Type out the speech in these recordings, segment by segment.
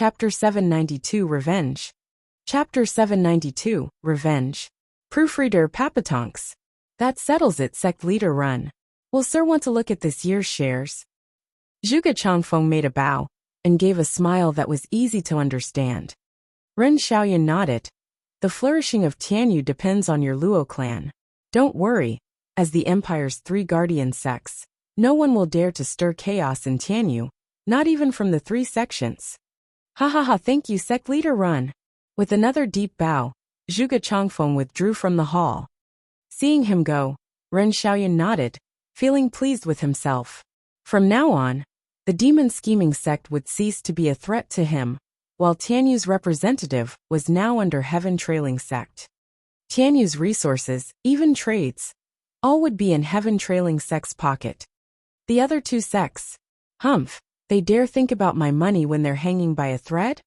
Chapter 792 Revenge. Chapter 792 Revenge. Proofreader Papatonks. That settles it, sect leader Run. Will sir want to look at this year's shares? Zhuge Changfeng made a bow and gave a smile that was easy to understand. Ren Xiaoyan nodded. The flourishing of Tianyu depends on your Luo clan. Don't worry, as the Empire's 3 guardian sects, no one will dare to stir chaos in Tianyu, not even from the 3 sections. Ha ha ha, thank you, sect leader Run. With another deep bow, Zhuge Changfeng withdrew from the hall. Seeing him go, Ren Xiaoyan nodded, feeling pleased with himself. From now on, the demon scheming sect would cease to be a threat to him, while Tianyu's representative was now under Heaven Trailing Sect. Tianyu's resources, even trades, all would be in Heaven Trailing Sect's pocket. The other 2 sects, humph, they dare think about my money when they're hanging by a thread?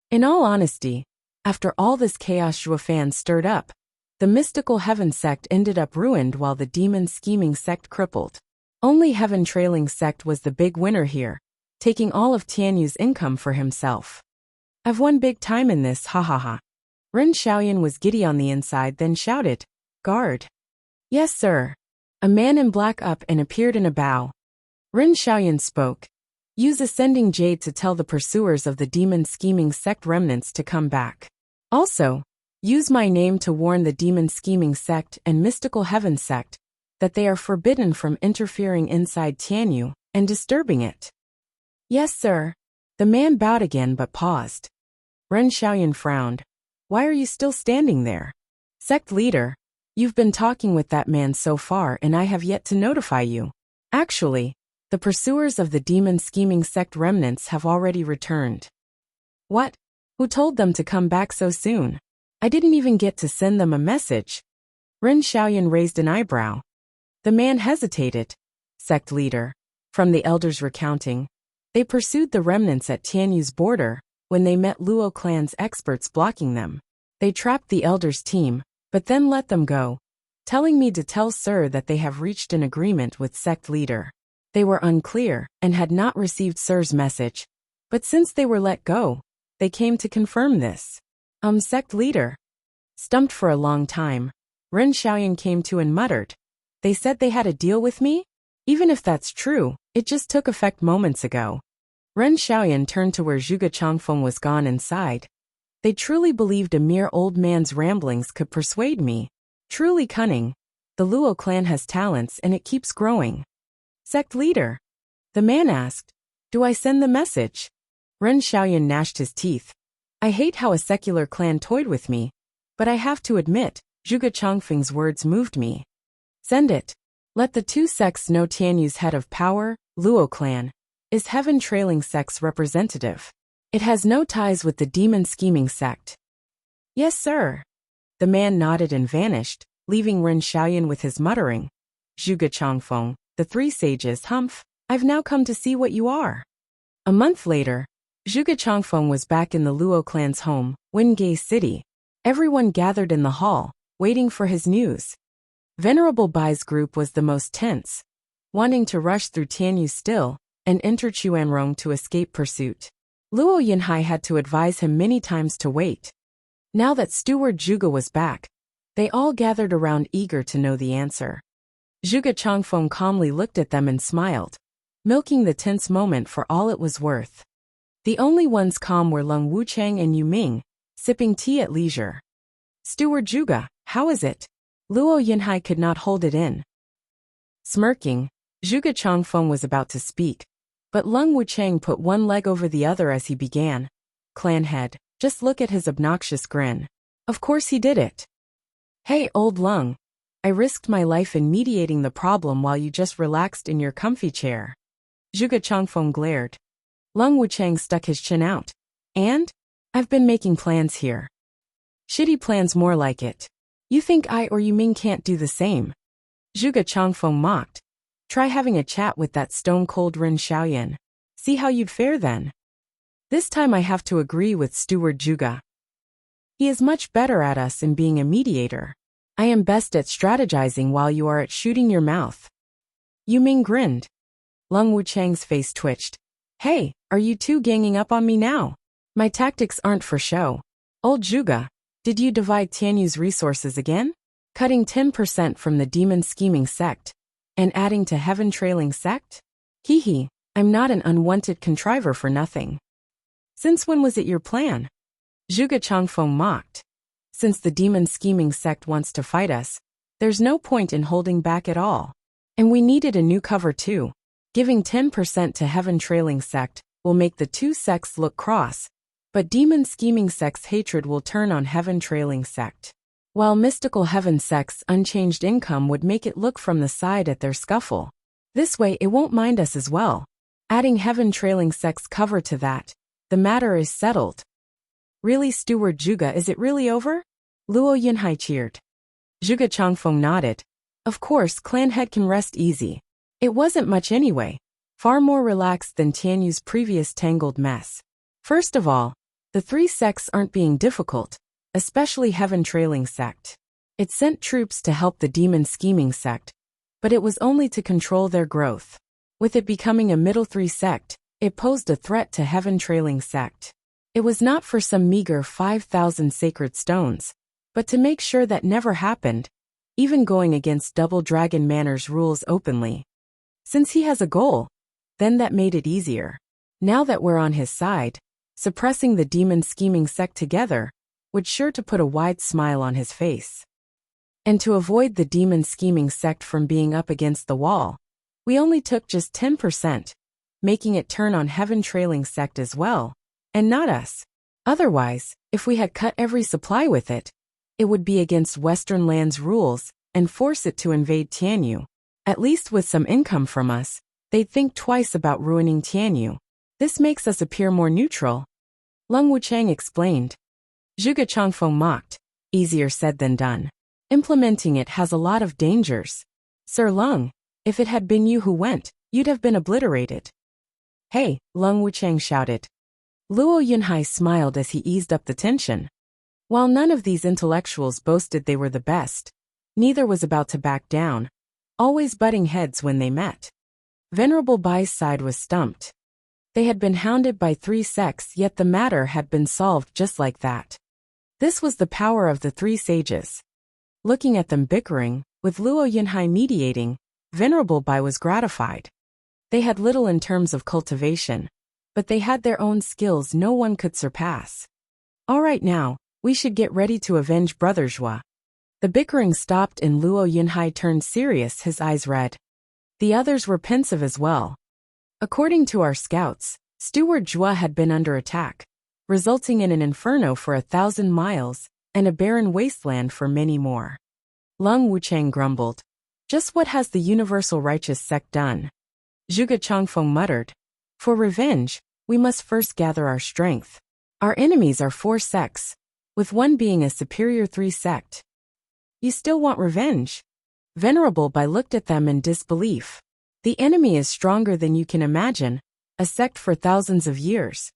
In all honesty, after all this chaos Zhuofan stirred up, the mystical Heaven Sect ended up ruined while the demon scheming sect crippled. Only Heaven Trailing Sect was the big winner here, taking all of Tianyu's income for himself. I've won big time in this, ha ha ha. Ren Xiaoyan was giddy on the inside, then shouted, Guard. Yes, sir. A man in black up and appeared in a bow. Ren Xiaoyan spoke. Use Ascending Jade to tell the pursuers of the demon scheming sect remnants to come back. Also, use my name to warn the demon scheming sect and mystical heaven sect that they are forbidden from interfering inside Tianyu and disturbing it. Yes, sir. The man bowed again but paused. Ren Xiaoyan frowned. Why are you still standing there? Sect leader, you've been talking with that man so far and I have yet to notify you. Actually, the pursuers of the demon scheming sect remnants have already returned. What? Who told them to come back so soon? I didn't even get to send them a message. Ren Xiaoyan raised an eyebrow. The man hesitated. Sect leader, from the elders recounting, they pursued the remnants at Tianyu's border when they met Luo clan's experts blocking them. They trapped the elders' team, but then let them go, telling me to tell sir that they have reached an agreement with sect leader. They were unclear and had not received sir's message, but since they were let go, they came to confirm this. Sect leader. Stumped for a long time, Ren Xiaoyan came to and muttered. They said they had a deal with me? Even if that's true, it just took effect moments ago. Ren Xiaoyan turned to where Zhuge Changfeng was gone and sighed. They truly believed a mere old man's ramblings could persuade me. Truly cunning. The Luo clan has talents and it keeps growing. Sect leader. The man asked, do I send the message? Ren Xiaoyan gnashed his teeth. I hate how a secular clan toyed with me, but I have to admit, Zhuge Changfeng's words moved me. Send it. Let the 2 sects know Tianyu's head of power, Luo clan, is Heaven Trailing Sect's representative. It has no ties with the demon scheming sect. Yes, sir. The man nodded and vanished, leaving Ren Xiaoyan with his muttering. Zhuge Changfeng, the 3 sages, humph, I've now come to see what you are. A month later, Zhuge Changfeng was back in the Luo clan's home, Wingay City. Everyone gathered in the hall, waiting for his news. Venerable Bai's group was the most tense, wanting to rush through Tianyu still and enter Chuanrong to escape pursuit. Luo Yinhai had to advise him many times to wait. Now that Steward Zhuge was back, they all gathered around eager to know the answer. Zhuge Changfeng calmly looked at them and smiled, milking the tense moment for all it was worth. The only ones calm were Leng Wuchang and Yu Ming, sipping tea at leisure. Steward Zhuge, how is it? Luo Yinhai could not hold it in. Smirking, Zhuge Changfeng was about to speak, but Leng Wuchang put one leg over the other as he began. Clan head, just look at his obnoxious grin. Of course he did it. Hey, old Leng. I risked my life in mediating the problem while you just relaxed in your comfy chair. Zhuge Changfeng glared. Leng Wuchang stuck his chin out. And? I've been making plans here. Shitty plans, more like it. You think I or Yu Ming can't do the same? Zhuge Changfeng mocked. Try having a chat with that stone-cold Ren Xiaoyan. See how you'd fare then. This time I have to agree with Steward Zhuge. He is much better at us in being a mediator. I am best at strategizing while you are at shooting your mouth. Yu Ming grinned. Leng Wuchang's face twitched. Hey, are you two ganging up on me now? My tactics aren't for show. Old Zhuge, did you divide Tianyu's resources again? Cutting 10% from the demon scheming sect and adding to heaven trailing sect? Hee hee, I'm not an unwanted contriver for nothing. Since when was it your plan? Zhuge Changfeng mocked. Since the demon scheming sect wants to fight us, there's no point in holding back at all. And we needed a new cover too. Giving 10% to heaven trailing sect will make the two sects look cross, but demon scheming sect's hatred will turn on heaven trailing sect. While mystical heaven sect's unchanged income would make it look from the side at their scuffle. This way it won't mind us as well. Adding heaven trailing sect's cover to that, the matter is settled. Really, Steward Zhuge, is it really over? Luo Yunhai cheered. Zhuge Changfeng nodded. Of course, clan head can rest easy. It wasn't much anyway. Far more relaxed than Tianyu's previous tangled mess. First of all, the three sects aren't being difficult, especially heaven trailing sect. It sent troops to help the demon scheming sect, but it was only to control their growth. With it becoming a middle three sect, it posed a threat to heaven trailing sect. It was not for some meager 5,000 sacred stones, but to make sure that never happened, even going against Double Dragon Manor's rules openly. Since he has a goal, then that made it easier. Now that we're on his side, suppressing the demon scheming sect together would sure to put a wide smile on his face. And to avoid the demon scheming sect from being up against the wall, we only took just 10%, making it turn on heaven trailing sect as well, and not us. Otherwise, if we had cut every supply with it, it would be against Western lands rules and force it to invade Tianyu. At least with some income from us, they'd think twice about ruining Tianyu. This makes us appear more neutral. Lung Wuchang explained. Zhuge Changfeng mocked. Easier said than done. Implementing it has a lot of dangers. Sir Lung, if it had been you who went, you'd have been obliterated. Hey, Lung Wuchang shouted. Luo Yunhai smiled as he eased up the tension. While none of these intellectuals boasted they were the best, neither was about to back down, always butting heads when they met. Venerable Bai's side was stumped. They had been hounded by three sects, yet the matter had been solved just like that. This was the power of the three sages. Looking at them bickering, with Luo Yunhai mediating, Venerable Bai was gratified. They had little in terms of cultivation, but they had their own skills no one could surpass. All right now, we should get ready to avenge Brother Zhua. The bickering stopped and Luo Yunhai turned serious, his eyes red. The others were pensive as well. According to our scouts, Steward Zhua had been under attack, resulting in an inferno for 1,000 miles and a barren wasteland for many more. Lung Wuchang grumbled. Just what has the universal righteous sect done? Zhuge Changfeng muttered. For revenge, we must first gather our strength. Our enemies are four sects, with one being a superior three sect. You still want revenge? Venerable Bai looked at them in disbelief. The enemy is stronger than you can imagine, a sect for thousands of years.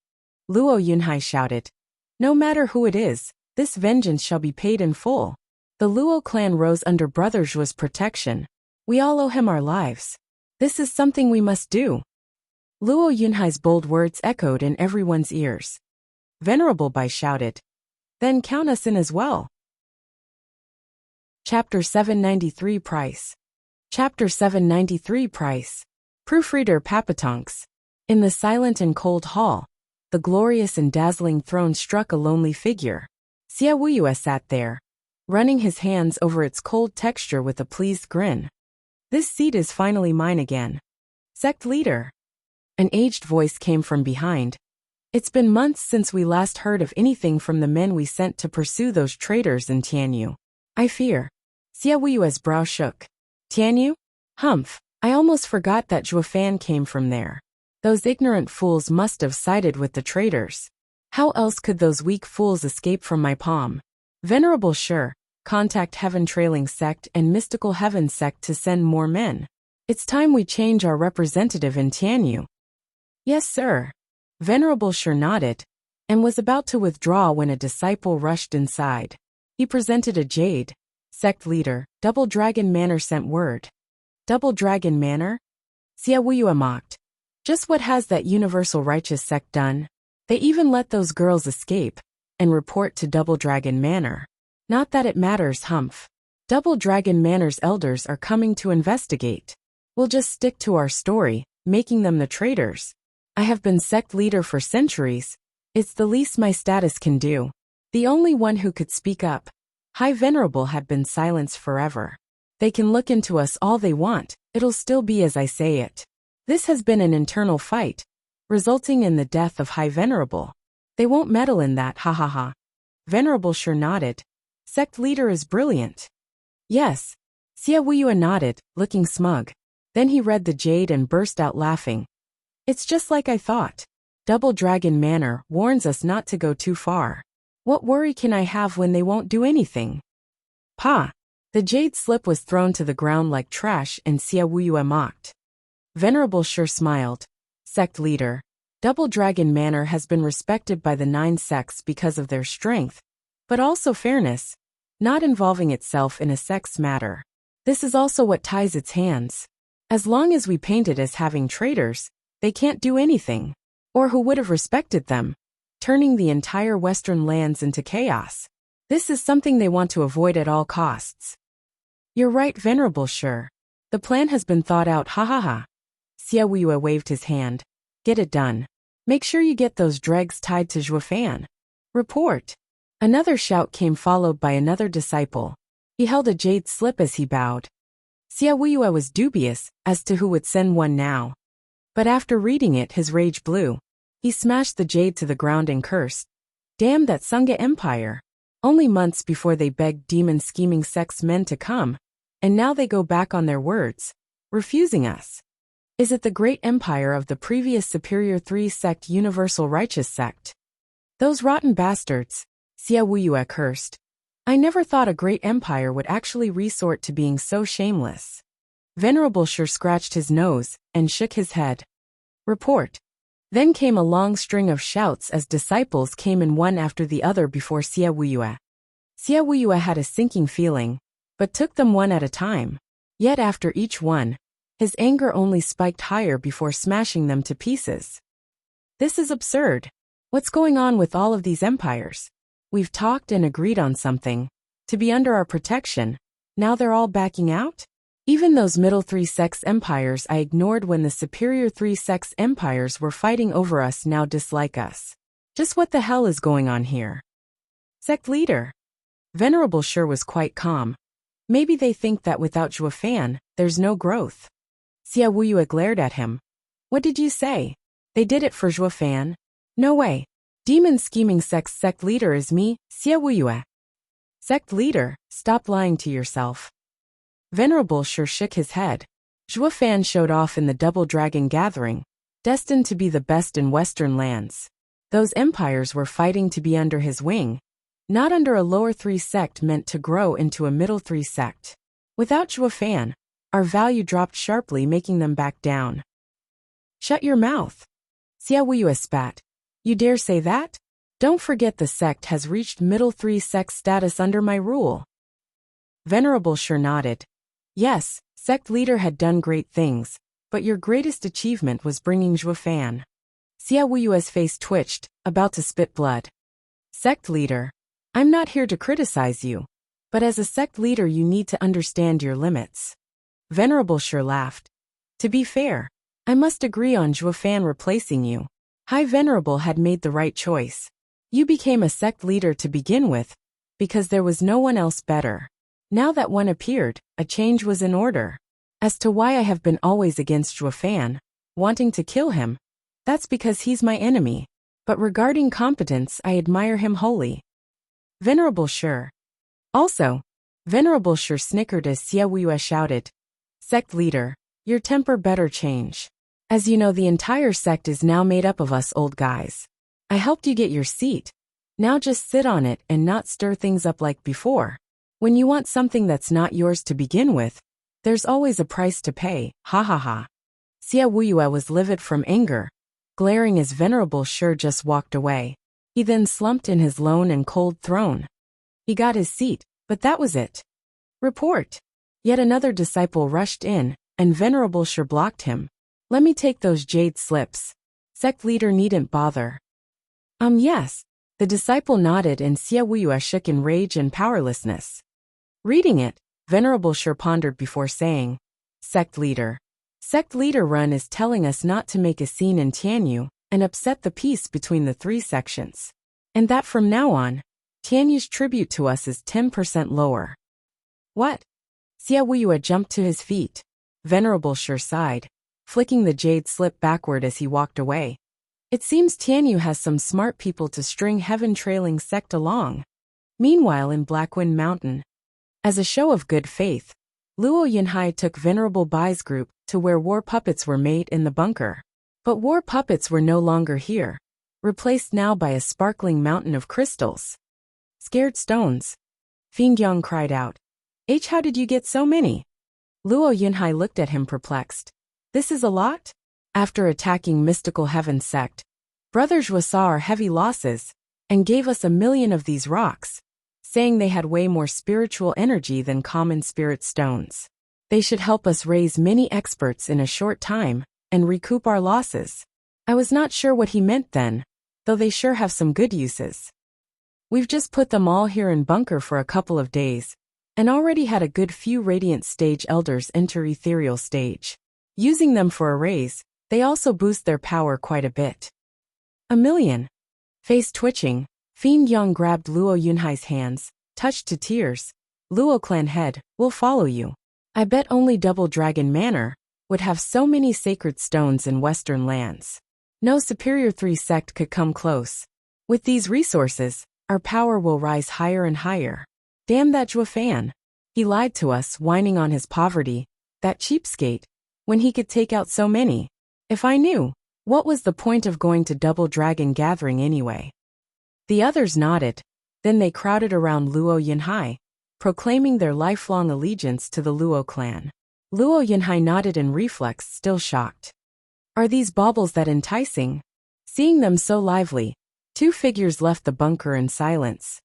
Luo Yunhai shouted. No matter who it is, this vengeance shall be paid in full. The Luo clan rose under Brother Zhua's protection. We all owe him our lives. This is something we must do. Luo Yunhai's bold words echoed in everyone's ears. Venerable Bai shouted. Then count us in as well. Chapter 793 Price. Chapter 793 Price. Proofreader Papatonks. In the silent and cold hall, the glorious and dazzling throne struck a lonely figure. Xia Wuyue sat there, running his hands over its cold texture with a pleased grin. This seat is finally mine again. Sect leader. An aged voice came from behind. It's been months since we last heard of anything from the men we sent to pursue those traitors in Tianyu. I fear. Xia Wuyue's brow shook. Tianyu? Humph, I almost forgot that Zhuafan came from there. Those ignorant fools must have sided with the traitors. How else could those weak fools escape from my palm? Venerable Sure, contact Heaven Trailing Sect and Mystical Heaven Sect to send more men. It's time we change our representative in Tianyu. Yes, sir. Venerable Sure nodded, and was about to withdraw when a disciple rushed inside. He presented a jade. Sect leader, Double Dragon Manor sent word. Double Dragon Manor? Xia Wuyue mocked. Just what has that universal righteous sect done? They even let those girls escape and report to Double Dragon Manor. Not that it matters, Humph. Double Dragon Manor's elders are coming to investigate. We'll just stick to our story, making them the traitors. I have been sect leader for centuries. It's the least my status can do. The only one who could speak up. High Venerable had been silenced forever. They can look into us all they want, it'll still be as I say it. This has been an internal fight, resulting in the death of High Venerable. They won't meddle in that, ha ha ha. Venerable sure nodded. Sect leader is brilliant. Yes. Xia Wuyue nodded, looking smug. Then he read the jade and burst out laughing. It's just like I thought. Double Dragon Manor warns us not to go too far. What worry can I have when they won't do anything? Pa! The jade slip was thrown to the ground like trash and Xia Wuyue mocked. Venerable sure smiled. Sect leader. Double Dragon Manor has been respected by the 9 sects because of their strength, but also fairness, not involving itself in a sex matter. This is also what ties its hands. As long as we paint it as having traitors, they can't do anything. Or who would have respected them? Turning the entire Western lands into chaos. This is something they want to avoid at all costs. You're right, Venerable sure. The plan has been thought out, ha ha ha. Xia Wuyue waved his hand. Get it done. Make sure you get those dregs tied to Zhuofan. Report. Another shout came followed by another disciple. He held a jade slip as he bowed. Xia Wuyue was dubious as to who would send one now. But after reading it his rage blew. He smashed the jade to the ground and cursed. Damn that Sangha Empire. Only months before they begged demon scheming sects men to come, and now they go back on their words, refusing us. Is it the great empire of the previous superior 3-sect universal righteous sect? Those rotten bastards, Xia Wuyue cursed. I never thought a great empire would actually resort to being so shameless. Venerable sure scratched his nose and shook his head. Report. Then came a long string of shouts as disciples came in one after the other before Xia Wuyue. Xia Wuyue had a sinking feeling, but took them one at a time. Yet after each one, his anger only spiked higher before smashing them to pieces. This is absurd. What's going on with all of these empires? We've talked and agreed on something, to be under our protection. Now they're all backing out? Even those middle 3-sects empires I ignored when the superior 3-sects empires were fighting over us now dislike us. Just what the hell is going on here? Sect leader. Venerable sure was quite calm. Maybe they think that without Zhuofan, there's no growth. Xia Wuyue glared at him. What did you say? They did it for Zhuofan? No way. Demon scheming sect leader is me, Xia Wuyue. Sect leader, stop lying to yourself. Venerable sure shook his head. Zhuofan showed off in the Double Dragon gathering, destined to be the best in Western lands. Those empires were fighting to be under his wing, not under a lower 3-sect meant to grow into a middle 3-sect. Without Zhuofan, our value dropped sharply, making them back down. Shut your mouth. Xia Wuyue spat. You dare say that? Don't forget the sect has reached middle 3-sect status under my rule. Venerable sure nodded. Yes, sect leader had done great things, but your greatest achievement was bringing Zhuofan. Xia Wuyue's face twitched, about to spit blood. Sect leader. I'm not here to criticize you, but as a sect leader you need to understand your limits. Venerable sure laughed. To be fair, I must agree on Zhuofan replacing you. High Venerable had made the right choice. You became a sect leader to begin with, because there was no one else better. Now that one appeared, a change was in order. As to why I have been always against Zhuofan, wanting to kill him, that's because he's my enemy. But regarding competence, I admire him wholly. Venerable sure. Also, Venerable sure snickered as Xia Wuyue shouted. Sect leader, your temper better change. As you know, the entire sect is now made up of us old guys. I helped you get your seat. Now just sit on it and not stir things up like before. When you want something that's not yours to begin with, there's always a price to pay, ha ha ha. Xia Wuyue was livid from anger, glaring as Venerable sure just walked away. He then slumped in his lone and cold throne. He got his seat, but that was it. Report. Yet another disciple rushed in, and Venerable sure blocked him. Let me take those jade slips. Sect leader needn't bother. Yes. The disciple nodded and Xia Wuyue shook in rage and powerlessness. Reading it, Venerable Sure pondered before saying, Sect Leader. Sect Leader Run is telling us not to make a scene in Tianyu and upset the peace between the three sections. And that from now on, Tianyu's tribute to us is 10% lower. What? Xia Wuyue jumped to his feet. Venerable Sure sighed, flicking the jade slip backward as he walked away. It seems Tianyu has some smart people to string heaven-trailing sect along. Meanwhile in Blackwind Mountain, as a show of good faith, Luo Yunhai took Venerable Bai's group to where war puppets were made in the bunker. But war puppets were no longer here, replaced now by a sparkling mountain of crystals. Scared stones. Fiend Yang cried out. How did you get so many? Luo Yunhai looked at him perplexed. This is a lot? After attacking Mystical Heaven sect, Brother Zhua saw our heavy losses and gave us 1,000,000 of these rocks, saying they had way more spiritual energy than common spirit stones. They should help us raise many experts in a short time and recoup our losses. I was not sure what he meant then, though they sure have some good uses. We've just put them all here in bunker for a couple of days, and already had a good few Radiant Stage Elders enter Ethereal Stage. Using them for a raise, they also boost their power quite a bit. 1,000,000. Face twitching, Fiend Yang grabbed Luo Yunhai's hands, touched to tears. Luo clan head, we'll follow you. I bet only Double Dragon Manor would have so many sacred stones in Western lands. No Superior 3 sect could come close. With these resources, our power will rise higher and higher. Damn that Zhua fan. He lied to us, whining on his poverty, that cheapskate, when he could take out so many. If I knew, what was the point of going to Double Dragon Gathering anyway? The others nodded. Then they crowded around Luo Yunhai, proclaiming their lifelong allegiance to the Luo clan. Luo Yunhai nodded in reflex, still shocked. Are these baubles that enticing? Seeing them so lively, two figures left the bunker in silence.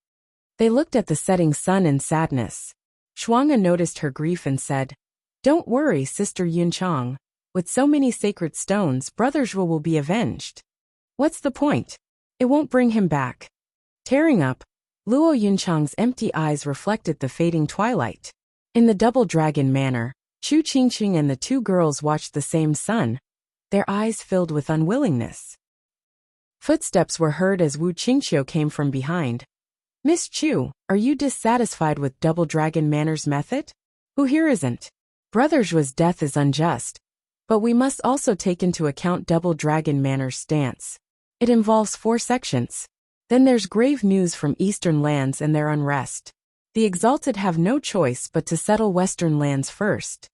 They looked at the setting sun in sadness. Shuang'e noticed her grief and said, Don't worry, Sister Yunchang. With so many sacred stones, Brother Zhua will be avenged. What's the point? It won't bring him back. Tearing up, Luo Yunchang's empty eyes reflected the fading twilight. In the Double Dragon Manor, Chu Qingqing and the two girls watched the same sun, their eyes filled with unwillingness. Footsteps were heard as Wu Qingqiu came from behind. Miss Chu, are you dissatisfied with Double Dragon Manor's method? Who here isn't? Brother Zhua's death is unjust, but we must also take into account Double Dragon Manor's stance. It involves 4 sections. Then there's grave news from Eastern lands and their unrest. The exalted have no choice but to settle Western lands first.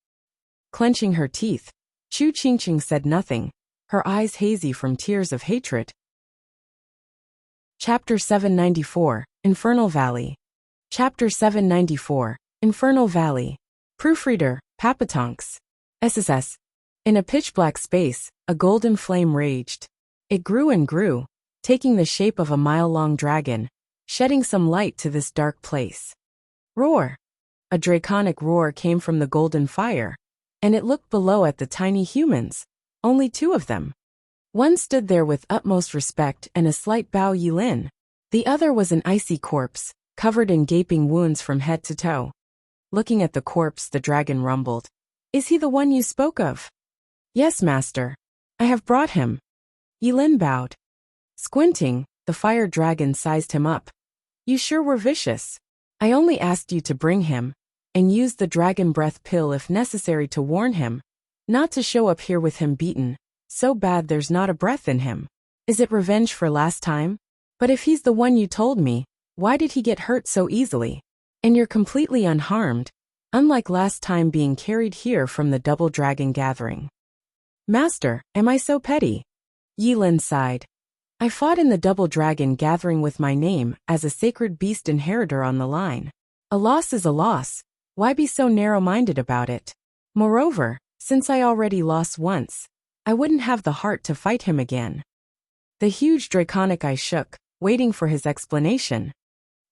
Clenching her teeth, Chu Qingqing said nothing, her eyes hazy from tears of hatred. Chapter 794, Infernal Valley. Chapter 794, Infernal Valley. Proofreader, Papatonks. SSS. In a pitch-black space, a golden flame raged. It grew and grew, taking the shape of a mile-long dragon, shedding some light to this dark place. Roar! A draconic roar came from the golden fire, and it looked below at the tiny humans, only 2 of them. One stood there with utmost respect and a slight bow Yilin. The other was an icy corpse, covered in gaping wounds from head to toe. Looking at the corpse, the dragon rumbled. Is he the one you spoke of? Yes, master. I have brought him. Yilin bowed. Squinting, the fire dragon sized him up. You sure were vicious. I only asked you to bring him, and use the dragon breath pill if necessary to warn him, not to show up here with him beaten, so bad there's not a breath in him. Is it revenge for last time? But if he's the one you told me, why did he get hurt so easily? And you're completely unharmed, unlike last time being carried here from the Double Dragon Gathering. Master, am I so petty? Yilin sighed. I fought in the Double Dragon Gathering with my name as a sacred beast inheritor on the line. A loss is a loss. Why be so narrow-minded about it? Moreover, since I already lost once, I wouldn't have the heart to fight him again. The huge draconic eye shook, waiting for his explanation.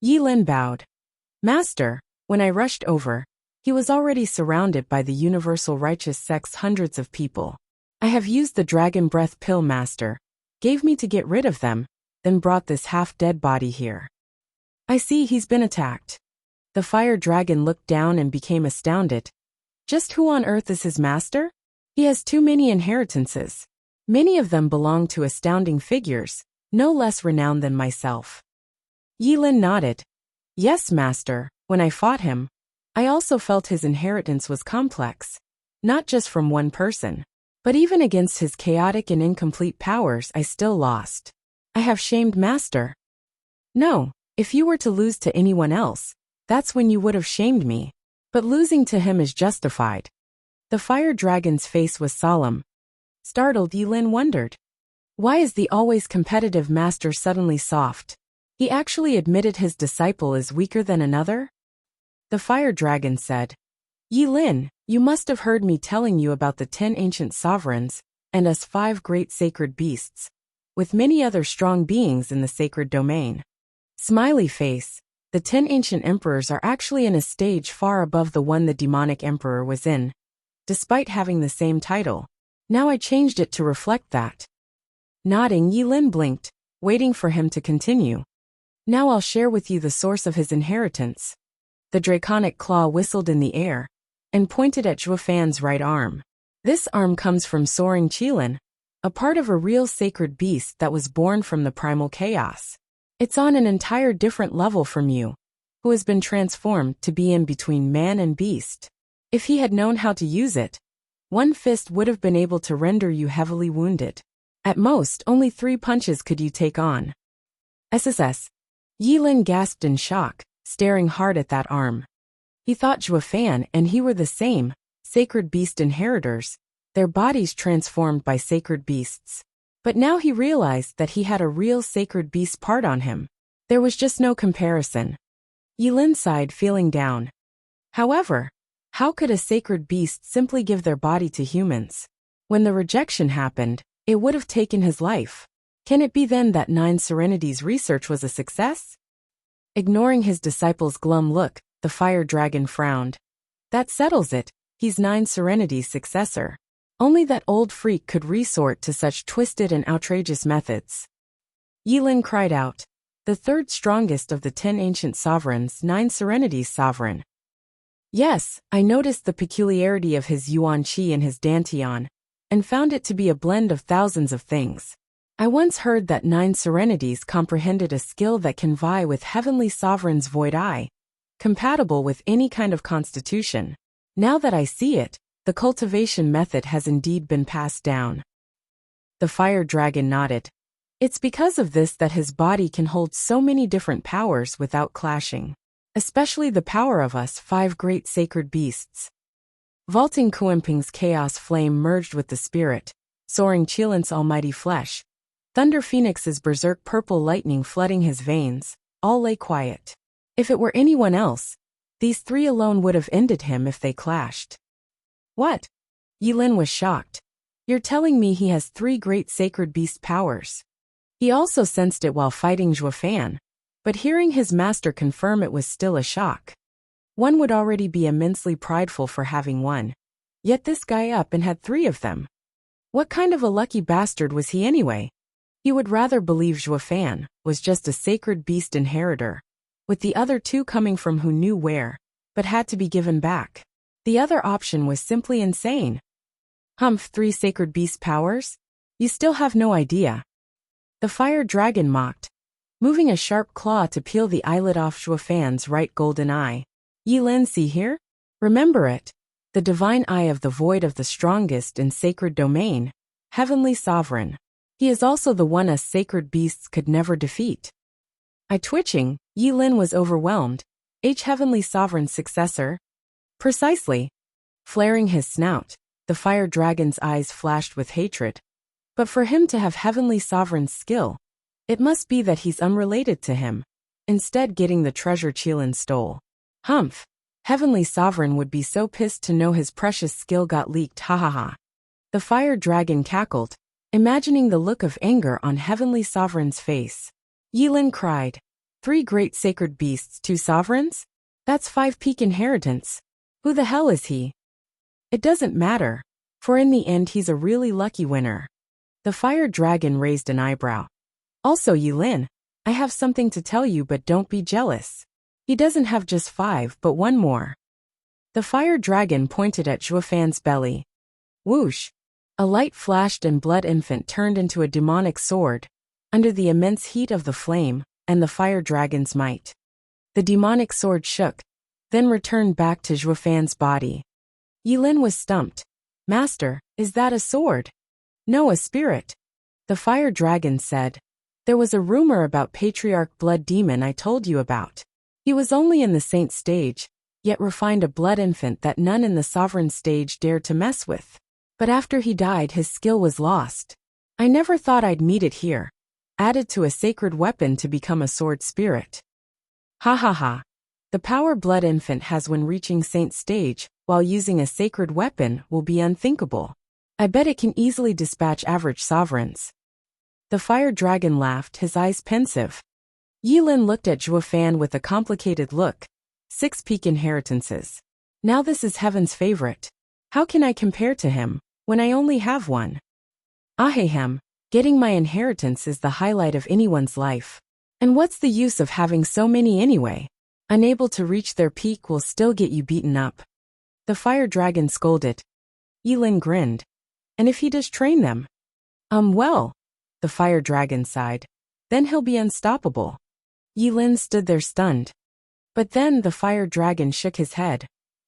Yilin bowed. Master, when I rushed over, he was already surrounded by the Universal Righteous Sect's hundreds of people. I have used the dragon breath pill master gave me to get rid of them, then brought this half-dead body here. I see he's been attacked. The fire dragon looked down and became astounded. Just who on earth is his master? He has too many inheritances. Many of them belong to astounding figures, no less renowned than myself. Yilin nodded. Yes, master, when I fought him, I also felt his inheritance was complex, not just from one person, but even against his chaotic and incomplete powers I still lost. I have shamed master. No, if you were to lose to anyone else, that's when you would have shamed me, but losing to him is justified. The fire dragon's face was solemn. Startled, Yilin wondered. Why is the always competitive master suddenly soft? He actually admitted his disciple is weaker than another? The fire dragon said, Yilin, you must have heard me telling you about the 10 ancient sovereigns, and us 5 great sacred beasts, with many other strong beings in the sacred domain. Smiley face, the 10 ancient emperors are actually in a stage far above the one the demonic emperor was in, despite having the same title. Now I changed it to reflect that. Nodding, Yilin blinked, waiting for him to continue. Now I'll share with you the source of his inheritance. The draconic claw whistled in the air and pointed at Zhuo Fan's right arm. This arm comes from Soaring Qilin, a part of a real sacred beast that was born from the primal chaos. It's on an entire different level from you, who has been transformed to be in between man and beast. If he had known how to use it, one fist would have been able to render you heavily wounded. At most, only 3 punches could you take on. SSS. Yilin gasped in shock, staring hard at that arm. He thought Zhuo Fan and he were the same, sacred beast inheritors, their bodies transformed by sacred beasts. But now he realized that he had a real sacred beast part on him. There was just no comparison. Yilin sighed, feeling down. However, how could a sacred beast simply give their body to humans? When the rejection happened, it would have taken his life. Can it be then that 9 Serenity's research was a success? Ignoring his disciple's glum look, the fire dragon frowned. That settles it, he's 9 Serenity's successor. Only that old freak could resort to such twisted and outrageous methods. Yilin cried out. The 3rd strongest of the 10 ancient sovereigns, 9 Serenity's sovereign. Yes, I noticed the peculiarity of his Yuan Qi and his Dantian, and found it to be a blend of thousands of things. I once heard that 9 Serenities comprehended a skill that can vie with Heavenly Sovereign's Void Eye, compatible with any kind of constitution. Now that I see it, the cultivation method has indeed been passed down. The fire dragon nodded. It's because of this that his body can hold so many different powers without clashing, especially the power of us 5 great sacred beasts. Vaulting Kuemping's chaos flame merged with the spirit, Soaring Qilin's almighty flesh. Thunder Phoenix's berserk purple lightning flooding his veins, all lay quiet. If it were anyone else, these 3 alone would have ended him if they clashed. What? Yilin was shocked. You're telling me he has 3 great sacred beast powers. He also sensed it while fighting Zhuo Fan, but hearing his master confirm it was still a shock. One would already be immensely prideful for having one. Yet this guy up and had 3 of them. What kind of a lucky bastard was he anyway? He would rather believe Zhuo Fan was just a sacred beast inheritor, with the other 2 coming from who knew where, but had to be given back. The other option was simply insane. Humph, 3 sacred beast powers? You still have no idea. The fire dragon mocked, moving a sharp claw to peel the eyelid off Zhuo Fan's right golden eye. Yilin, see here? Remember it. The divine eye of the void of the strongest in sacred domain, Heavenly Sovereign. He is also the one us sacred beasts could never defeat. Twitching, Yilin was overwhelmed. Heavenly Sovereign's successor? Precisely. Flaring his snout, the fire dragon's eyes flashed with hatred. But for him to have Heavenly Sovereign's skill, it must be that he's unrelated to him, instead getting the treasure Qilin stole. Humph. Heavenly Sovereign would be so pissed to know his precious skill got leaked, ha ha ha. The fire dragon cackled, imagining the look of anger on Heavenly Sovereign's face. Yilin cried. 3 great sacred beasts, 2 sovereigns? That's 5 peak inheritance. Who the hell is he? It doesn't matter, for in the end he's a really lucky winner. The fire dragon raised an eyebrow. Also Yilin, I have something to tell you but don't be jealous. He doesn't have just 5 but one more. The fire dragon pointed at Zhuofan's belly. Whoosh! A light flashed and Blood Infant turned into a demonic sword, under the immense heat of the flame and the fire dragon's might. The demonic sword shook, then returned back to Zhuofan's body. Yilin was stumped. Master, is that a sword? No, a spirit. The fire dragon said. There was a rumor about Patriarch Blood Demon I told you about. He was only in the saint stage, yet refined a blood infant that none in the sovereign stage dared to mess with. But after he died his skill was lost. I never thought I'd meet it here. Added to a sacred weapon to become a sword spirit. Ha ha ha. The power Blood Infant has when reaching saint stage, while using a sacred weapon, will be unthinkable. I bet it can easily dispatch average sovereigns. The fire dragon laughed, his eyes pensive. Yilin looked at Zhuofan with a complicated look. 6 peak inheritances. Now this is heaven's favorite. How can I compare to him, when I only have one? Ahehem, getting my inheritance is the highlight of anyone's life. And what's the use of having so many anyway? Unable to reach their peak will still get you beaten up. The fire dragon scolded. Yilin grinned. And if he does train them? Well, the fire dragon sighed. Then he'll be unstoppable. Yilin stood there stunned. But then the fire dragon shook his head.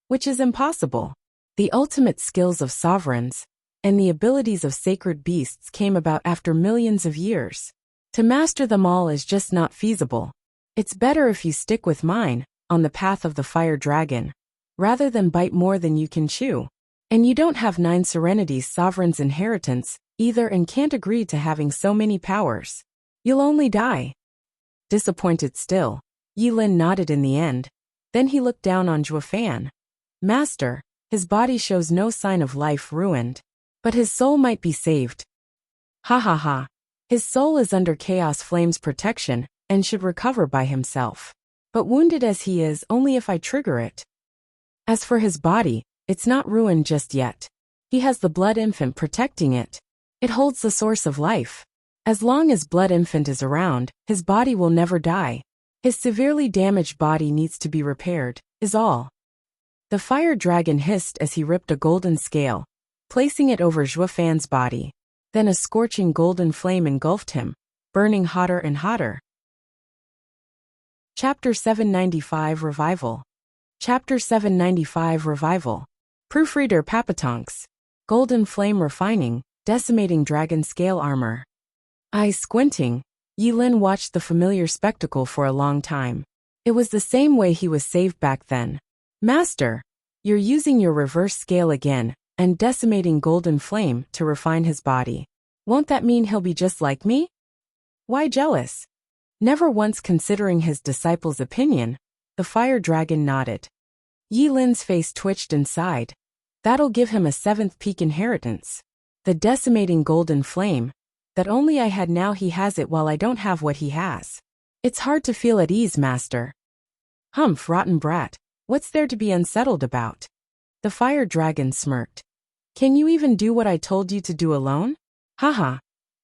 Which is impossible. The ultimate skills of sovereigns, and the abilities of sacred beasts came about after millions of years. To master them all is just not feasible. It's better if you stick with mine, on the path of the fire dragon, rather than bite more than you can chew. And you don't have 9 serenities sovereign's inheritance, either, and can't agree to having so many powers. You'll only die. Disappointed still, Yilin nodded in the end. Then he looked down on Zhuofan. Master, his body shows no sign of life ruined. But his soul might be saved. Ha ha ha. His soul is under Chaos Flame's protection, and should recover by himself. But wounded as he is, only if I trigger it. As for his body, it's not ruined just yet. He has the Blood Infant protecting it. It holds the source of life. As long as Blood Infant is around, his body will never die. His severely damaged body needs to be repaired, is all. The fire dragon hissed as he ripped a golden scale, placing it over Zhuofan's body. Then a scorching golden flame engulfed him, burning hotter and hotter. Chapter 795 Revival. Chapter 795 Revival. Proofreader Papatonks. Golden flame refining, decimating dragon scale armor. Eyes squinting, Yilin watched the familiar spectacle for a long time. It was the same way he was saved back then. Master, you're using your reverse scale again, and decimating golden flame to refine his body. Won't that mean he'll be just like me? Why jealous? Never once considering his disciple's opinion, the fire dragon nodded. Yilin's face twitched and sighed. That'll give him a 7th peak inheritance. The decimating golden flame. That only I had, now he has it while I don't have what he has. It's hard to feel at ease, master. Humph, rotten brat. What's there to be unsettled about? The fire dragon smirked. Can you even do what I told you to do alone? Haha.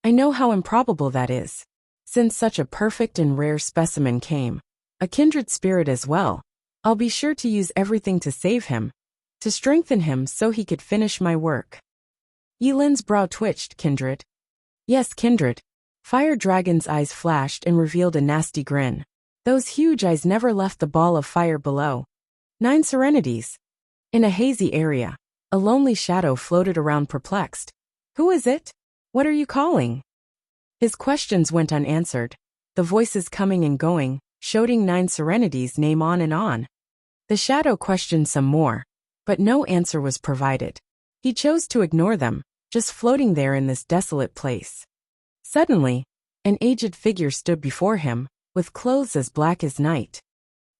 I know how improbable that is. Since such a perfect and rare specimen came, a kindred spirit as well, I'll be sure to use everything to save him, to strengthen him so he could finish my work. Yilin's brow twitched. Kindred? Yes, kindred. Fire dragon's eyes flashed and revealed a nasty grin. Those huge eyes never left the ball of fire below. 9 serenities. In a hazy area, a lonely shadow floated around, perplexed. Who is it? What are you calling? His questions went unanswered, the voices coming and going, shouting 9 serenities name on and on. The shadow questioned some more, but no answer was provided. He chose to ignore them, just floating there in this desolate place. Suddenly, an aged figure stood before him, with clothes as black as night.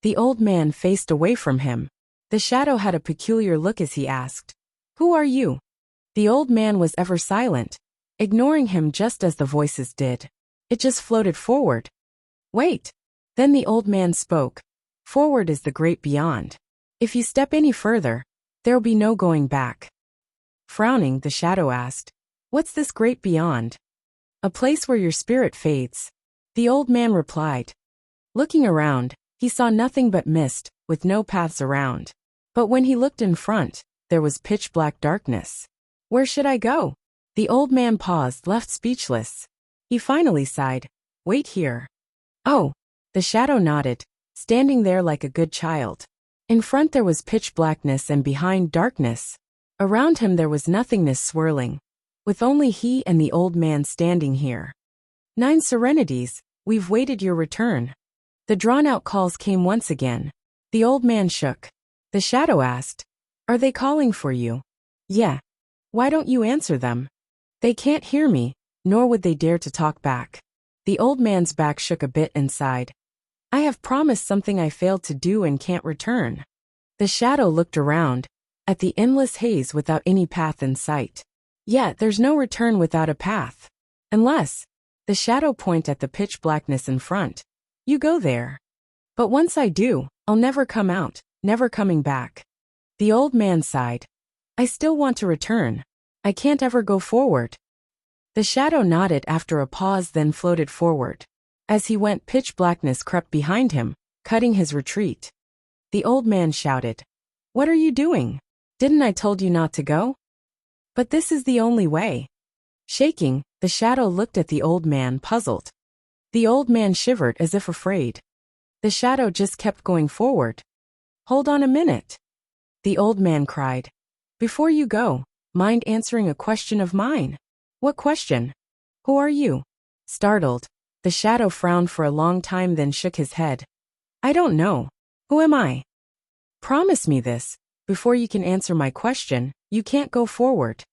The old man faced away from him. The shadow had a peculiar look as he asked, "Who are you?" The old man was ever silent, ignoring him just as the voices did. It just floated forward. Wait. Then the old man spoke. Forward is the great beyond. If you step any further, there'll be no going back. Frowning, the shadow asked, "What's this great beyond?" "A place where your spirit fades, The old man replied. Looking around, he saw nothing but mist, with no paths around. But when he looked in front, there was pitch-black darkness. Where should I go? The old man paused, left speechless. He finally sighed. Wait here. Oh. The shadow nodded, standing there like a good child. In front there was pitch blackness and behind darkness. Around him there was nothingness swirling, with only he and the old man standing here. 9 serenities, we've waited your return. The drawn-out calls came once again. The old man shook. The shadow asked, Are they calling for you? Yeah. Why don't you answer them? They can't hear me, nor would they dare to talk back. The old man's back shook a bit and sighed. I have promised something I failed to do and can't return. The shadow looked around, at the endless haze without any path in sight. Yet there's no return without a path. Unless, the shadow pointed at the pitch blackness in front. You go there. But once I do, I'll never come out, never coming back. The old man sighed. I still want to return. I can't ever go forward. The shadow nodded after a pause, then floated forward. As he went, pitch blackness crept behind him, cutting his retreat. The old man shouted. What are you doing? Didn't I told you not to go? But this is the only way. Shaking, the shadow looked at the old man, puzzled. The old man shivered as if afraid. The shadow just kept going forward. Hold on a minute. The old man cried. Before you go, mind answering a question of mine? What question? Who are you? Startled, the shadow frowned for a long time, then shook his head. I don't know. Who am I? Promise me this. Before you can answer my question, you can't go forward.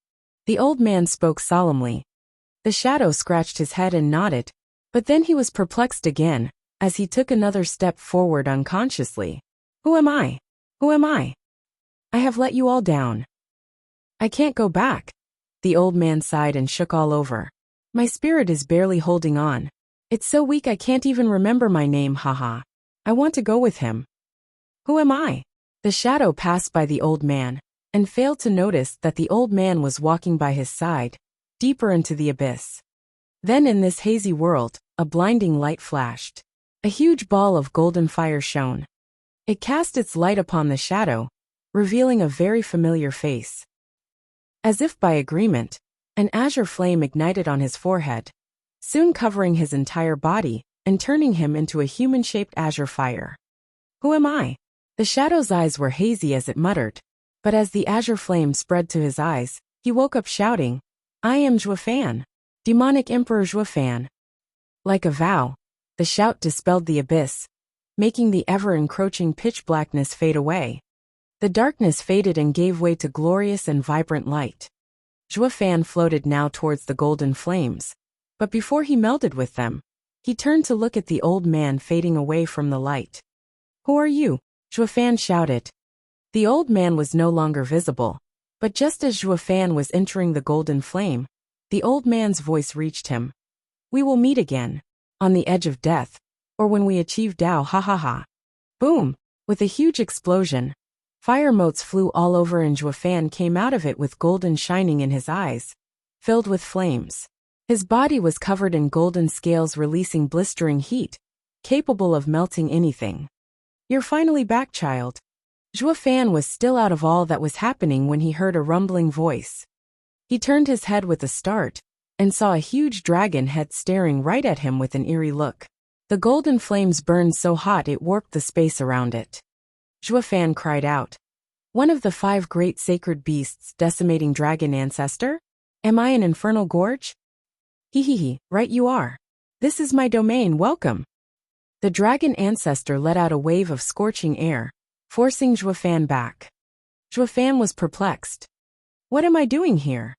The old man spoke solemnly. The shadow scratched his head and nodded, but then he was perplexed again, as he took another step forward unconsciously. Who am I? Who am I? I have let you all down. I can't go back. The old man sighed and shook all over. My spirit is barely holding on. It's so weak I can't even remember my name, haha. I want to go with him. Who am I? The shadow passed by the old man, and failed to notice that the old man was walking by his side, deeper into the abyss. Then in this hazy world, a blinding light flashed. A huge ball of golden fire shone. It cast its light upon the shadow, revealing a very familiar face. As if by agreement, an azure flame ignited on his forehead, soon covering his entire body and turning him into a human-shaped azure fire. Who am I? The shadow's eyes were hazy as it muttered, but as the azure flame spread to his eyes, he woke up shouting, I am Zhuofan, demonic emperor Zhuofan. Like a vow, the shout dispelled the abyss, making the ever-encroaching pitch blackness fade away. The darkness faded and gave way to glorious and vibrant light. Zhuofan floated now towards the golden flames, but before he melded with them, he turned to look at the old man fading away from the light. Who are you? Zhuofan shouted. The old man was no longer visible, but just as Zhuofan was entering the golden flame, the old man's voice reached him. We will meet again, on the edge of death, or when we achieve Tao, ha ha ha. Boom! With a huge explosion, fire motes flew all over and Zhuofan came out of it with golden shining in his eyes, filled with flames. His body was covered in golden scales releasing blistering heat, capable of melting anything. You're finally back, child. Zhuofan was still out of all that was happening when he heard a rumbling voice. He turned his head with a start, and saw a huge dragon head staring right at him with an eerie look. The golden flames burned so hot it warped the space around it. Zhuofan cried out. One of the 5 great sacred beasts decimating dragon ancestor? Am I an infernal gorge? Hehehe, right you are. This is my domain, welcome. The dragon ancestor let out a wave of scorching air, forcing Zhuofan back. Zhuofan was perplexed. What am I doing here?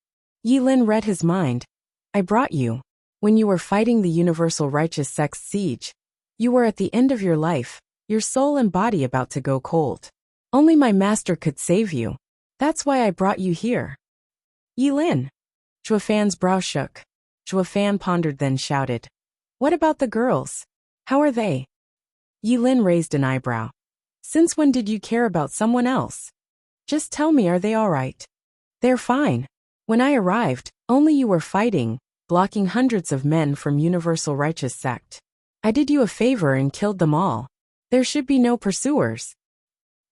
Yilin read his mind. I brought you. When you were fighting the universal righteous sect's siege, you were at the end of your life, your soul and body about to go cold. Only my master could save you. That's why I brought you here. Yilin. Zhuofan's brow shook. Zhuofan pondered then shouted. What about the girls? How are they? Yilin raised an eyebrow. Since when did you care about someone else? Just tell me, are they all right? They're fine. When I arrived, only you were fighting, blocking hundreds of men from Universal Righteous Sect. I did you a favor and killed them all. There should be no pursuers.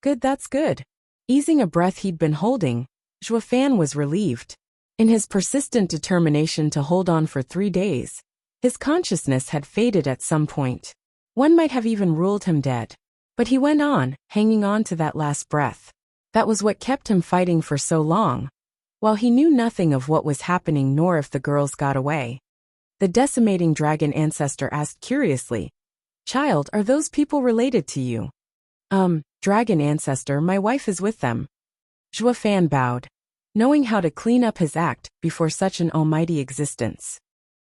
Good, that's good. Easing a breath he'd been holding, Zhuo Fan was relieved. In his persistent determination to hold on for 3 days, his consciousness had faded at some point. One might have even ruled him dead. But he went on, hanging on to that last breath. That was what kept him fighting for so long, while he knew nothing of what was happening nor if the girls got away. The decimating dragon ancestor asked curiously, "Child, are those people related to you?" Dragon ancestor, my wife is with them." Zhuo Fan bowed, knowing how to clean up his act before such an almighty existence.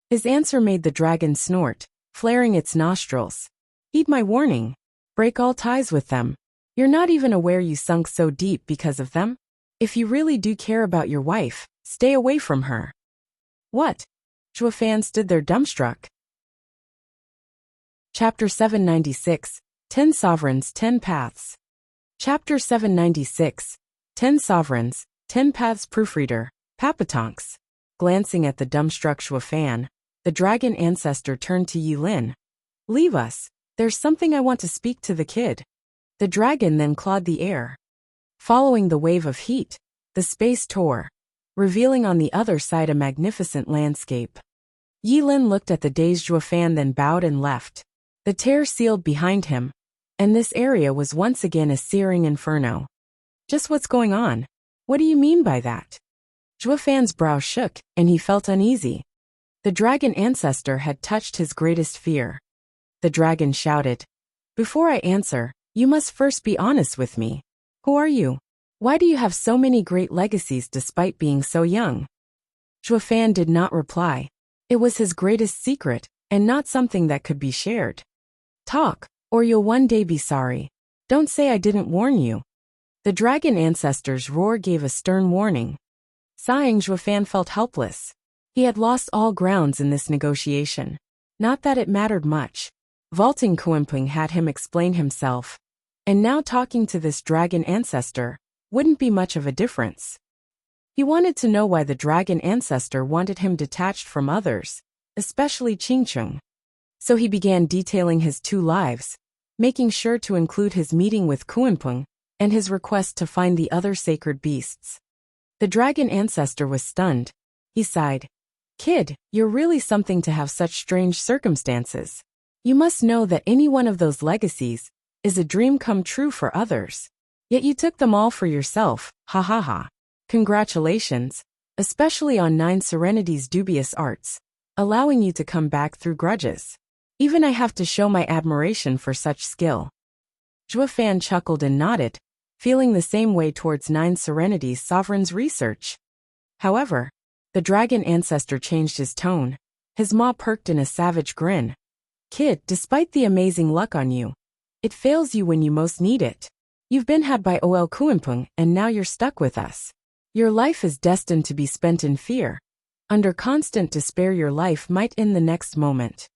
His answer made the dragon snort, flaring its nostrils. "Heed my warning. Break all ties with them. You're not even aware you sunk so deep because of them. If you really do care about your wife, stay away from her." What? Zhuo Fan stood there dumbstruck. Chapter 796, 10 Sovereigns, 10 Paths. Chapter 796, 10 Sovereigns, 10 Paths. Proofreader, Papatonks. Glancing at the dumbstruck Zhuo Fan, the dragon ancestor turned to Yi Lin. "Leave us. There's something I want to speak to the kid." The dragon then clawed the air. Following the wave of heat, the space tore, revealing on the other side a magnificent landscape. Yi Lin looked at the dazed Zhuo Fan, then bowed and left. The tear sealed behind him, and this area was once again a searing inferno. "Just what's going on? What do you mean by that?" Zhuo Fan's brow shook, and he felt uneasy. The dragon ancestor had touched his greatest fear. The dragon shouted, "Before I answer, you must first be honest with me. Who are you? Why do you have so many great legacies despite being so young?" Zhuo Fan did not reply. It was his greatest secret, and not something that could be shared. "Talk, or you'll one day be sorry. Don't say I didn't warn you." The dragon ancestor's roar gave a stern warning. Sighing, Zhuo Fan felt helpless. He had lost all grounds in this negotiation. Not that it mattered much. Vaulting Kuimping had him explain himself. And now talking to this dragon ancestor wouldn't be much of a difference. He wanted to know why the dragon ancestor wanted him detached from others, especially Qingcheng. So he began detailing his 2 lives, making sure to include his meeting with Kuimping and his request to find the other sacred beasts. The dragon ancestor was stunned. He sighed. "Kid, you're really something to have such strange circumstances. You must know that any one of those legacies is a dream come true for others. Yet you took them all for yourself, ha ha ha. Congratulations, especially on 9 Serenity's dubious arts, allowing you to come back through grudges. Even I have to show my admiration for such skill." Zhuo Fan chuckled and nodded, feeling the same way towards 9 Serenity's sovereign's research. However, the dragon ancestor changed his tone. His maw perked in a savage grin. "Kid, despite the amazing luck on you, it fails you when you most need it. You've been had by Ol Kuimping, and now you're stuck with us. Your life is destined to be spent in fear. Under constant despair, your life might end the next moment."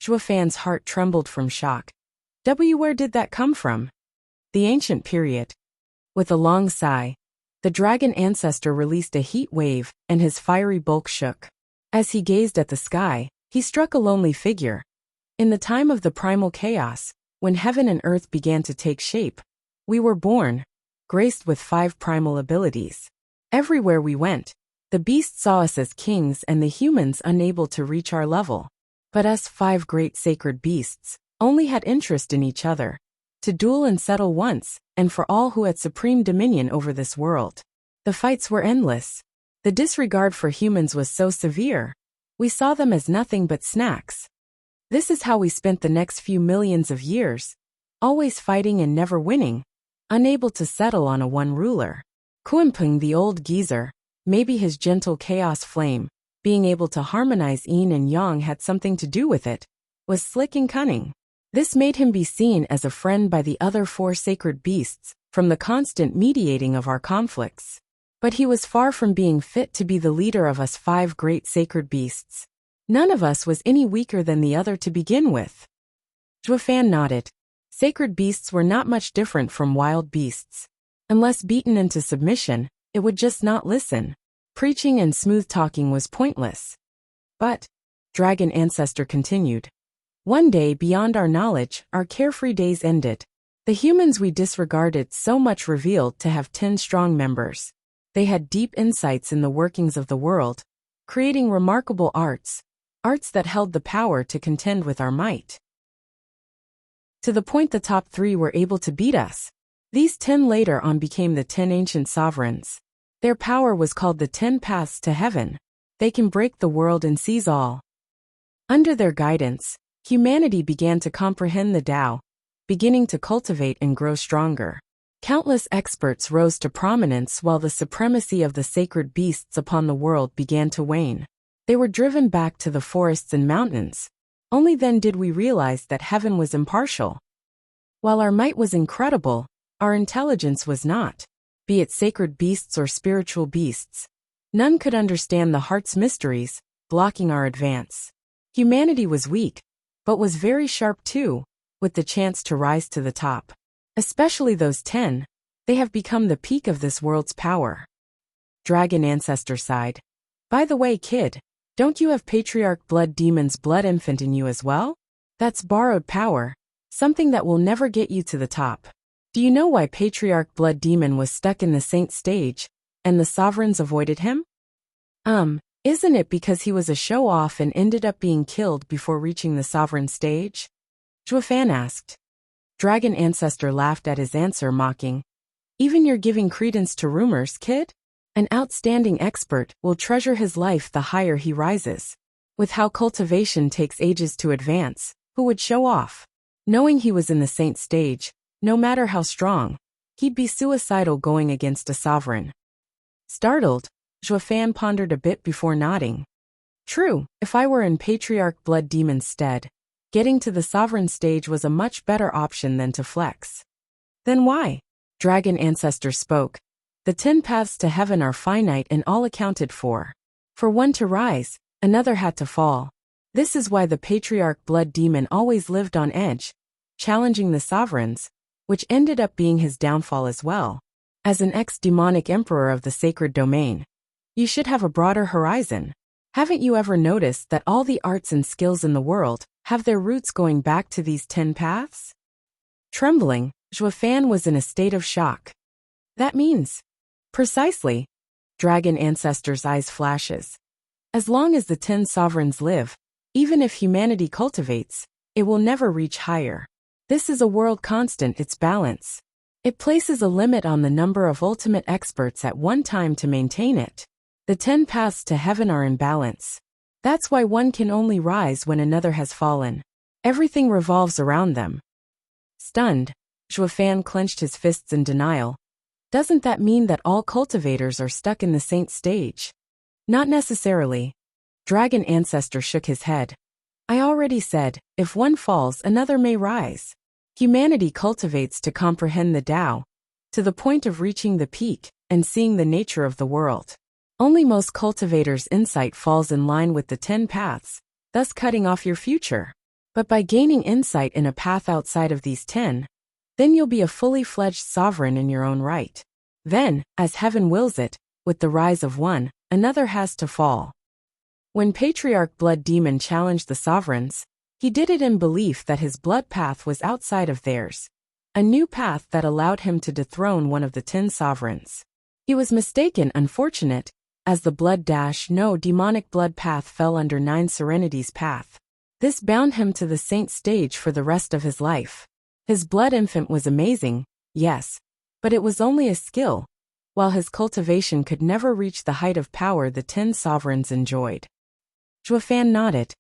Zhuo Fan's heart trembled from shock. Where did that come from? The ancient period. With a long sigh, the dragon ancestor released a heat wave, and his fiery bulk shook. As he gazed at the sky, he struck a lonely figure. In the time of the primal chaos, when heaven and earth began to take shape, we were born, graced with 5 primal abilities. Everywhere we went, the beasts saw us as kings and the humans unable to reach our level. But us 5 great sacred beasts only had interest in each other, to duel and settle once, and for all who had supreme dominion over this world. The fights were endless. The disregard for humans was so severe. We saw them as nothing but snacks. This is how we spent the next few millions of years, always fighting and never winning, unable to settle on a one ruler. Kuimping, the old geezer, maybe his gentle chaos flame, being able to harmonize yin and yang had something to do with it, was slick and cunning. This made him be seen as a friend by the other 4 sacred beasts, from the constant mediating of our conflicts. But he was far from being fit to be the leader of us 5 great sacred beasts. None of us was any weaker than the other to begin with. Zhuo Fan nodded. Sacred beasts were not much different from wild beasts. Unless beaten into submission, it would just not listen. Preaching and smooth talking was pointless. But, Dragon Ancestor continued, One day, beyond our knowledge, our carefree days ended. The humans we disregarded so much revealed to have 10 strong members. They had deep insights in the workings of the world, creating remarkable arts that held the power to contend with our might. To the point the top 3 were able to beat us. These 10 later on became the 10 ancient sovereigns. Their power was called the 10 paths to heaven. They can break the world and seize all. Under their guidance, humanity began to comprehend the Tao, beginning to cultivate and grow stronger. Countless experts rose to prominence while the supremacy of the sacred beasts upon the world began to wane. They were driven back to the forests and mountains. Only then did we realize that heaven was impartial. While our might was incredible, our intelligence was not. Be it sacred beasts or spiritual beasts, none could understand the heart's mysteries, blocking our advance. Humanity was weak, but was very sharp too, with the chance to rise to the top. Especially those 10, they have become the peak of this world's power. Dragon Ancestor sighed. By the way, kid, don't you have Patriarch Blood Demon's blood infant in you as well? That's borrowed power, something that will never get you to the top. Do you know why Patriarch Blood Demon was stuck in the Saint stage, and the sovereigns avoided him? Isn't it because he was a show-off and ended up being killed before reaching the sovereign stage? Zhuofan asked. Dragon Ancestor laughed at his answer, mocking. Even you're giving credence to rumors, kid? An outstanding expert will treasure his life the higher he rises. With how cultivation takes ages to advance, who would show off? Knowing he was in the Saint stage, no matter how strong, he'd be suicidal going against a sovereign. Startled, Zhuofan pondered a bit before nodding. True, if I were in Patriarch Blood Demon's stead, getting to the sovereign stage was a much better option than to flex. Then why? Dragon Ancestor spoke. The 10 paths to heaven are finite and all accounted for. For one to rise, another had to fall. This is why the Patriarch Blood Demon always lived on edge, challenging the sovereigns, which ended up being his downfall as well. As an ex-demonic emperor of the sacred domain, you should have a broader horizon. Haven't you ever noticed that all the arts and skills in the world have their roots going back to these 10 paths? Trembling, Zhuofan was in a state of shock. That means. Precisely. Dragon Ancestor's eyes flashes. As long as the 10 sovereigns live, even if humanity cultivates, it will never reach higher. This is a world constant, its balance. It places a limit on the number of ultimate experts at one time to maintain it. The 10 paths to heaven are in balance. That's why one can only rise when another has fallen. Everything revolves around them. Stunned, Zhuofan clenched his fists in denial. Doesn't that mean that all cultivators are stuck in the Saint stage? Not necessarily. Dragon Ancestor shook his head. I already said, if one falls, another may rise. Humanity cultivates to comprehend the Tao, to the point of reaching the peak and seeing the nature of the world. Only most cultivators' insight falls in line with the 10 paths, thus cutting off your future. But by gaining insight in a path outside of these 10, then you'll be a fully fledged sovereign in your own right. Then, as heaven wills it, with the rise of one, another has to fall. When Patriarch Blood Demon challenged the sovereigns, he did it in belief that his blood path was outside of theirs, a new path that allowed him to dethrone one of the 10 sovereigns. He was mistaken, unfortunate, as the no demonic blood path fell under 9 Serenity's path. This bound him to the Saint stage for the rest of his life. His blood infant was amazing, yes, but it was only a skill, while his cultivation could never reach the height of power the 10 sovereigns enjoyed. Zhuofan nodded.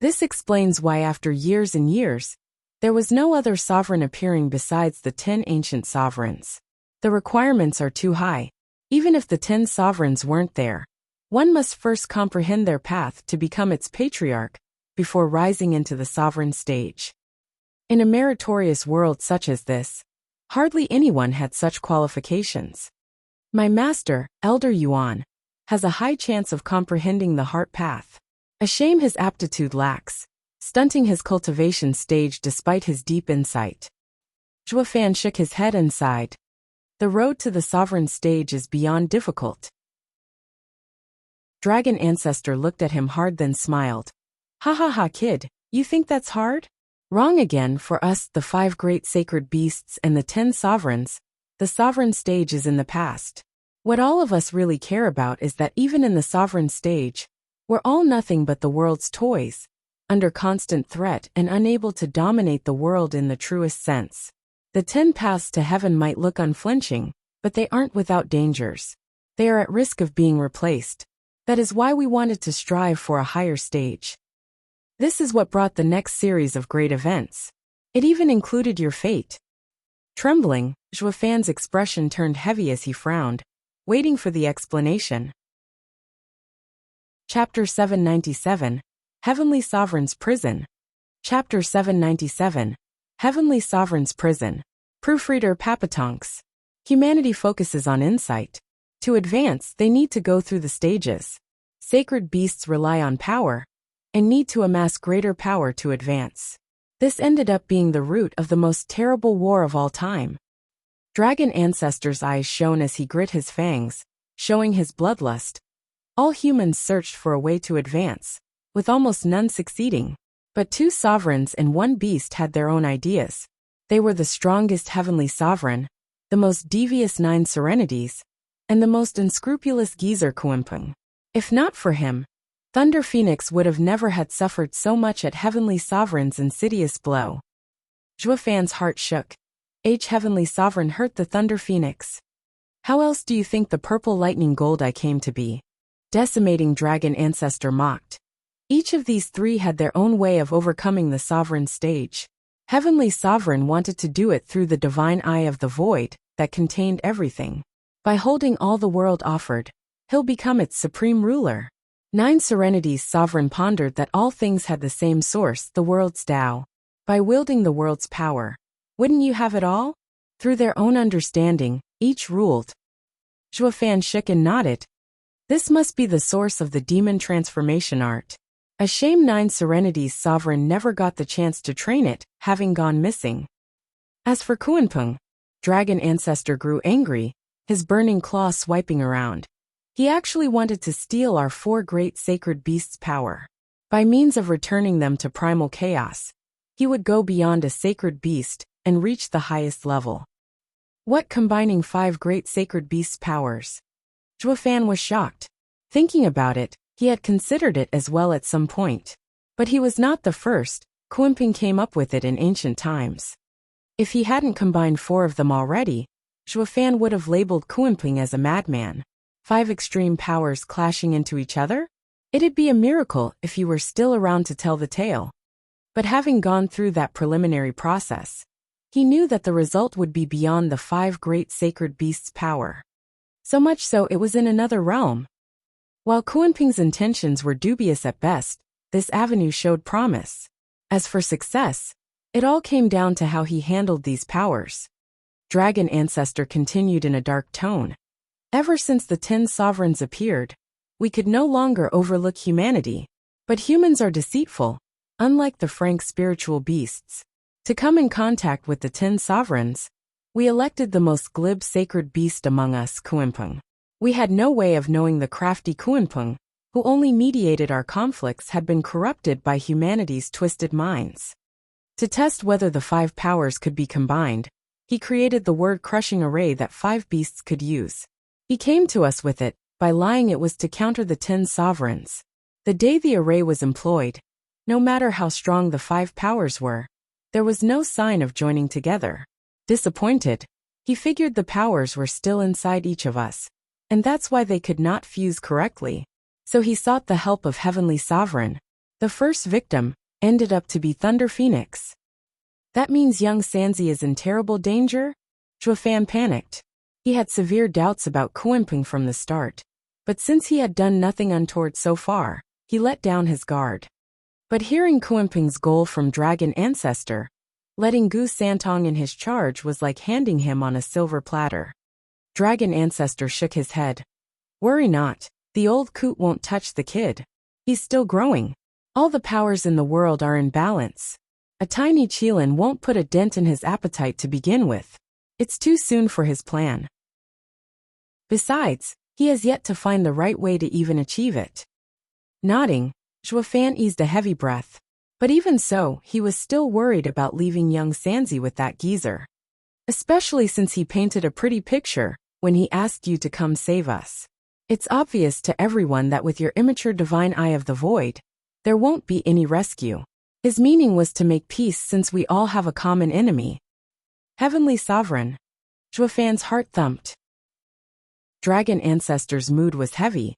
This explains why after years and years, there was no other sovereign appearing besides the 10 ancient sovereigns. The requirements are too high. Even if the 10 sovereigns weren't there, one must first comprehend their path to become its patriarch, before rising into the sovereign stage. In a meritorious world such as this, hardly anyone had such qualifications. My master, Elder Yuan, has a high chance of comprehending the heart path. A shame his aptitude lacks, stunting his cultivation stage despite his deep insight. Zhuofan shook his head and sighed. The road to the sovereign stage is beyond difficult. Dragon Ancestor looked at him hard then smiled. Ha ha ha, kid, You think that's hard? Wrong again. For us, the 5 great sacred beasts and the 10 sovereigns, the sovereign stage is in the past. What all of us really care about is that even in the sovereign stage, we're all nothing but the world's toys, under constant threat and unable to dominate the world in the truest sense. The 10 paths to heaven might look unflinching, but they aren't without dangers. They are at risk of being replaced. That is why we wanted to strive for a higher stage. This is what brought the next series of great events. It even included your fate. Trembling, Zhuofan's expression turned heavy as he frowned, waiting for the explanation. Chapter 797, Heavenly Sovereign's Prison. Chapter 797, Heavenly Sovereign's Prison. Proofreader Papatonks. Humanity focuses on insight. To advance, they need to go through the stages. Sacred beasts rely on power, and need to amass greater power to advance. This ended up being the root of the most terrible war of all time. Dragon Ancestor's eyes shone as he grit his fangs, showing his bloodlust. All humans searched for a way to advance, with almost none succeeding. But 2 sovereigns and 1 beast had their own ideas. They were the strongest heavenly sovereign, the most devious 9 serenities, and the most unscrupulous geezer Kuimpeng. If not for him, Thunder Phoenix would have never had suffered so much at Heavenly Sovereign's insidious blow. Zhuofan's heart shook. Heavenly Sovereign hurt the Thunder Phoenix. How else do you think the purple lightning gold I came to be? Decimating Dragon Ancestor mocked. Each of these 3 had their own way of overcoming the sovereign stage. Heavenly Sovereign wanted to do it through the divine eye of the void that contained everything. By holding all the world offered, he'll become its supreme ruler. 9 Serenity's sovereign pondered that all things had the same source, the world's Tao. By wielding the world's power, wouldn't you have it all? Through their own understanding, each ruled. Zhuofan shook and nodded. This must be the source of the demon transformation art. A shame 9 Serenity's sovereign never got the chance to train it, having gone missing. As for Kuimpeng, Dragon Ancestor grew angry, his burning claw swiping around. He actually wanted to steal our 4 great sacred beasts' power. By means of returning them to primal chaos, he would go beyond a sacred beast and reach the highest level. What combining 5 great sacred beasts' powers? Zhuofan was shocked. Thinking about it, he had considered it as well at some point. But he was not the first. Kuimpeng came up with it in ancient times. If he hadn't combined 4 of them already, Zhuofan would have labeled Kuimpeng as a madman. 5 extreme powers clashing into each other? It'd be a miracle if he were still around to tell the tale. But having gone through that preliminary process, he knew that the result would be beyond the 5 great sacred beasts' power. So much so it was in another realm. While Kuimpeng's intentions were dubious at best, this avenue showed promise. As for success, it all came down to how he handled these powers. Dragon Ancestor continued in a dark tone. Ever since the 10 sovereigns appeared, we could no longer overlook humanity. But humans are deceitful, unlike the frank spiritual beasts. To come in contact with the 10 sovereigns, we elected the most glib sacred beast among us, Kuimpeng. We had no way of knowing the crafty Kuimpeng, who only mediated our conflicts, had been corrupted by humanity's twisted minds. To test whether the 5 powers could be combined, he created the word-crushing array that 5 beasts could use. He came to us with it, by lying it was to counter the 10 sovereigns. The day the array was employed, no matter how strong the 5 powers were, there was no sign of joining together. Disappointed, he figured the powers were still inside each of us, and that's why they could not fuse correctly. So he sought the help of Heavenly Sovereign. The first victim ended up to be Thunder Phoenix. That means young Sanzi is in terrible danger? Zhuofan panicked. He had severe doubts about Kuimpeng from the start, but since he had done nothing untoward so far, he let down his guard. But hearing Kuimpeng's goal from Dragon Ancestor, letting Gu Santong in his charge was like handing him on a silver platter. Dragon Ancestor shook his head. Worry not, the old coot won't touch the kid. He's still growing. All the powers in the world are in balance. A tiny Qilin won't put a dent in his appetite to begin with. It's too soon for his plan. Besides, he has yet to find the right way to even achieve it. Nodding, Zhuofan eased a heavy breath. But even so, he was still worried about leaving young Sanzi with that geezer. Especially since he painted a pretty picture when he asked you to come save us. It's obvious to everyone that with your immature divine eye of the void, there won't be any rescue. His meaning was to make peace since we all have a common enemy. Heavenly Sovereign. Zhuofan's heart thumped. Dragon Ancestor's mood was heavy.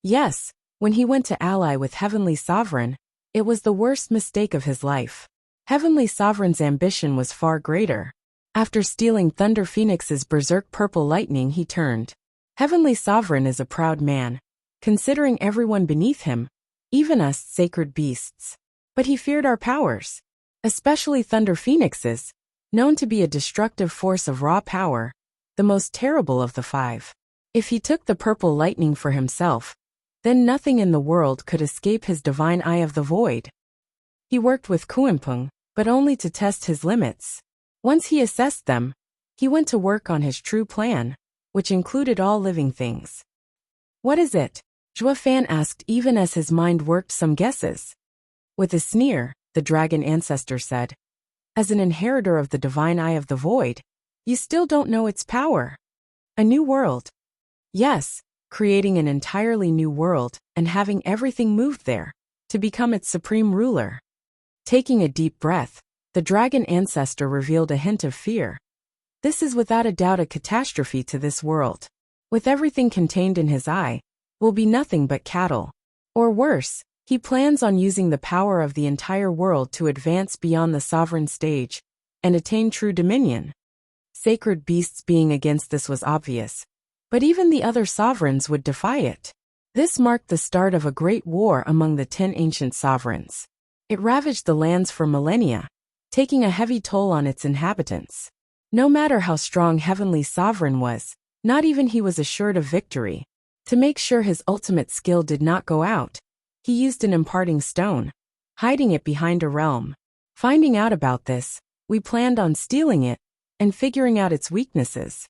Yes, when he went to ally with Heavenly Sovereign, it was the worst mistake of his life. Heavenly Sovereign's ambition was far greater. After stealing Thunder Phoenix's berserk purple lightning, he turned. Heavenly Sovereign is a proud man, considering everyone beneath him, even us sacred beasts. But he feared our powers, especially Thunder Phoenix's, known to be a destructive force of raw power, the most terrible of the 5. If he took the purple lightning for himself, then nothing in the world could escape his divine eye of the void. He worked with Kuimpung, but only to test his limits. Once he assessed them, he went to work on his true plan, which included all living things. What is it? Zhuofan asked even as his mind worked some guesses. With a sneer, the Dragon Ancestor said, as an inheritor of the divine eye of the void, you still don't know its power. A new world. Yes, creating an entirely new world and having everything moved there, to become its supreme ruler. Taking a deep breath, the Dragon Ancestor revealed a hint of fear. This is without a doubt a catastrophe to this world. With everything contained in his eye, will be nothing but cattle. Or worse, he plans on using the power of the entire world to advance beyond the sovereign stage and attain true dominion. Sacred beasts being against this was obvious, but even the other sovereigns would defy it. This marked the start of a great war among the 10 ancient sovereigns. It ravaged the lands for millennia, taking a heavy toll on its inhabitants. No matter how strong Heavenly Sovereign was, not even he was assured of victory. To make sure his ultimate skill did not go out, he used an imparting stone, hiding it behind a realm. Finding out about this, we planned on stealing it and figuring out its weaknesses.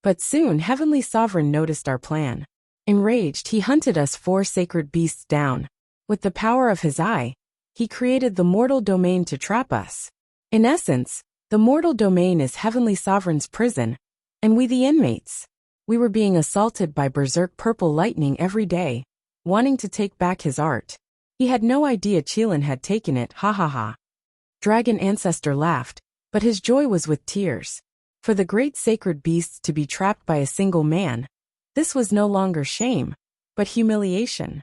But soon Heavenly Sovereign noticed our plan. Enraged, he hunted us 4 sacred beasts down. With the power of his eye, he created the mortal domain to trap us. In essence, the mortal domain is Heavenly Sovereign's prison, and we the inmates. We were being assaulted by berserk purple lightning every day, wanting to take back his art. He had no idea Qilin had taken it, ha ha ha. Dragon Ancestor laughed, but his joy was with tears. For the great sacred beasts to be trapped by a single man, this was no longer shame, but humiliation.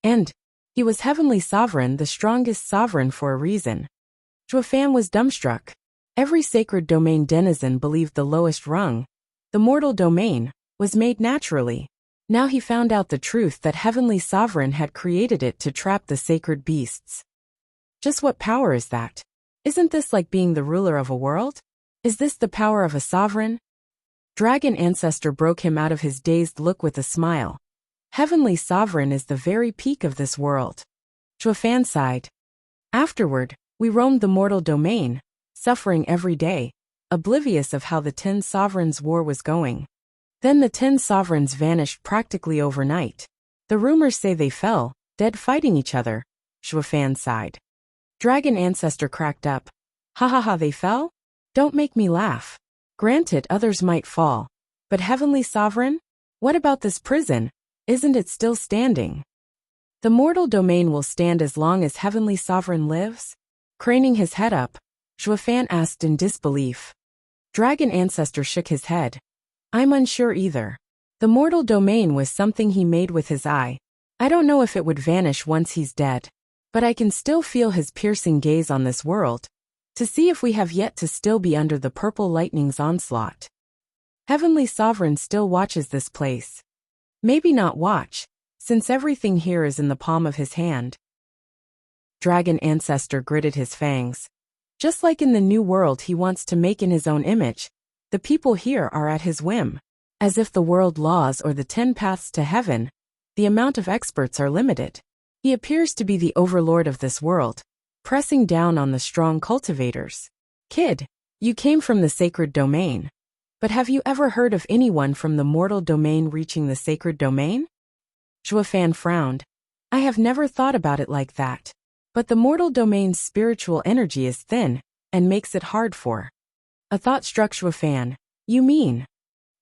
And he was Heavenly Sovereign, the strongest sovereign for a reason. Zhuofan was dumbstruck. Every sacred domain denizen believed the lowest rung, the mortal domain, was made naturally. Now he found out the truth that Heavenly Sovereign had created it to trap the sacred beasts. Just what power is that? Isn't this like being the ruler of a world? Is this the power of a sovereign? Dragon Ancestor broke him out of his dazed look with a smile. Heavenly Sovereign is the very peak of this world. Zhuofan sighed. Afterward, we roamed the mortal domain, suffering every day, oblivious of how the 10 sovereigns' war was going. Then the 10 sovereigns vanished practically overnight. The rumors say they fell, dead fighting each other. Zhuofan sighed. Dragon Ancestor cracked up. Ha ha ha, they fell? Don't make me laugh. Granted, others might fall. But Heavenly Sovereign? What about this prison? Isn't it still standing? The mortal domain will stand as long as Heavenly Sovereign lives? Craning his head up, Zhuofan asked in disbelief. Dragon Ancestor shook his head. I'm unsure either. The mortal domain was something he made with his eye. I don't know if it would vanish once he's dead. But I can still feel his piercing gaze on this world, to see if we have yet to still be under the purple lightning's onslaught. Heavenly Sovereign still watches this place. Maybe not watch, since everything here is in the palm of his hand. Dragon Ancestor gritted his fangs. Just like in the new world he wants to make in his own image, the people here are at his whim. As if the world laws or the 10 paths to heaven, the amount of experts are limited. He appears to be the overlord of this world, pressing down on the strong cultivators. Kid, you came from the sacred domain. But have you ever heard of anyone from the mortal domain reaching the sacred domain? Zhuofan frowned. I have never thought about it like that. But the mortal domain's spiritual energy is thin, and makes it hard for. A thought struck Shuafan. You mean?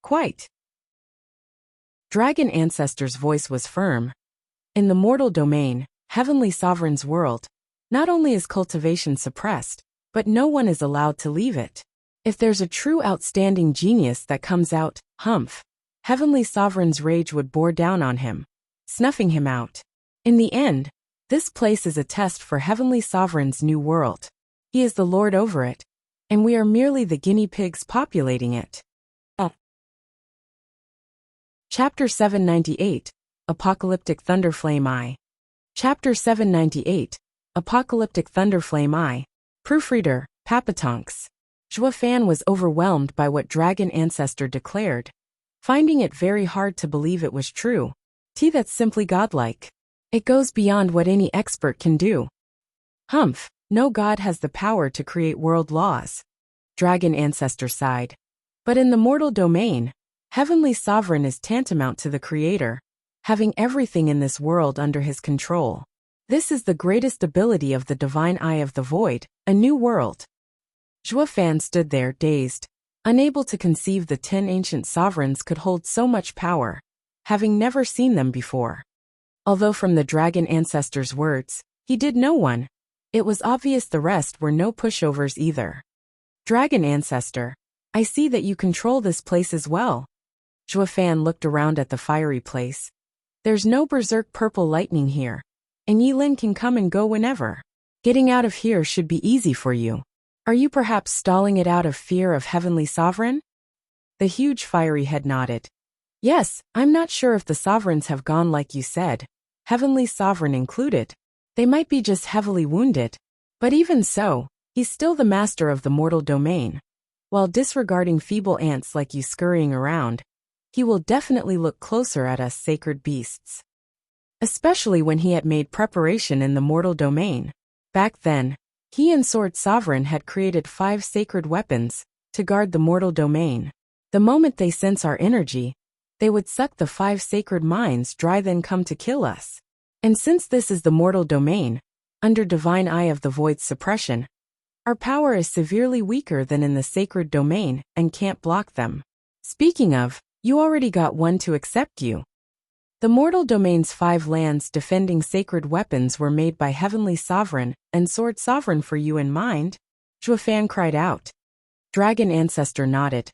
Quite. Dragon Ancestor's voice was firm. In the mortal domain, Heavenly Sovereign's world, not only is cultivation suppressed, but no one is allowed to leave it. If there's a true outstanding genius that comes out, humph, Heavenly Sovereign's rage would bore down on him, snuffing him out. In the end, this place is a test for Heavenly Sovereign's new world. He is the lord over it, and we are merely the guinea pigs populating it. Chapter 798, Apocalyptic Thunderflame Eye. Chapter 798, Apocalyptic Thunderflame Eye. Proofreader, Papatonks. Shuafan was overwhelmed by what Dragon Ancestor declared, finding it very hard to believe it was true. That's simply godlike. It goes beyond what any expert can do. Humph, no god has the power to create world laws. Dragon Ancestor sighed. But in the mortal domain, Heavenly Sovereign is tantamount to the Creator, having everything in this world under his control. This is the greatest ability of the divine eye of the void, a new world. Shuafan stood there, dazed, unable to conceive the 10 ancient sovereigns could hold so much power, having never seen them before. Although from the Dragon Ancestor's words, he did know one, it was obvious the rest were no pushovers either. Dragon Ancestor, I see that you control this place as well. Shuafan looked around at the fiery place. There's no berserk purple lightning here, and Yilin can come and go whenever. Getting out of here should be easy for you. Are you perhaps stalling it out of fear of Heavenly Sovereign? The huge fiery head nodded. Yes, I'm not sure if the sovereigns have gone like you said, Heavenly Sovereign included. They might be just heavily wounded. But even so, he's still the master of the mortal domain. While disregarding feeble ants like you scurrying around, he will definitely look closer at us sacred beasts. Especially when he had made preparation in the mortal domain. Back then, he and Sword Sovereign had created 5 sacred weapons to guard the mortal domain. The moment they sense our energy, they would suck the 5 sacred mines dry, then come to kill us. And since this is the mortal domain, under divine eye of the void's suppression, our power is severely weaker than in the sacred domain and can't block them. Speaking of, you already got one to accept you. The mortal domain's 5 lands defending sacred weapons were made by Heavenly Sovereign and Sword Sovereign for you in mind, Shuafan cried out. Dragon Ancestor nodded.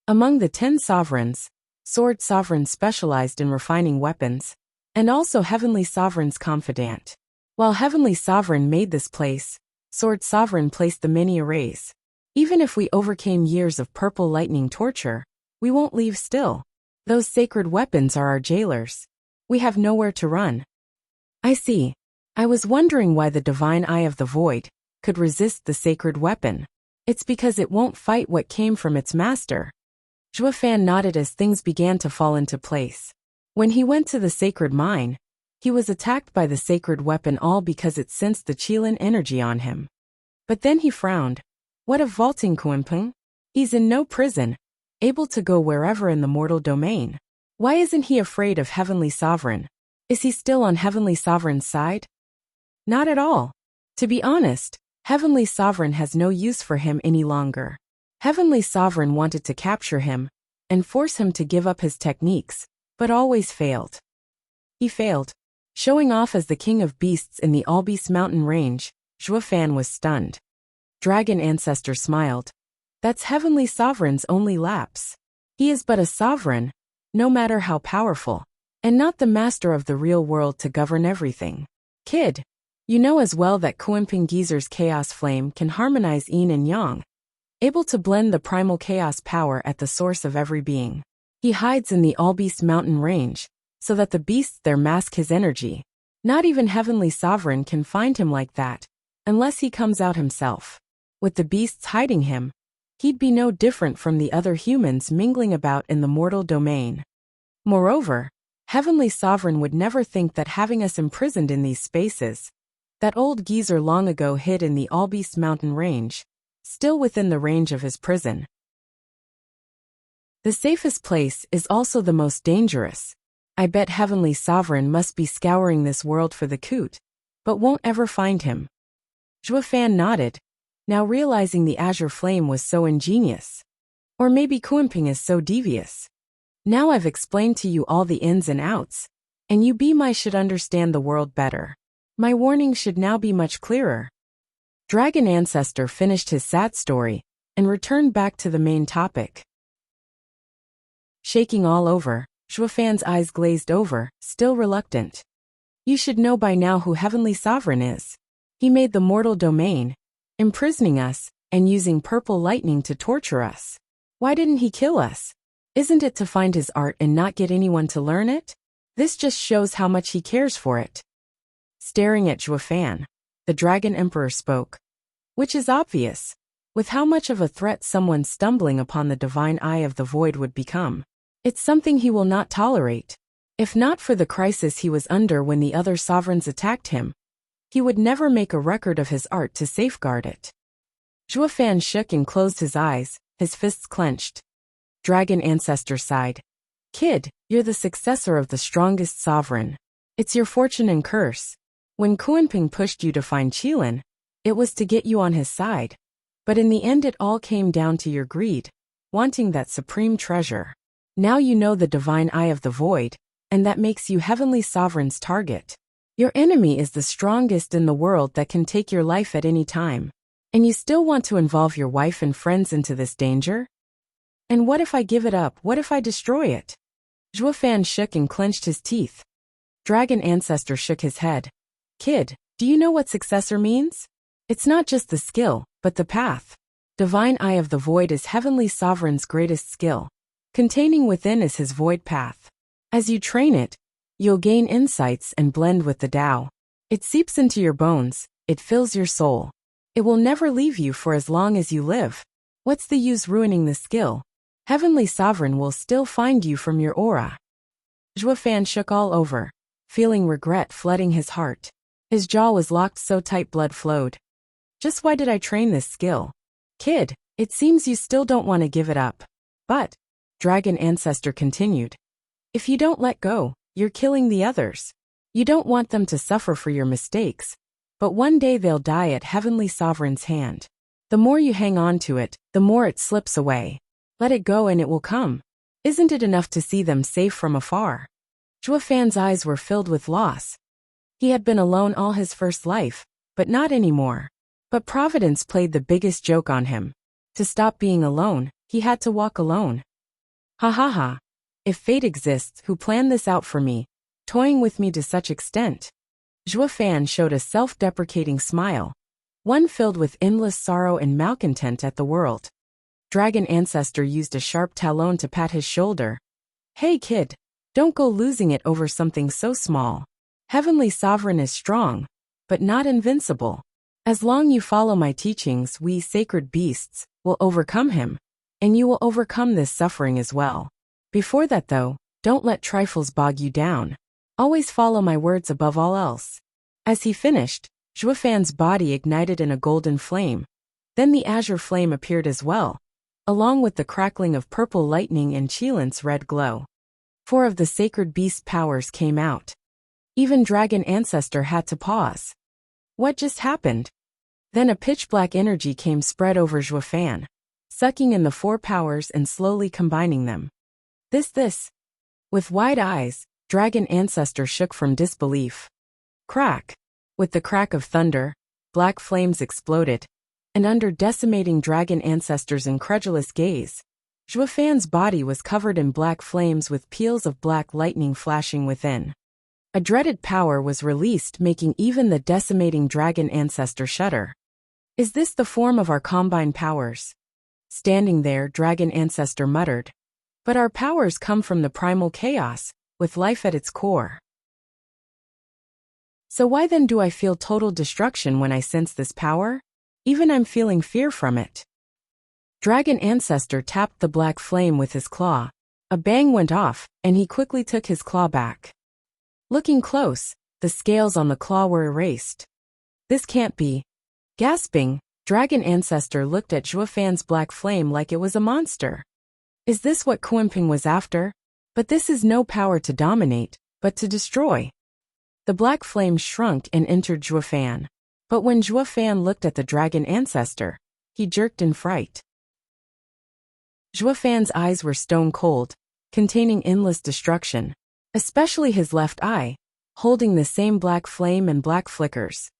Among the 10 sovereigns, Sword Sovereign specialized in refining weapons, and also Heavenly Sovereign's confidant. While Heavenly Sovereign made this place, Sword Sovereign placed the many arrays. Even if we overcame years of purple lightning torture, we won't leave still. Those sacred weapons are our jailers. We have nowhere to run. I see. I was wondering why the divine eye of the void could resist the sacred weapon. It's because it won't fight what came from its master. Shuafan nodded as things began to fall into place. When he went to the sacred mine, he was attacked by the sacred weapon all because it sensed the Qilin energy on him. But then he frowned. What of vaulting Kuimpeng? He's in no prison, able to go wherever in the mortal domain. Why isn't he afraid of Heavenly Sovereign? Is he still on Heavenly Sovereign's side? Not at all. To be honest, Heavenly Sovereign has no use for him any longer. Heavenly Sovereign wanted to capture him and force him to give up his techniques, but always failed. He failed. Showing off as the king of beasts in the Albeast mountain range, Shuafan was stunned. Dragon Ancestor smiled. That's Heavenly Sovereign's only lapse. He is but a sovereign, no matter how powerful, and not the master of the real world to govern everything. Kid, you know as well that Kuimpeng Geyser's chaos flame can harmonize yin and yang, able to blend the primal chaos power at the source of every being. He hides in the Albeast mountain range, so that the beasts there mask his energy. Not even Heavenly Sovereign can find him like that, unless he comes out himself. With the beasts hiding him, he'd be no different from the other humans mingling about in the mortal domain. Moreover, Heavenly Sovereign would never think that having us imprisoned in these spaces, that old geezer long ago hid in the Albeast mountain range, still within the range of his prison. The safest place is also the most dangerous. I bet Heavenly Sovereign must be scouring this world for the coot. but won't ever find him. Zhuofan nodded, now realizing the azure flame was so ingenious. Or maybe Kuanping is so devious. Now I've explained to you all the ins and outs, and you be my should understand the world better. My warning should now be much clearer. Dragon Ancestor finished his sad story and returned back to the main topic. Shaking all over, Zhuofan's eyes glazed over, still reluctant. You should know by now who Heavenly Sovereign is. He made the mortal domain, imprisoning us, and using purple lightning to torture us. Why didn't he kill us? Isn't it to find his art and not get anyone to learn it? This just shows how much he cares for it. Staring at Zhuofan, the Dragon Emperor spoke. Which is obvious, with how much of a threat someone stumbling upon the divine eye of the void would become. It's something he will not tolerate. If not for the crisis he was under when the other sovereigns attacked him, he would never make a record of his art to safeguard it. Zhuofan shook and closed his eyes, his fists clenched. Dragon Ancestor sighed. Kid, you're the successor of the strongest sovereign. It's your fortune and curse. When Kuanping pushed you to find Qilin, it was to get you on his side. But in the end it all came down to your greed, wanting that supreme treasure. Now you know the divine eye of the void, and that makes you Heavenly Sovereign's target. Your enemy is the strongest in the world that can take your life at any time. And you still want to involve your wife and friends into this danger? And what if I give it up? What if I destroy it? Zhuofan shook and clenched his teeth. Dragon Ancestor shook his head. Kid, do you know what successor means? It's not just the skill, but the path. Divine Eye of the Void is Heavenly Sovereign's greatest skill. Containing within is his void path. As you train it, you'll gain insights and blend with the Tao. It seeps into your bones, it fills your soul. It will never leave you for as long as you live. What's the use ruining the skill? Heavenly Sovereign will still find you from your aura. Zhuofan shook all over, feeling regret flooding his heart. His jaw was locked so tight blood flowed. Just why did I train this skill? Kid, it seems you still don't want to give it up. But, Dragon Ancestor continued, if you don't let go, you're killing the others. You don't want them to suffer for your mistakes, but one day they'll die at Heavenly Sovereign's hand. The more you hang on to it, the more it slips away. Let it go and it will come. Isn't it enough to see them safe from afar? Zhuofan's eyes were filled with loss. He had been alone all his first life, but not anymore. But Providence played the biggest joke on him. To stop being alone, he had to walk alone. Ha ha ha. If fate exists, who planned this out for me, toying with me to such extent? Zhuofan showed a self-deprecating smile, one filled with endless sorrow and malcontent at the world. Dragon Ancestor used a sharp talon to pat his shoulder. Hey kid, don't go losing it over something so small. Heavenly Sovereign is strong, but not invincible. As long you follow my teachings, we sacred beasts will overcome him, and you will overcome this suffering as well. Before that though, don't let trifles bog you down. Always follow my words above all else. As he finished, Zhuofan's body ignited in a golden flame. Then the azure flame appeared as well, along with the crackling of purple lightning and Qilin's red glow. 4 of the sacred beast powers came out. Even Dragon Ancestor had to pause. What just happened? Then a pitch-black energy came spread over Zhuofan, sucking in the 4 powers and slowly combining them. This. With wide eyes, Dragon Ancestor shook from disbelief. Crack. With the crack of thunder, black flames exploded, and under decimating Dragon Ancestor's incredulous gaze, Zhuofan's body was covered in black flames with peals of black lightning flashing within. A dreaded power was released, making even the decimating Dragon Ancestor shudder. Is this the form of our combined powers? Standing there, Dragon Ancestor muttered. But our powers come from the primal chaos, with life at its core. So why then do I feel total destruction when I sense this power? Even I'm feeling fear from it. Dragon Ancestor tapped the black flame with his claw. A bang went off, and he quickly took his claw back. Looking close, the scales on the claw were erased. This can't be. Gasping, Dragon Ancestor looked at Zhuofan's black flame like it was a monster. Is this what Kuanping was after? But this is no power to dominate, but to destroy. The black flame shrunk and entered Zhuofan. But when Zhuofan looked at the dragon ancestor, he jerked in fright. Zhuofan's eyes were stone cold, containing endless destruction, especially his left eye, holding the same black flame and black flickers.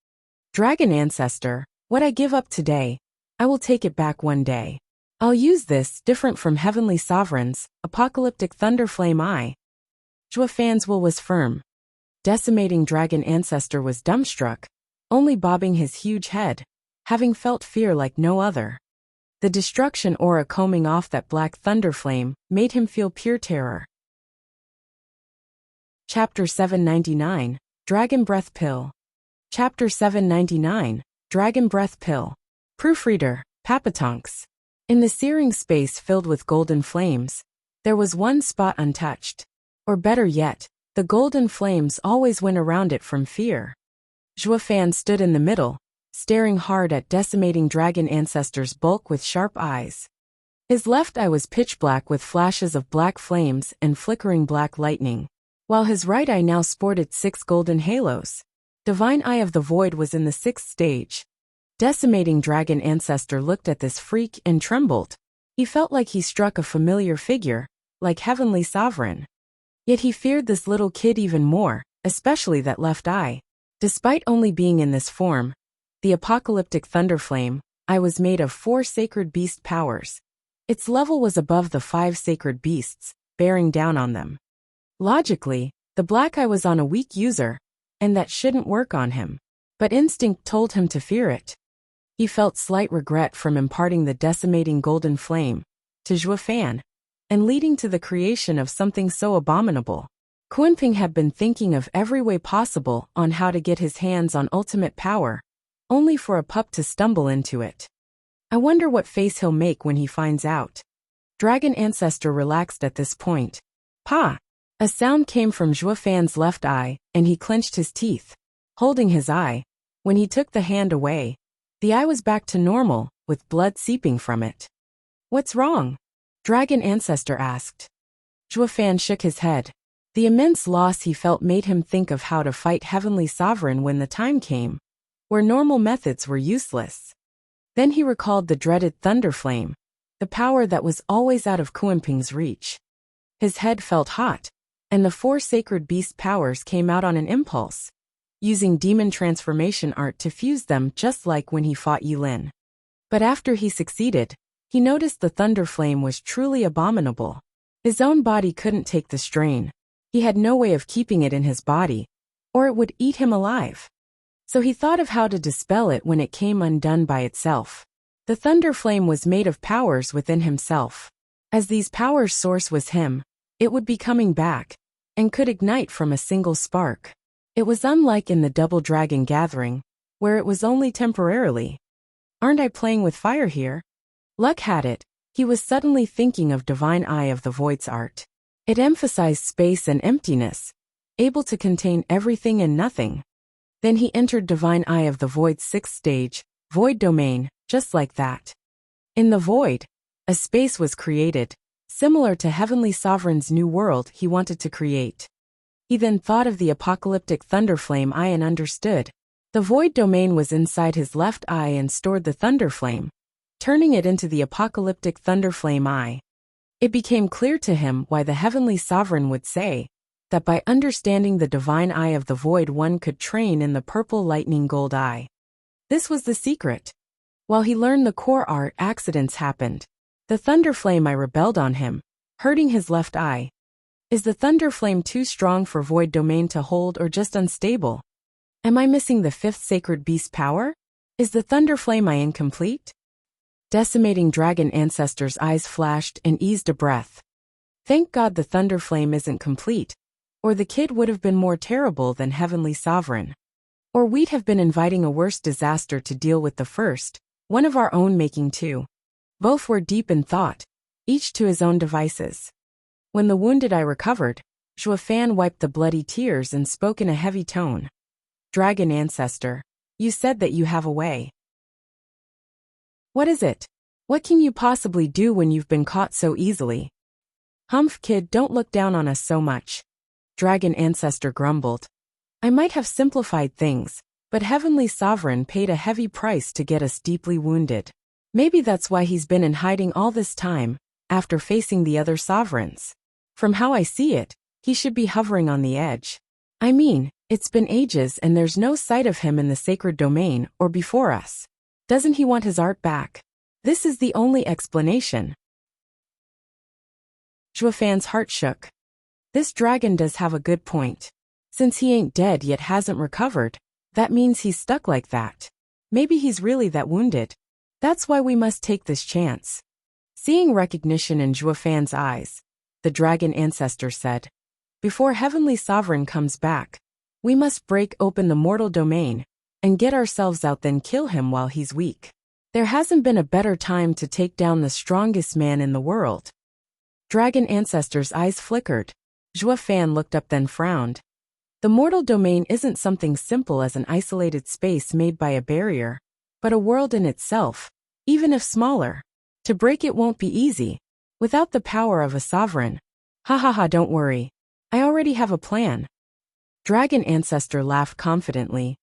Dragon ancestor, what I give up today, I will take it back one day. I'll use this, different from heavenly sovereigns, apocalyptic thunderflame eye. Zhuofan's will was firm. Decimating dragon ancestor was dumbstruck, only bobbing his huge head, having felt fear like no other. The destruction aura combing off that black thunderflame made him feel pure terror. Chapter 799, Dragon Breath Pill. Chapter 799, Dragon Breath Pill. Proofreader, Papatonks. In the searing space filled with golden flames, there was one spot untouched. Or better yet, the golden flames always went around it from fear. Zhuofan stood in the middle, staring hard at decimating dragon ancestor's bulk with sharp eyes. His left eye was pitch black with flashes of black flames and flickering black lightning, while his right eye now sported 6 golden halos. Divine Eye of the Void was in the 6th stage. Decimating dragon ancestor looked at this freak and trembled. He felt like he struck a familiar figure, like heavenly sovereign. Yet he feared this little kid even more, especially that left eye. Despite only being in this form, the apocalyptic thunderflame, I was made of 4 sacred beast powers. Its level was above the 5 sacred beasts, bearing down on them. Logically, the black eye was on a weak user, and that shouldn't work on him. But instinct told him to fear it. He felt slight regret from imparting the decimating golden flame to Zhuofan, and leading to the creation of something so abominable. Kunping had been thinking of every way possible on how to get his hands on ultimate power, only for a pup to stumble into it. I wonder what face he'll make when he finds out. Dragon ancestor relaxed at this point. Pa! A sound came from Zhuofan's left eye, and he clenched his teeth. Holding his eye, when he took the hand away, the eye was back to normal, with blood seeping from it. What's wrong? Dragon ancestor asked. Zhuofan shook his head. The immense loss he felt made him think of how to fight heavenly sovereign when the time came, where normal methods were useless. Then he recalled the dreaded thunderflame, the power that was always out of Kunping's reach. His head felt hot, and the 4 sacred beast powers came out on an impulse, using demon transformation art to fuse them just like when he fought Yilin. But after he succeeded, he noticed the thunderflame was truly abominable. His own body couldn't take the strain. He had no way of keeping it in his body, or it would eat him alive. So he thought of how to dispel it when it came undone by itself. The thunderflame was made of powers within himself. As these powers' source was him, it would be coming back, and could ignite from a single spark. It was unlike in the Double Dragon Gathering, where it was only temporarily. Aren't I playing with fire here? Luck had it, he was suddenly thinking of Divine Eye of the Void's art. It emphasized space and emptiness, able to contain everything and nothing. Then he entered Divine Eye of the Void's 6th stage, Void Domain, just like that. In the Void, a space was created, similar to Heavenly Sovereign's new world he wanted to create. He then thought of the apocalyptic thunderflame eye and understood. The Void Domain was inside his left eye and stored the thunderflame, turning it into the apocalyptic thunderflame eye. It became clear to him why the Heavenly Sovereign would say that by understanding the Divine Eye of the Void one could train in the purple lightning gold eye. This was the secret. While he learned the core art, accidents happened. The thunderflame eye rebelled on him, hurting his left eye. Is the thunderflame too strong for Void Domain to hold or just unstable? Am I missing the 5th sacred beast power? Is the thunderflame eye incomplete? Decimating dragon ancestor's eyes flashed and eased a breath. Thank God the thunderflame isn't complete, or the kid would have been more terrible than Heavenly Sovereign. Or we'd have been inviting a worse disaster to deal with the first, one of our own making too. Both were deep in thought, each to his own devices. When the wounded eye recovered, Zhuofan wiped the bloody tears and spoke in a heavy tone. Dragon ancestor, you said that you have a way. What is it? What can you possibly do when you've been caught so easily? Humph kid, don't look down on us so much. Dragon ancestor grumbled. I might have simplified things, but Heavenly Sovereign paid a heavy price to get us deeply wounded. Maybe that's why he's been in hiding all this time, after facing the other sovereigns. From how I see it, he should be hovering on the edge. I mean, it's been ages and there's no sight of him in the sacred domain or before us. Doesn't he want his art back? This is the only explanation. Zhuofan's heart shook. This dragon does have a good point. Since he ain't dead yet hasn't recovered, that means he's stuck like that. Maybe he's really that wounded. That's why we must take this chance. Seeing recognition in Zhuofan's eyes, the dragon ancestor said, before Heavenly Sovereign comes back, we must break open the mortal domain and get ourselves out, then kill him while he's weak. There hasn't been a better time to take down the strongest man in the world. Dragon ancestor's eyes flickered. Zhuofan looked up then frowned. The mortal domain isn't something simple as an isolated space made by a barrier, but a world in itself, even if smaller. To break it won't be easy, without the power of a sovereign. Ha ha ha, don't worry. I already have a plan. Dragon ancestor laughed confidently.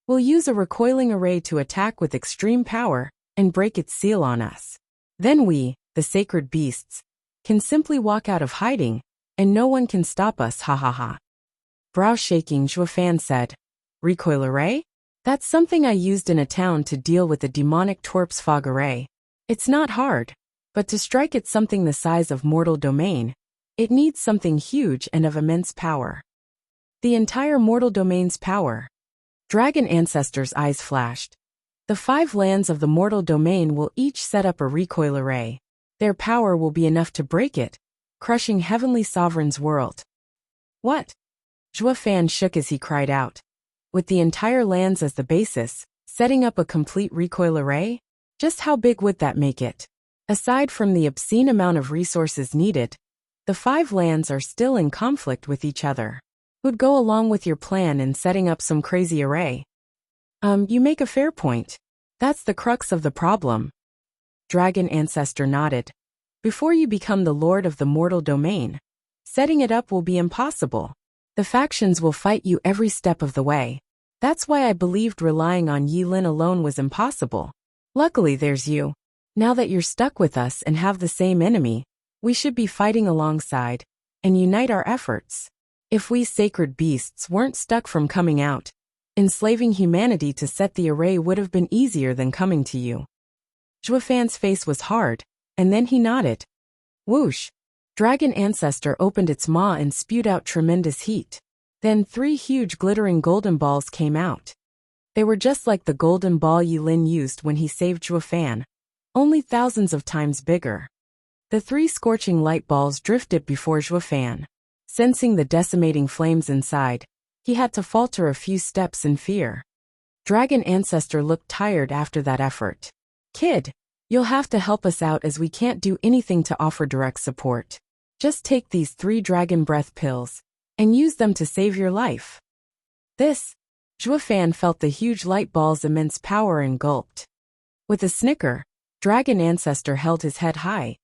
We'll use a recoiling array to attack with extreme power and break its seal on us. Then we, the sacred beasts, can simply walk out of hiding, and no one can stop us, ha ha ha. Brow shaking, Zhuofan said, recoil array? That's something I used in a town to deal with the demonic Torp's fog array. It's not hard, but to strike at something the size of mortal domain, it needs something huge and of immense power. The entire mortal domain's power. Dragon ancestor's eyes flashed. The 5 lands of the mortal domain will each set up a recoil array. Their power will be enough to break it, crushing Heavenly Sovereign's world. What? Zhuofan shook as he cried out. With the entire lands as the basis, setting up a complete recoil array? Just how big would that make it? Aside from the obscene amount of resources needed, the 5 lands are still in conflict with each other. Who'd go along with your plan in setting up some crazy array? You make a fair point. That's the crux of the problem. Dragon ancestor nodded. Before you become the lord of the mortal domain, setting it up will be impossible. The factions will fight you every step of the way. That's why I believed relying on Yilin alone was impossible. Luckily there's you. Now that you're stuck with us and have the same enemy, we should be fighting alongside and unite our efforts. If we sacred beasts weren't stuck from coming out, enslaving humanity to set the array would have been easier than coming to you. Zhuofan's face was hard, and then he nodded. Whoosh! Dragon ancestor opened its maw and spewed out tremendous heat. Then 3 huge glittering golden balls came out. They were just like the golden ball Yilin used when he saved Zhuofan, only thousands of times bigger. The 3 scorching light balls drifted before Zhuofan. Sensing the decimating flames inside, he had to falter a few steps in fear. Dragon ancestor looked tired after that effort. Kid, you'll have to help us out as we can't do anything to offer direct support. Just take these 3 dragon breath pills and use them to save your life. Zhuofan felt the huge light ball's immense power and gulped. With a snicker, dragon ancestor held his head high.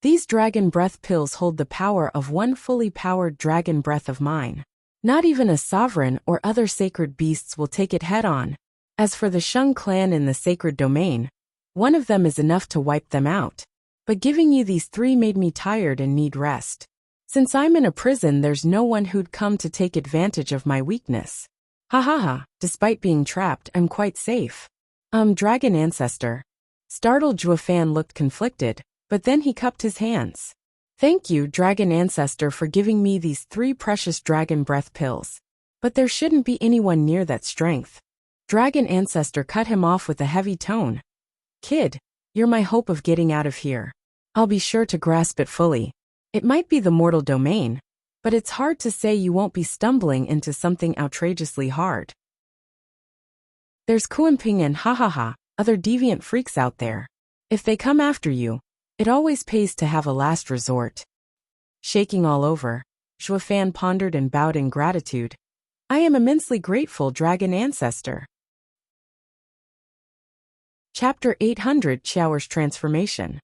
These dragon breath pills hold the power of 1 fully powered dragon breath of mine. Not even a sovereign or other sacred beasts will take it head on. As for the Sheng clan in the sacred domain, one of them is enough to wipe them out. But giving you these 3 made me tired and need rest. Since I'm in a prison, there's no one who'd come to take advantage of my weakness. Ha ha ha, despite being trapped, I'm quite safe. Dragon ancestor. Startled Zhuofan looked conflicted, but then he cupped his hands. Thank you, dragon ancestor, for giving me these 3 precious dragon breath pills. But there shouldn't be anyone near that strength. Dragon ancestor cut him off with a heavy tone. Kid, you're my hope of getting out of here. I'll be sure to grasp it fully. It might be the mortal domain, but it's hard to say you won't be stumbling into something outrageously hard. There's Kuanping and ha ha ha, other deviant freaks out there. If they come after you, it always pays to have a last resort. Shaking all over, Zhuofan pondered and bowed in gratitude. I am immensely grateful, dragon ancestor. Chapter 800, Xiaoer's Transformation.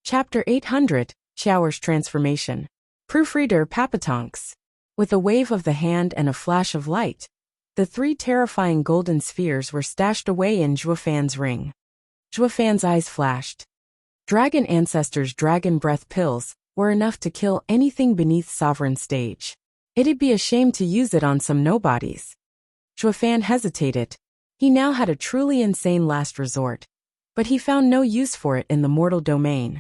Chapter 800, Xiaoer's Transformation. Proofreader Papatonks. With a wave of the hand and a flash of light, The 3 terrifying golden spheres were stashed away in Zhuofan's ring. Zhuofan's eyes flashed. Dragon Ancestors' dragon breath pills were enough to kill anything beneath Sovereign Stage. It'd be a shame to use it on some nobodies. Zhuofan hesitated. He now had a truly insane last resort. But he found no use for it in the mortal domain.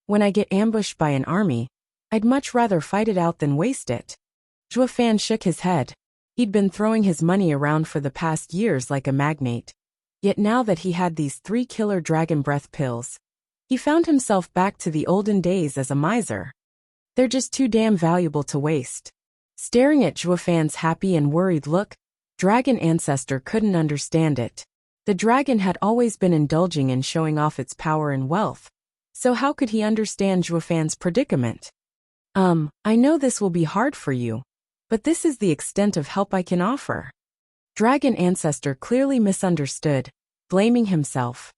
When I get ambushed by an army, I'd much rather fight it out than waste it. Zhuofan shook his head. He'd been throwing his money around for the past years like a magnate. Yet now that he had these 3 killer dragon breath pills, he found himself back to the olden days as a miser. They're just too damn valuable to waste. Staring at Zhuofan's happy and worried look, Dragon Ancestor couldn't understand it. The dragon had always been indulging in showing off its power and wealth, so how could he understand Zhuofan's predicament? I know this will be hard for you, but this is the extent of help I can offer. Dragon Ancestor clearly misunderstood, blaming himself.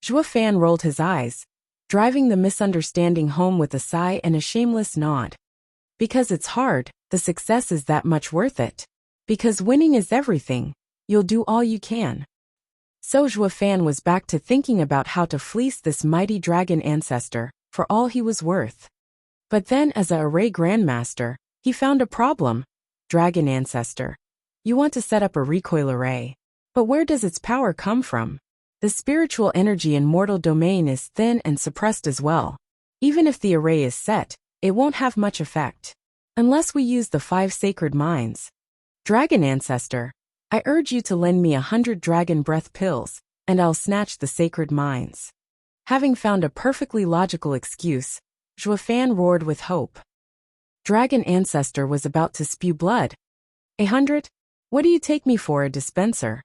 Zhuofan rolled his eyes, driving the misunderstanding home with a sigh and a shameless nod. Because it's hard, the success is that much worth it. Because winning is everything, you'll do all you can. So Zhuofan was back to thinking about how to fleece this mighty dragon ancestor for all he was worth. But then as a array grandmaster, he found a problem. Dragon Ancestor, you want to set up a recoil array. But where does its power come from? The spiritual energy in mortal domain is thin and suppressed as well. Even if the array is set, it won't have much effect. Unless we use the 5 sacred mines. Dragon Ancestor, I urge you to lend me 100 dragon breath pills, and I'll snatch the sacred mines. Having found a perfectly logical excuse, Zhuofan roared with hope. Dragon Ancestor was about to spew blood. 100? What do you take me for, a dispenser?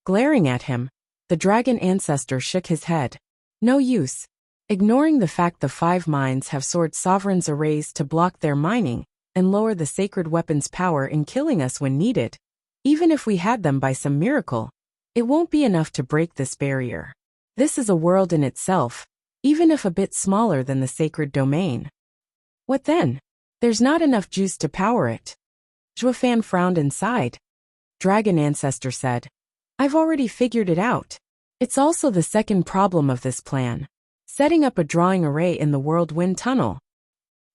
Glaring at him, the Dragon Ancestor shook his head. No use. Ignoring the fact the 5 mines have Sword Sovereign's arrays to block their mining and lower the sacred weapon's power in killing us when needed. Even if we had them by some miracle, it won't be enough to break this barrier. This is a world in itself, even if a bit smaller than the sacred domain. What then? There's not enough juice to power it. Zhuofan frowned and sighed. Dragon Ancestor said, I've already figured it out. It's also the second problem of this plan. Setting up a drawing array in the Whirlwind Tunnel.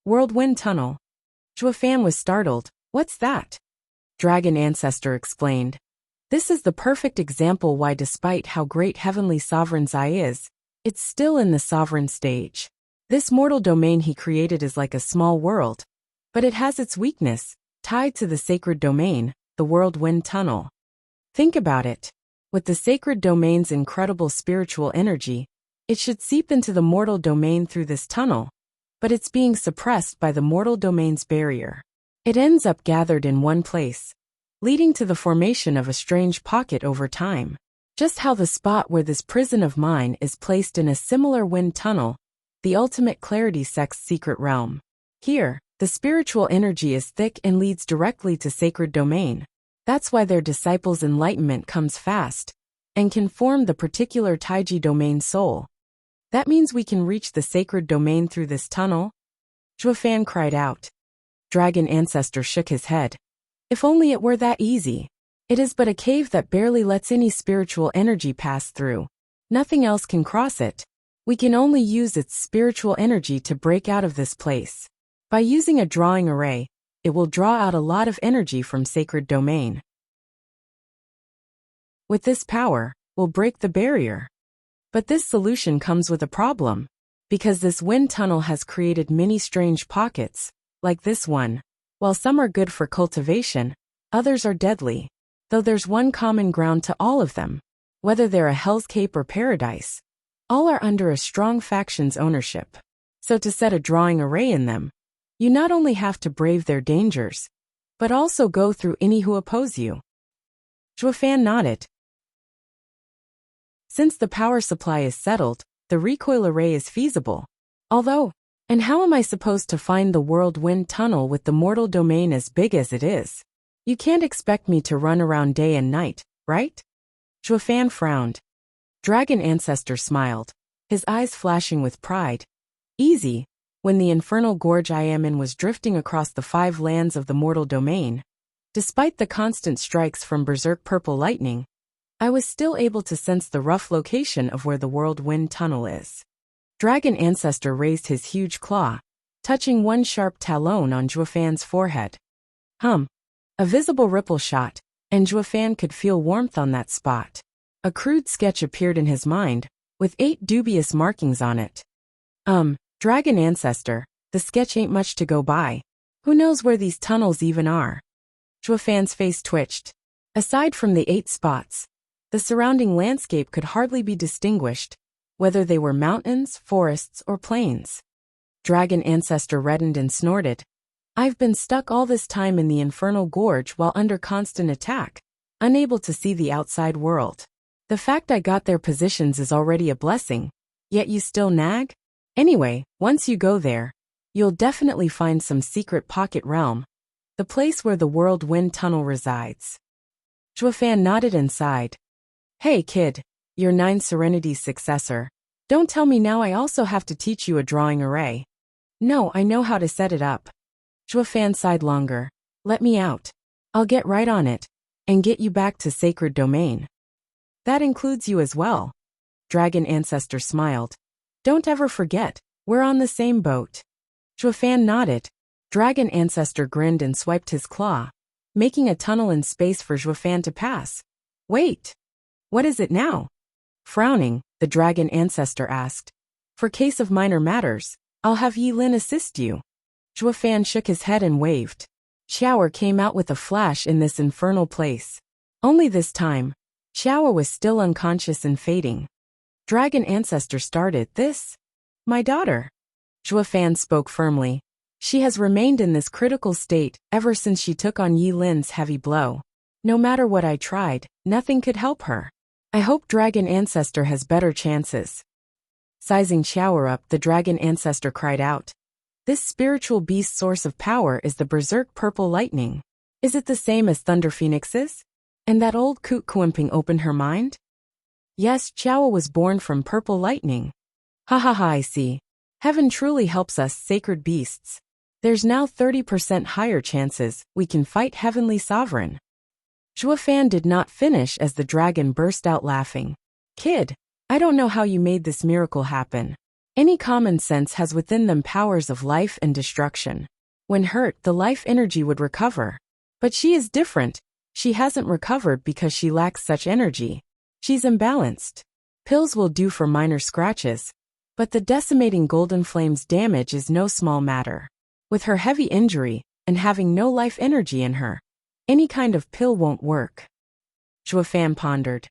Whirlwind Tunnel. Zhuofan was startled. What's that? Dragon Ancestor explained. This is the perfect example why despite how great Heavenly Sovereign's eye is, it's still in the sovereign stage. This mortal domain he created is like a small world, but it has its weakness, tied to the sacred domain, the Whirlwind Tunnel. Think about it. With the sacred domain's incredible spiritual energy, it should seep into the mortal domain through this tunnel, but it's being suppressed by the mortal domain's barrier. It ends up gathered in one place, leading to the formation of a strange pocket over time. Just how the spot where this prison of mine is placed in a similar wind tunnel, the ultimate clarity sect's secret realm. Here, the spiritual energy is thick and leads directly to sacred domain. That's why their disciples' enlightenment comes fast, and can form the particular Taiji domain soul. That means we can reach the sacred domain through this tunnel? Zhuofan cried out. Dragon Ancestor shook his head. If only it were that easy. It is but a cave that barely lets any spiritual energy pass through. Nothing else can cross it. We can only use its spiritual energy to break out of this place. By using a drawing array, it will draw out a lot of energy from sacred domain. With this power, we'll break the barrier. But this solution comes with a problem. Because this wind tunnel has created many strange pockets, like this one. While some are good for cultivation, others are deadly. Though there's one common ground to all of them. Whether they're a Hell's Cape or Paradise, all are under a strong faction's ownership. So to set a drawing array in them, you not only have to brave their dangers, but also go through any who oppose you. Zhuofan nodded. Since the power supply is settled, the recoil array is feasible. Although, and how am I supposed to find the Whirlwind Tunnel with the mortal domain as big as it is? You can't expect me to run around day and night, right? Zhuofan frowned. Dragon Ancestor smiled, his eyes flashing with pride. Easy. When the infernal gorge I am in was drifting across the 5 lands of the mortal domain, Despite the constant strikes from berserk purple lightning, I was still able to sense the rough location of where the whirlwind tunnel is. Dragon Ancestor raised his huge claw, touching one sharp talon on Zhuofan's forehead. A visible ripple shot, and Zhuofan could feel warmth on that spot. A crude sketch appeared in his mind, with 8 dubious markings on it. Dragon Ancestor, the sketch ain't much to go by. Who knows where these tunnels even are? Zhuofan's face twitched. Aside from the 8 spots, the surrounding landscape could hardly be distinguished, whether they were mountains, forests, or plains. Dragon Ancestor reddened and snorted. I've been stuck all this time in the infernal gorge while under constant attack, unable to see the outside world. The fact I got their positions is already a blessing, yet you still nag? Anyway, once you go there, you'll definitely find some secret pocket realm, the place where the whirlwind tunnel resides. Zhuofan nodded and sighed. Hey kid, you're 9 Serenity's successor. Don't tell me now I also have to teach you a drawing array. No, I know how to set it up. Zhuofan sighed longer. Let me out. I'll get right on it, and get you back to sacred domain. That includes you as well. Dragon Ancestor smiled. Don't ever forget, we're on the same boat. Zhuofan nodded. Dragon Ancestor grinned and swiped his claw, making a tunnel in space for Zhuofan to pass. Wait. What is it now? Frowning, the Dragon Ancestor asked. For case of minor matters, I'll have Yi Lin assist you. Zhuofan shook his head and waved. Xiaoer came out with a flash in this infernal place. Only this time, Xiaoer was still unconscious and fading. Dragon Ancestor started, this? My daughter. Zhuofan spoke firmly. She has remained in this critical state ever since she took on Yi Lin's heavy blow. No matter what I tried, nothing could help her. I hope Dragon Ancestor has better chances. Sizing Xiaoer up, the Dragon Ancestor cried out. This spiritual beast source of power is the berserk purple lightning. Is it the same as Thunder Phoenix's? And that old Koot Kuimping opened her mind? Yes, Xiaoer was born from purple lightning. Ha ha ha, I see. Heaven truly helps us sacred beasts. There's now 30% higher chances we can fight Heavenly Sovereign. Zhuofan did not finish as the dragon burst out laughing. Kid, I don't know how you made this miracle happen. Any common sense has within them powers of life and destruction. When hurt, the life energy would recover. But she is different. She hasn't recovered because she lacks such energy. She's imbalanced. Pills will do for minor scratches, but the decimating golden flame's damage is no small matter. With her heavy injury, and having no life energy in her, any kind of pill won't work. Zhuofan pondered.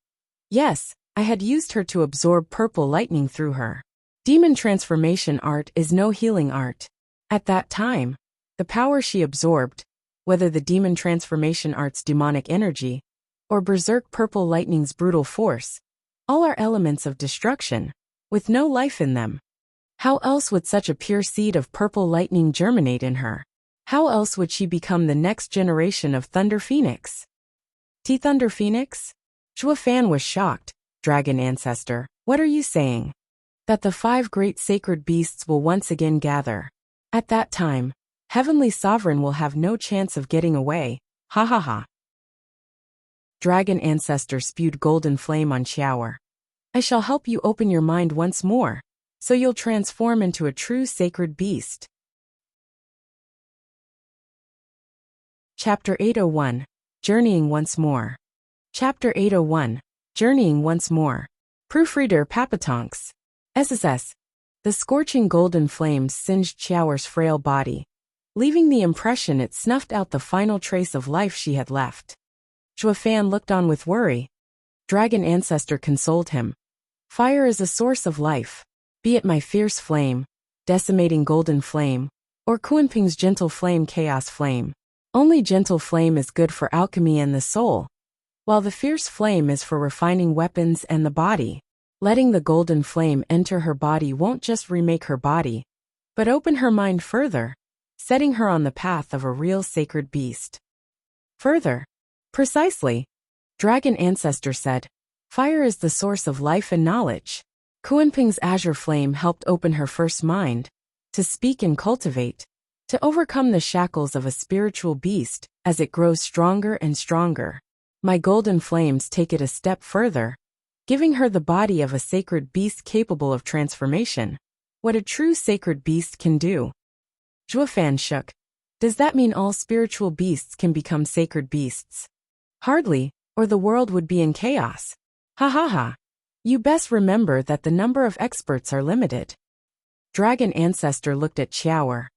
Yes, I had used her to absorb purple lightning through her. Demon transformation art is no healing art. At that time, the power she absorbed, whether the demon transformation art's demonic energy, or berserk purple lightning's brutal force, all are elements of destruction, with no life in them. How else would such a pure seed of purple lightning germinate in her? How else would she become the next generation of Thunder Phoenix? Thunder Phoenix? Zhuofan was shocked. Dragon Ancestor, what are you saying? That the 5 great sacred beasts will once again gather. At that time, Heavenly Sovereign will have no chance of getting away. Ha ha ha. Dragon Ancestor spewed golden flame on Xiaoer. I shall help you open your mind once more, so you'll transform into a true sacred beast. Chapter 801, Journeying Once More. Chapter 801, Journeying Once More. Proofreader Papatonks. SSS. The scorching golden flames singed Xiaoer's frail body, leaving the impression it snuffed out the final trace of life she had left. Zhuofan looked on with worry. Dragon Ancestor consoled him. Fire is a source of life, be it my fierce flame, decimating golden flame, or Kuimping's gentle flame chaos flame. Only gentle flame is good for alchemy and the soul, while the fierce flame is for refining weapons and the body. Letting the golden flame enter her body won't just remake her body, but open her mind further, setting her on the path of a real sacred beast. Further. Precisely. Dragon Ancestor said, fire is the source of life and knowledge. Kuimping's azure flame helped open her first mind, to speak and cultivate, to overcome the shackles of a spiritual beast as it grows stronger and stronger. My golden flames take it a step further, giving her the body of a sacred beast capable of transformation. What a true sacred beast can do. Zhuofan shook. Does that mean all spiritual beasts can become sacred beasts? Hardly, or the world would be in chaos. Ha ha ha. You best remember that the number of experts are limited. Dragon Ancestor looked at Qiaoer.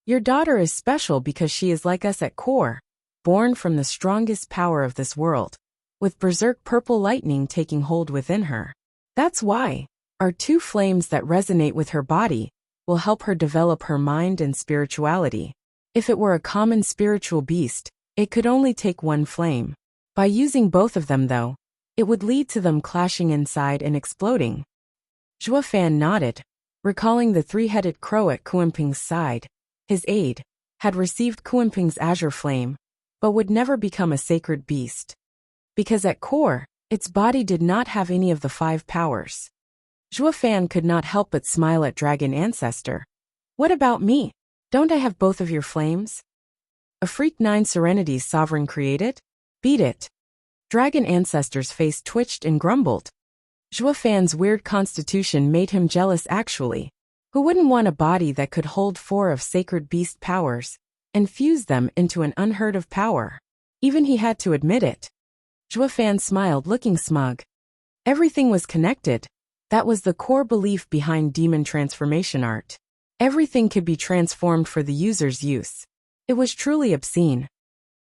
Your daughter is special because she is like us at core, born from the strongest power of this world, with berserk purple lightning taking hold within her. That's why our two flames that resonate with her body will help her develop her mind and spirituality. If it were a common spiritual beast, it could only take one flame. By using both of them though, it would lead to them clashing inside and exploding. Zhuofan nodded, recalling the three-headed crow at Kuanping's side. His aide had received Kuanping's azure flame, but would never become a sacred beast. Because at core, its body did not have any of the 5 powers. Zhuofan could not help but smile at Dragon Ancestor. What about me? Don't I have both of your flames? A freak 9 serenities sovereign created? Beat it. Dragon Ancestor's face twitched and grumbled. Zhuofan's weird constitution made him jealous actually. Who wouldn't want a body that could hold 4 of sacred beast powers, and fuse them into an unheard of power? Even he had to admit it. Zhuofan smiled, looking smug. Everything was connected. That was the core belief behind demon transformation art. Everything could be transformed for the user's use. It was truly obscene.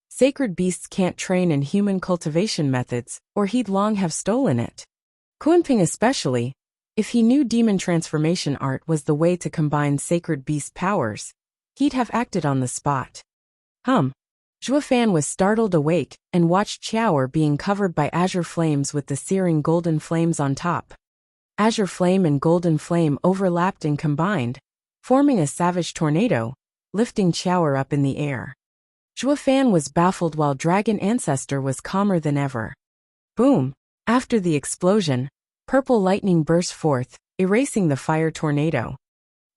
Sacred beasts can't train in human cultivation methods, or he'd long have stolen it. Kuanping especially, if he knew demon transformation art was the way to combine sacred beast powers, he'd have acted on the spot. Zhuofan was startled awake and watched Qiaoer being covered by azure flames with the searing golden flames on top. Azure flame and golden flame overlapped and combined, forming a savage tornado, lifting Qiaoer up in the air. Zhuofan was baffled while Dragon Ancestor was calmer than ever. Boom! After the explosion, purple lightning burst forth, erasing the fire tornado.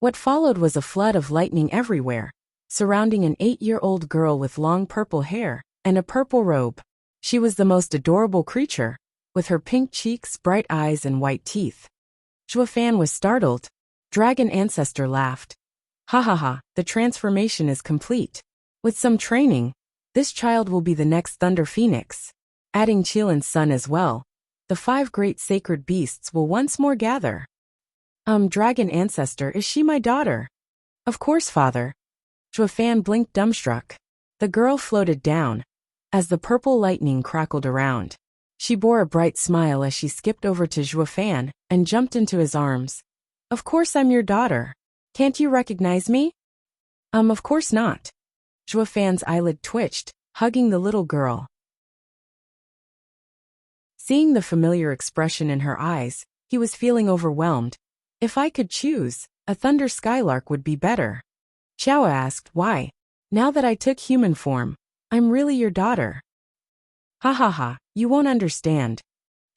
What followed was a flood of lightning everywhere, surrounding an 8-year-old girl with long purple hair and a purple robe. She was the most adorable creature, with her pink cheeks, bright eyes, and white teeth. Zhuofan was startled. Dragon Ancestor laughed. Ha ha ha, the transformation is complete. With some training, this child will be the next Thunder Phoenix. Adding Qilin's son as well, the 5 great sacred beasts will once more gather. Dragon Ancestor, is she my daughter? Of course, father. Zhuofan blinked dumbstruck. The girl floated down, as the purple lightning crackled around. She bore a bright smile as she skipped over to Zhuofan and jumped into his arms. Of course I'm your daughter. Can't you recognize me? Of course not. Zhuofan's eyelid twitched, hugging the little girl. Seeing the familiar expression in her eyes, he was feeling overwhelmed. If I could choose, a thunder skylark would be better. Qiao asked, why? Now that I took human form, I'm really your daughter. Ha ha ha, you won't understand.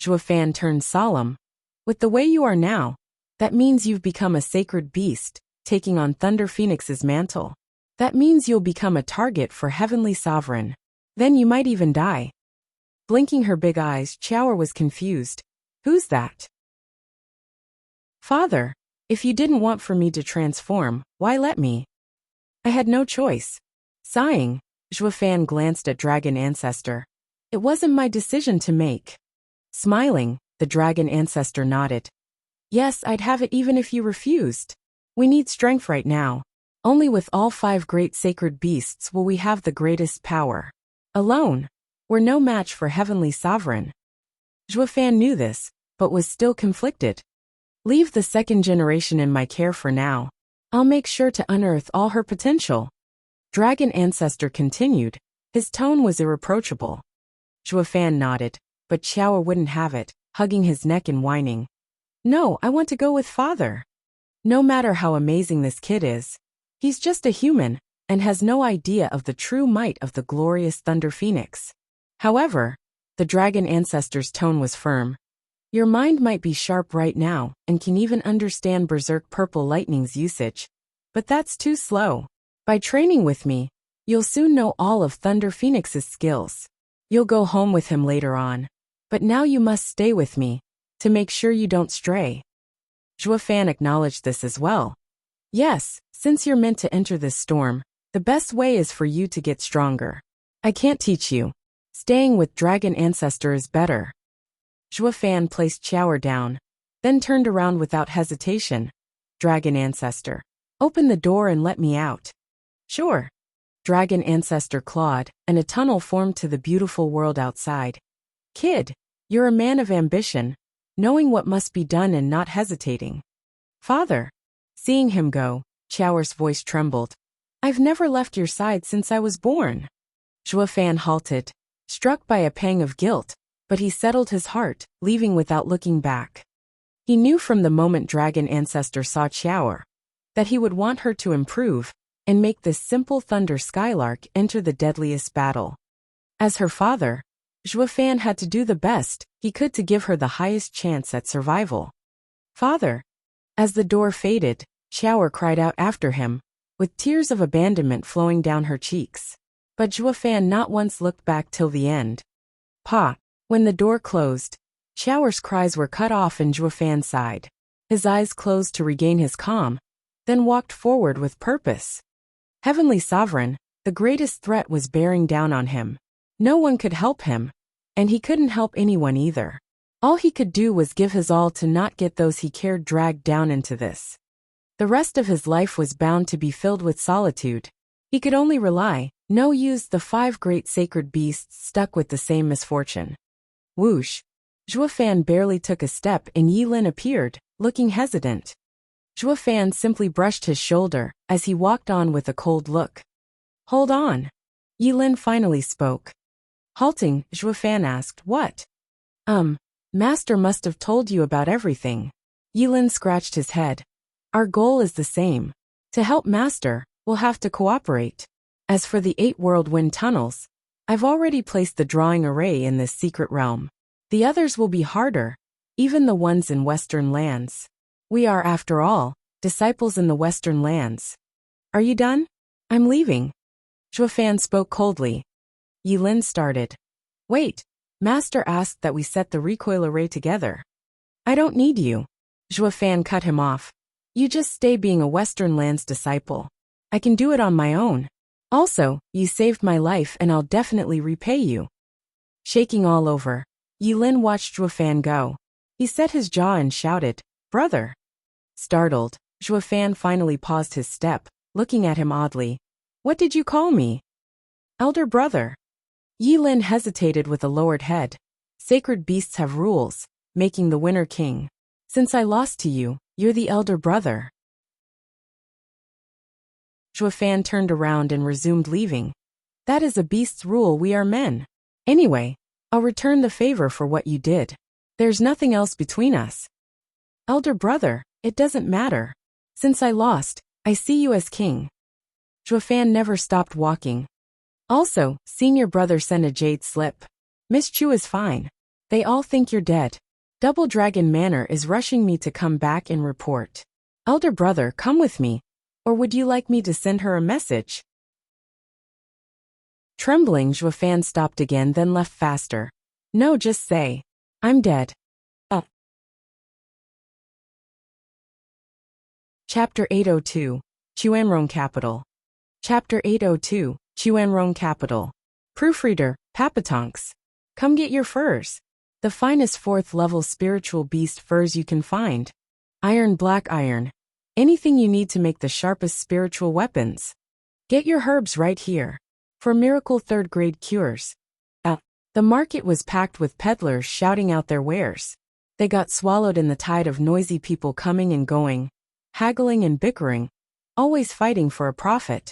Zhuofan turned solemn. With the way you are now, that means you've become a sacred beast, taking on Thunder Phoenix's mantle. That means you'll become a target for Heavenly Sovereign. Then you might even die. Blinking her big eyes, Qiaoer was confused. Who's that? Father, if you didn't want for me to transform, why let me? I had no choice. Sighing, Zhuofan glanced at Dragon Ancestor. It wasn't my decision to make. Smiling, the Dragon Ancestor nodded. Yes, I'd have it even if you refused. We need strength right now. Only with all 5 great sacred beasts will we have the greatest power. Alone, we're no match for Heavenly Sovereign. Zhuofan knew this, but was still conflicted. Leave the 2nd generation in my care for now. I'll make sure to unearth all her potential. Dragon Ancestor continued. His tone was irreproachable. Zhuofan nodded, but Qiaoer wouldn't have it, hugging his neck and whining. No, I want to go with father. No matter how amazing this kid is, he's just a human, and has no idea of the true might of the glorious Thunder Phoenix. However, the Dragon Ancestor's tone was firm. Your mind might be sharp right now, and can even understand Berserk Purple Lightning's usage, but that's too slow. By training with me, You'll soon know all of Thunder Phoenix's skills. You'll go home with him later on. But now you must stay with me, to make sure you don't stray. Zhuo Fan acknowledged this as well. Yes, since you're meant to enter this storm, the best way is for you to get stronger. I can't teach you. Staying with Dragon Ancestor is better. Zhuo Fan placed Xiaoer down, then turned around without hesitation. Dragon Ancestor, open the door and let me out. Sure. Dragon Ancestor clawed, and a tunnel formed to the beautiful world outside. Kid, you're a man of ambition, knowing what must be done and not hesitating. Father. Seeing him go, Xiaoer's voice trembled. I've never left your side since I was born. Zhuo Fan halted, struck by a pang of guilt, but he settled his heart, leaving without looking back. He knew from the moment Dragon Ancestor saw Xiaoer that he would want her to improve and make this simple Thunder Skylark enter the deadliest battle. As her father, Zhuo Fan had to do the best he could to give her the highest chance at survival. Father. As the door faded, Xiaoer cried out after him, with tears of abandonment flowing down her cheeks. But Zhuo Fan not once looked back till the end. Pa. When the door closed, Xiaoer's cries were cut off and Zhuo Fan sighed. His eyes closed to regain his calm, then walked forward with purpose. Heavenly Sovereign, the greatest threat was bearing down on him. No one could help him, and he couldn't help anyone either. All he could do was give his all to not get those he cared dragged down into this. The rest of his life was bound to be filled with solitude. He could only rely, no use the 5 great sacred beasts stuck with the same misfortune. Whoosh! Zhuo Fan barely took a step and Yilin appeared, looking hesitant. Zhuo Fan simply brushed his shoulder as he walked on with a cold look. Hold on. Yilin finally spoke. Halting, Zhuo Fan asked, what? Master must have told you about everything. Yilin scratched his head. Our goal is the same. To help Master, we'll have to cooperate. As for the 8 world wind tunnels, I've already placed the drawing array in this secret realm. The others will be harder, even the ones in Western lands. We are, after all, disciples in the Western lands. Are you done? I'm leaving. Zhuo Fan spoke coldly. Yilin started. Wait, Master asked that we set the recoil array together. I don't need you. Zhuo Fan cut him off. You just stay being a Western lands disciple. I can do it on my own. Also, you saved my life and I'll definitely repay you. Shaking all over, Yilin watched Zhuo Fan go. He set his jaw and shouted, Brother. Startled, Zhuo Fan finally paused his step, looking at him oddly. What did you call me? Elder brother. Yilin hesitated with a lowered head. Sacred beasts have rules, making the winner king. Since I lost to you, you're the elder brother. Zhuo Fan turned around and resumed leaving. That is a beast's rule, we are men. Anyway, I'll return the favor for what you did. There's nothing else between us. Elder brother, it doesn't matter. Since I lost, I see you as king. Zhuo Fan never stopped walking. Also, seeing your brother send a jade slip. Miss Chu is fine. They all think you're dead. Double Dragon Manor is rushing me to come back and report. Elder brother, come with me. Or would you like me to send her a message? Trembling, Zhuo Fan stopped again, then left faster. No, just say, I'm dead. Chapter 802, Chuanrong Capital. Chapter 802, Chuanrong Capital. Proofreader, Papatonks. Come get your furs. The finest 4th level spiritual beast furs you can find. Iron, black iron. Anything you need to make the sharpest spiritual weapons. Get your herbs right here. For miracle 3rd grade cures. The market was packed with peddlers shouting out their wares. They got swallowed in the tide of noisy people coming and going, haggling and bickering, always fighting for a profit.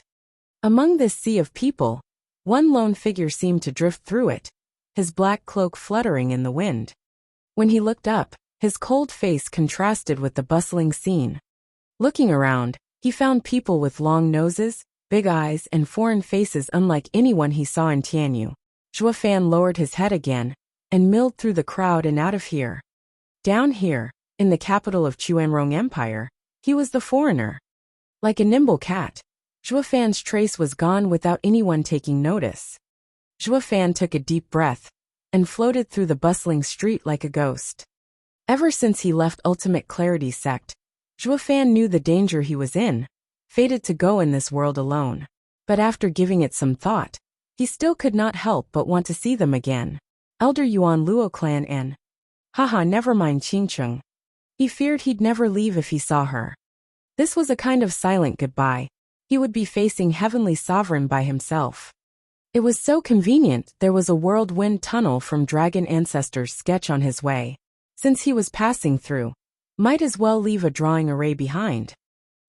Among this sea of people, one lone figure seemed to drift through it, his black cloak fluttering in the wind. When he looked up, his cold face contrasted with the bustling scene. Looking around, he found people with long noses, big eyes, and foreign faces unlike anyone he saw in Tianyu. Zhuo Fan lowered his head again and milled through the crowd and out of here. Down here, in the capital of Chuanrong Empire, he was the foreigner. Like a nimble cat, Zhou Fan's trace was gone without anyone taking notice. Zhou Fan took a deep breath and floated through the bustling street like a ghost. Ever since he left Ultimate Clarity Sect, Zhou Fan knew the danger he was in, fated to go in this world alone. But after giving it some thought, he still could not help but want to see them again. Elder Yuan Luo clan and haha, never mind Qingcheng. He feared he'd never leave if he saw her. This was a kind of silent goodbye. He would be facing Heavenly Sovereign by himself. It was so convenient there was a whirlwind tunnel from Dragon Ancestor's sketch on his way. Since he was passing through, might as well leave a drawing array behind.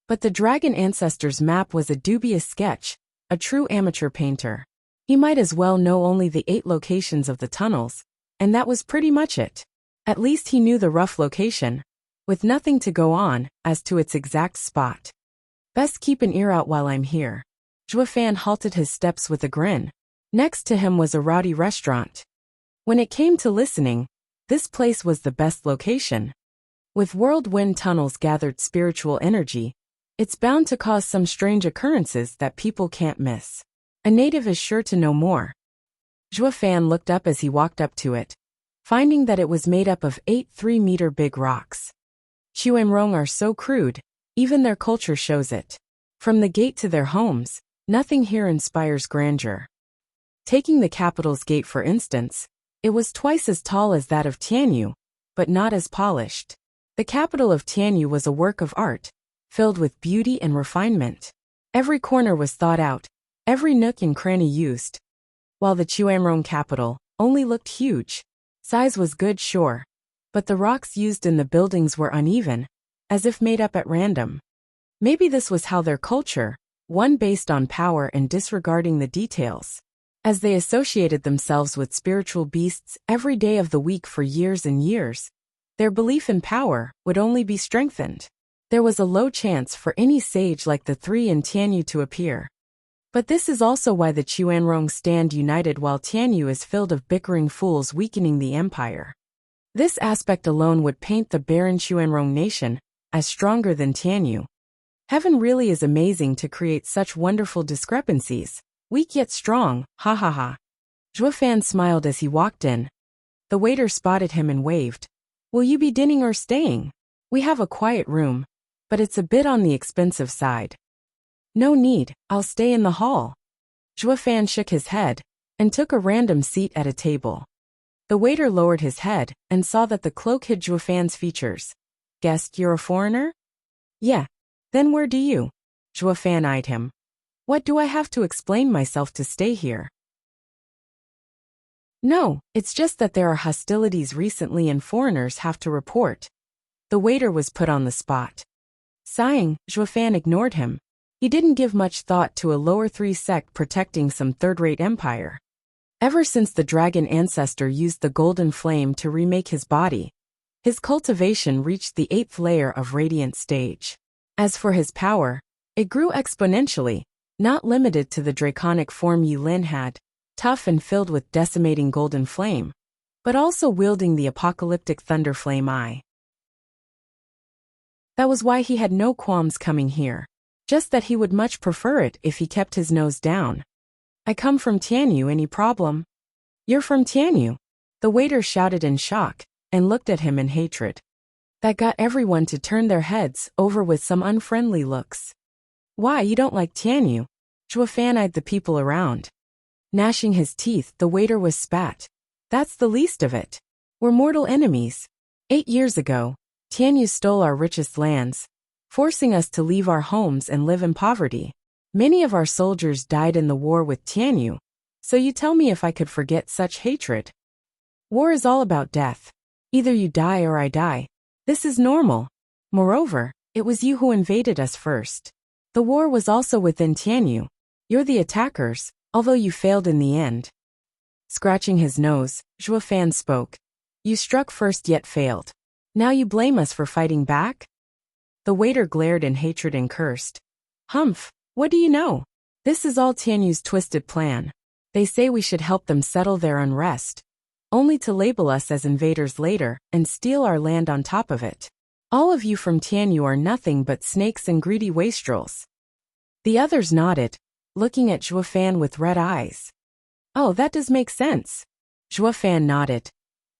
But the Dragon Ancestor's map was a dubious sketch, a true amateur painter. He might as well know only the 8 locations of the tunnels, and that was pretty much it. At least he knew the rough location, with nothing to go on as to its exact spot. Best keep an ear out while I'm here. Zhou Fan halted his steps with a grin. Next to him was a rowdy restaurant. When it came to listening, this place was the best location. With whirlwind tunnels gathered spiritual energy, it's bound to cause some strange occurrences that people can't miss. A native is sure to know more. Zhou Fan looked up as he walked up to it, finding that it was made up of 8 3-meter-big rocks. Xuanrong are so crude, even their culture shows it. From the gate to their homes, nothing here inspires grandeur. Taking the capital's gate for instance, it was twice as tall as that of Tianyu, but not as polished. The capital of Tianyu was a work of art, filled with beauty and refinement. Every corner was thought out, every nook and cranny used. While the Xuanrong capital only looked huge. Size was good, sure, but the rocks used in the buildings were uneven, as if made up at random. Maybe this was how their culture, one based on power and disregarding the details. As they associated themselves with spiritual beasts every day of the week for years and years, their belief in power would only be strengthened. There was a low chance for any sage like the 3 in Tianyu to appear. But this is also why the Xuanrong stand united while Tianyu is filled of bickering fools weakening the empire. This aspect alone would paint the barren Xuanrong nation as stronger than Tianyu. Heaven really is amazing to create such wonderful discrepancies, weak yet strong, ha ha ha. Zhou Fan smiled as he walked in. The waiter spotted him and waved. Will you be dining or staying? We have a quiet room, but it's a bit on the expensive side. No need, I'll stay in the hall. Zhou Fan shook his head and took a random seat at a table. The waiter lowered his head and saw that the cloak hid Zhou Fan's features. Guessed you're a foreigner? Yeah. Then where do you? Zhou Fan eyed him. What do I have to explain myself to stay here? No, it's just that there are hostilities recently and foreigners have to report. The waiter was put on the spot. Sighing, Zhou Fan ignored him. He didn't give much thought to a lower 3 sect protecting some third-rate empire. Ever since the dragon ancestor used the golden flame to remake his body, his cultivation reached the 8th layer of radiant stage. As for his power, it grew exponentially, not limited to the draconic form Yulin had, tough and filled with decimating golden flame, but also wielding the apocalyptic thunder flame eye. That was why he had no qualms coming here. Just that he would much prefer it if he kept his nose down. I come from Tianyu, any problem? You're from Tianyu? The waiter shouted in shock and looked at him in hatred. That got everyone to turn their heads over with some unfriendly looks. Why, you don't like Tianyu? Zhou Fan eyed the people around. Gnashing his teeth, the waiter was spat. That's the least of it. We're mortal enemies. 8 years ago, Tianyu stole our richest lands, forcing us to leave our homes and live in poverty. Many of our soldiers died in the war with Tianyu, so you tell me if I could forget such hatred. War is all about death. Either you die or I die. This is normal. Moreover, it was you who invaded us first. The war was also within Tianyu. You're the attackers, although you failed in the end. Scratching his nose, Zhou Fan spoke. You struck first yet failed. Now you blame us for fighting back? The waiter glared in hatred and cursed. Humph, what do you know? This is all Tianyu's twisted plan. They say we should help them settle their unrest, only to label us as invaders later and steal our land on top of it. All of you from Tianyu are nothing but snakes and greedy wastrels. The others nodded, looking at Zhuofan with red eyes. Oh, that does make sense. Zhuofan nodded.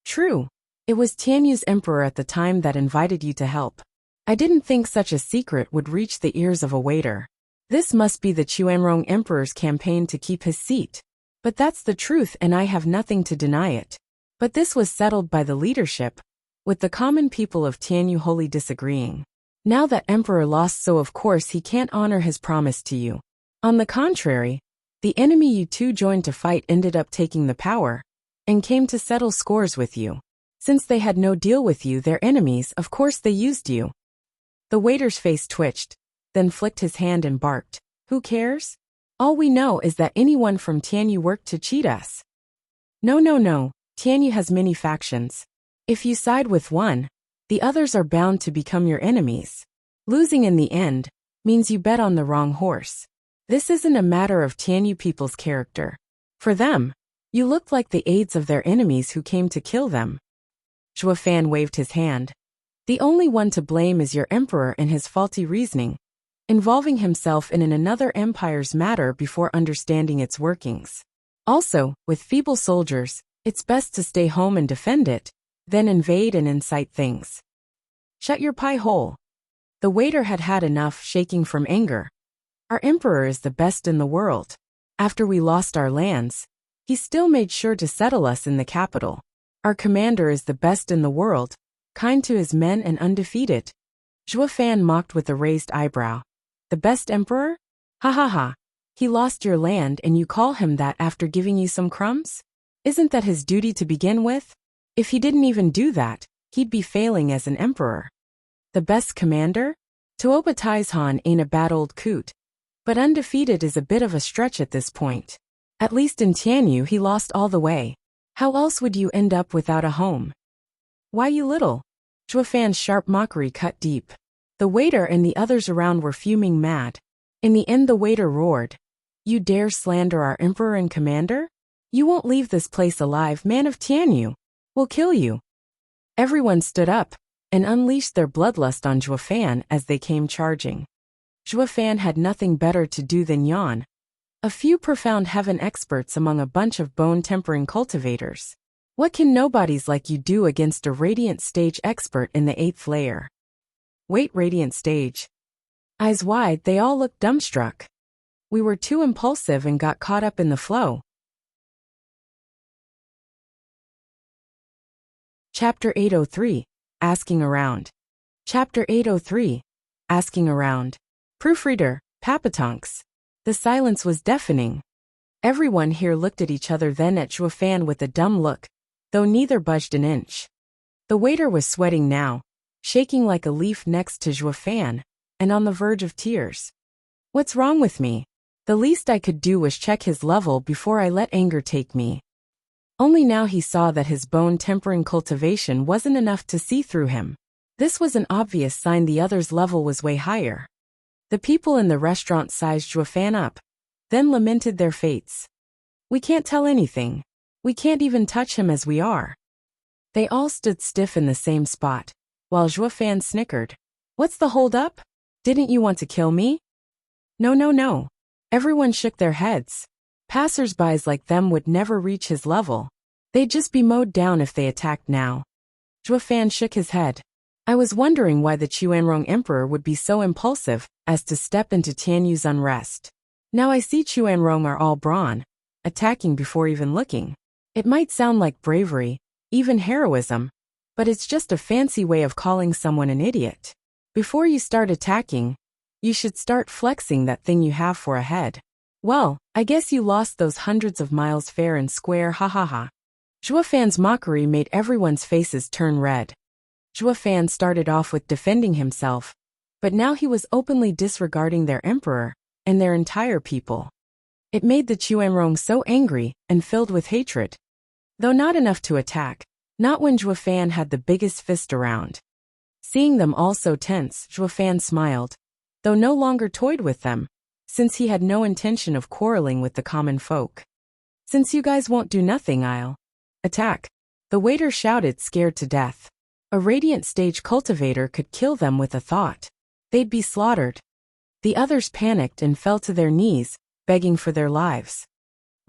True. It was Tianyu's emperor at the time that invited you to help. I didn't think such a secret would reach the ears of a waiter. This must be the Chuanrong emperor's campaign to keep his seat. But that's the truth and I have nothing to deny it. But this was settled by the leadership, with the common people of Tianyu wholly disagreeing. Now that emperor lost, so of course he can't honor his promise to you. On the contrary, the enemy you two joined to fight ended up taking the power, and came to settle scores with you. Since they had no deal with you, their enemies, of course they used you. The waiter's face twitched, then flicked his hand and barked. Who cares? All we know is that anyone from Tianyu worked to cheat us. No. Tianyu has many factions. If you side with one, the others are bound to become your enemies. Losing in the end means you bet on the wrong horse. This isn't a matter of Tianyu people's character. For them, you looked like the aides of their enemies who came to kill them. Zhuofan waved his hand. The only one to blame is your emperor and his faulty reasoning, involving himself in another empire's matter before understanding its workings. Also, with feeble soldiers, it's best to stay home and defend it, then invade and incite things. Shut your pie hole. The waiter had had enough, shaking from anger. Our emperor is the best in the world. After we lost our lands, he still made sure to settle us in the capital. Our commander is the best in the world, kind to his men and undefeated. Zhuofan mocked with a raised eyebrow. The best emperor? Ha ha ha. He lost your land and you call him that after giving you some crumbs? Isn't that his duty to begin with? If he didn't even do that, he'd be failing as an emperor. The best commander? Tuoba Taizhan ain't a bad old coot. But undefeated is a bit of a stretch at this point. At least in Tianyu he lost all the way. How else would you end up without a home? Why, you little? Zhuofan's sharp mockery cut deep. The waiter and the others around were fuming mad. In the end the waiter roared. You dare slander our emperor and commander? You won't leave this place alive, man of Tianyu. We'll kill you. Everyone stood up and unleashed their bloodlust on Zhuofan as they came charging. Zhuofan had nothing better to do than yawn. A few profound heaven experts among a bunch of bone-tempering cultivators. What can nobodies like you do against a radiant stage expert in the 8th layer? Wait, radiant stage. Eyes wide, they all looked dumbstruck. We were too impulsive and got caught up in the flow. Chapter 803, Asking Around. Chapter 803, Asking Around. Proofreader, Papatonks. The silence was deafening. Everyone here looked at each other, then at Zhuofan with a dumb look, though neither budged an inch. The waiter was sweating now, shaking like a leaf next to Zhuofan, and on the verge of tears. What's wrong with me? The least I could do was check his level before I let anger take me. Only now he saw that his bone-tempering cultivation wasn't enough to see through him. This was an obvious sign the other's level was way higher. The people in the restaurant sized Zhuofan up, then lamented their fates. We can't tell anything. We can't even touch him as we are. They all stood stiff in the same spot, while Zhuofan snickered. What's the hold up? Didn't you want to kill me? No. Everyone shook their heads. Passers-bys like them would never reach his level. They'd just be mowed down if they attacked now. Zhuofan shook his head. I was wondering why the Chuanrong emperor would be so impulsive as to step into Tianyu's unrest. Now I see Chuanrong are all brawn, attacking before even looking. It might sound like bravery, even heroism, but it's just a fancy way of calling someone an idiot. Before you start attacking, you should start flexing that thing you have for a head. Well, I guess you lost those hundreds of miles fair and square, ha ha ha. Zhuofan's mockery made everyone's faces turn red. Zhuofan started off with defending himself, but now he was openly disregarding their emperor and their entire people. It made the Chuanrong so angry and filled with hatred. Though not enough to attack, not when Zhuofan had the biggest fist around. Seeing them all so tense, Zhuofan smiled, though no longer toyed with them, since he had no intention of quarreling with the common folk. Since you guys won't do nothing, I'll attack. The waiter shouted, scared to death. A radiant stage cultivator could kill them with a thought. They'd be slaughtered. The others panicked and fell to their knees, begging for their lives.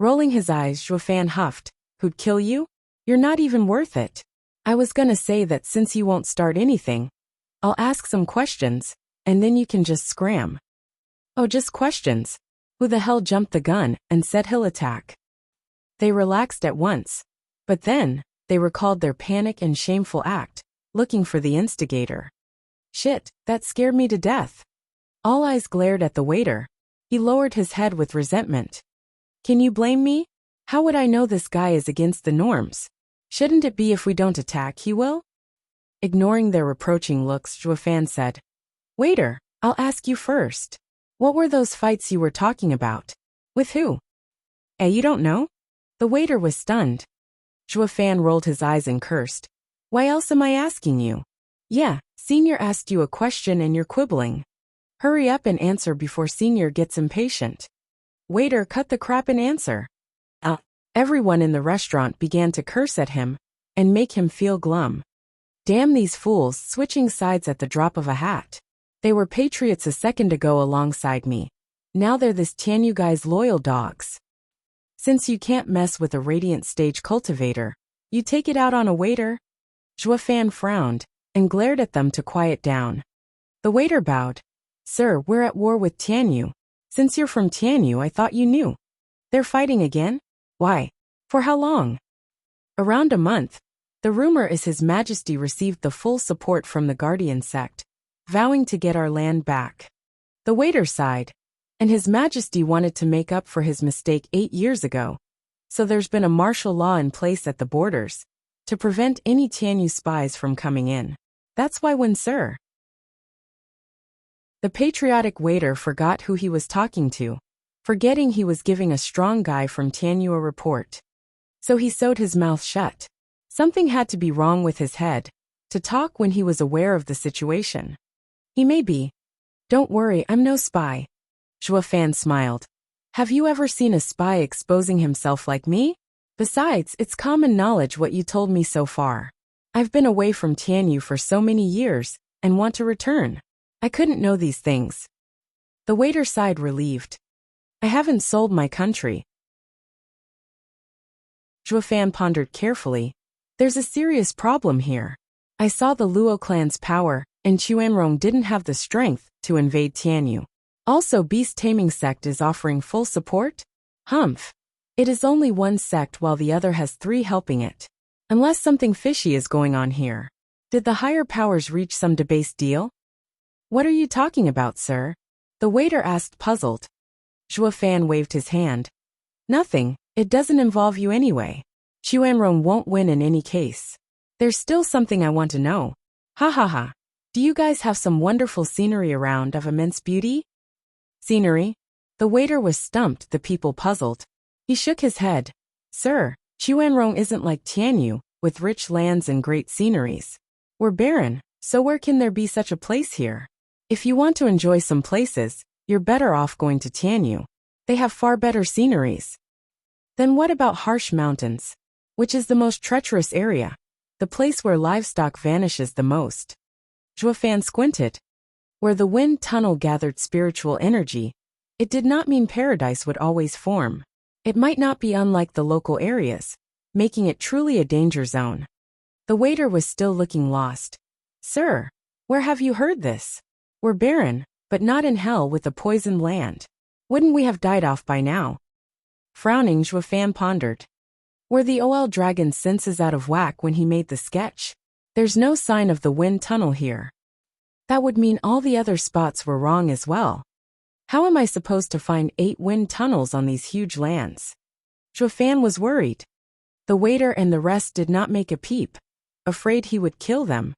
Rolling his eyes, Zhuofan huffed, "Who'd kill you? You're not even worth it. I was gonna say that since you won't start anything, I'll ask some questions, and then you can just scram." "Oh, just questions." Who the hell jumped the gun and said he'll attack? They relaxed at once, but then, they recalled their panic and shameful act, looking for the instigator. "Shit, that scared me to death." All eyes glared at the waiter. He lowered his head with resentment. "Can you blame me? How would I know this guy is against the norms? Shouldn't it be if we don't attack he will?" Ignoring their reproaching looks, Zhuofan said, "Waiter, I'll ask you first. What were those fights you were talking about? With who?" You don't know?" The waiter was stunned. Zhuofan rolled his eyes and cursed. "Why else am I asking you? Yeah, Senior asked you a question and you're quibbling. Hurry up and answer before Senior gets impatient." "Waiter, cut the crap and answer." Everyone in the restaurant began to curse at him and make him feel glum. Damn these fools, switching sides at the drop of a hat. They were patriots a second ago alongside me. Now they're this Tianyu guy's loyal dogs. Since you can't mess with a radiant stage cultivator, you take it out on a waiter? Zhuofan frowned and glared at them to quiet down. The waiter bowed. "Sir, we're at war with Tianyu. Since you're from Tianyu, I thought you knew. They're fighting again? Why? For how long?" "Around a month. The rumor is His Majesty received the full support from the Guardian sect, vowing to get our land back." The waiter sighed. "And His Majesty wanted to make up for his mistake 8 years ago. So there's been a martial law in place at the borders to prevent any Tianyu spies from coming in. That's why when Sir..." The patriotic waiter forgot who he was talking to, forgetting he was giving a strong guy from Tianyu a report. So he sewed his mouth shut. Something had to be wrong with his head to talk when he was aware of the situation. "He may be. Don't worry, I'm no spy." Zhuofan smiled. "Have you ever seen a spy exposing himself like me? Besides, it's common knowledge what you told me so far. I've been away from Tianyu for so many years and want to return. I couldn't know these things." The waiter sighed relieved. "I haven't sold my country." Zhuofan pondered carefully. "There's a serious problem here. I saw the Luo clan's power, and Chuanrong didn't have the strength to invade Tianyu. Also, Beast Taming Sect is offering full support? Humph. It is only one sect while the other has 3 helping it. Unless something fishy is going on here. Did the higher powers reach some debased deal?" "What are you talking about, sir?" the waiter asked, puzzled. Zhuofan waved his hand. "Nothing, it doesn't involve you anyway. Chuanrong won't win in any case. There's still something I want to know. Ha ha ha. Do you guys have some wonderful scenery around of immense beauty?" "Scenery?" The waiter was stumped, the people puzzled. He shook his head. "Sir, Chuanrong isn't like Tianyu, with rich lands and great sceneries. We're barren, so where can there be such a place here? If you want to enjoy some places, you're better off going to Tianyu. They have far better sceneries." "Then what about Harsh Mountains? Which is the most treacherous area? The place where livestock vanishes the most?" Zhuofan squinted. Where the wind tunnel gathered spiritual energy, it did not mean paradise would always form. It might not be unlike the local areas, making it truly a danger zone. The waiter was still looking lost. "Sir, where have you heard this? We're barren, but not in hell with a poisoned land. Wouldn't we have died off by now?" Frowning, Zhuofan pondered. Were the OL dragon's senses out of whack when he made the sketch? There's no sign of the wind tunnel here. That would mean all the other spots were wrong as well. How am I supposed to find 8 wind tunnels on these huge lands? Zhuofan was worried. The waiter and the rest did not make a peep, afraid he would kill them.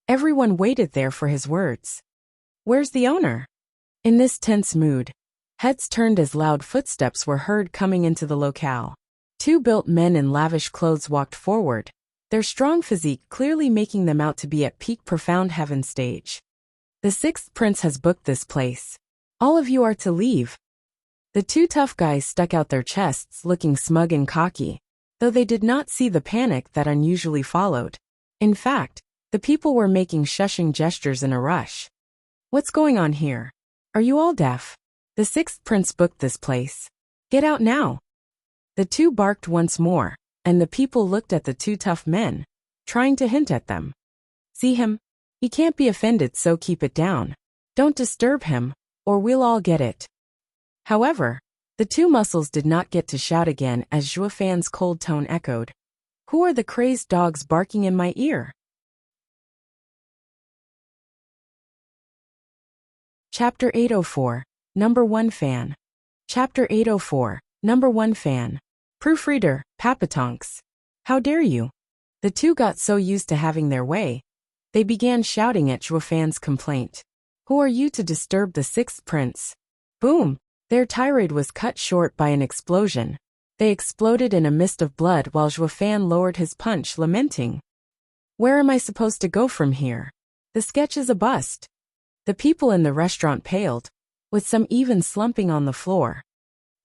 Everyone waited there for his words. "Where's the owner?" In this tense mood, heads turned as loud footsteps were heard coming into the locale. 2 built men in lavish clothes walked forward, their strong physique clearly making them out to be at peak profound heaven stage. "The 6th prince has booked this place. All of you are to leave." The 2 tough guys stuck out their chests looking smug and cocky, though they did not see the panic that unusually followed. In fact, the people were making shushing gestures in a rush. "What's going on here?" Are you all deaf? The sixth prince booked this place. Get out now. The two barked once more, and the people looked at the two tough men, trying to hint at them. See him? He can't be offended, so keep it down. Don't disturb him, or we'll all get it. However, the two muscles did not get to shout again as Zhuo Fan's cold tone echoed. Who are the crazed dogs barking in my ear? Chapter 804, Number 1 Fan. Chapter 804, Number 1 Fan. Proofreader, Papatonks. How dare you? The two got so used to having their way. They began shouting at Zhuo Fan's complaint. Who are you to disturb the sixth prince? Boom! Their tirade was cut short by an explosion. They exploded in a mist of blood while Zhuo Fan lowered his punch, lamenting. Where am I supposed to go from here? The sketch is a bust. The people in the restaurant paled, with some even slumping on the floor.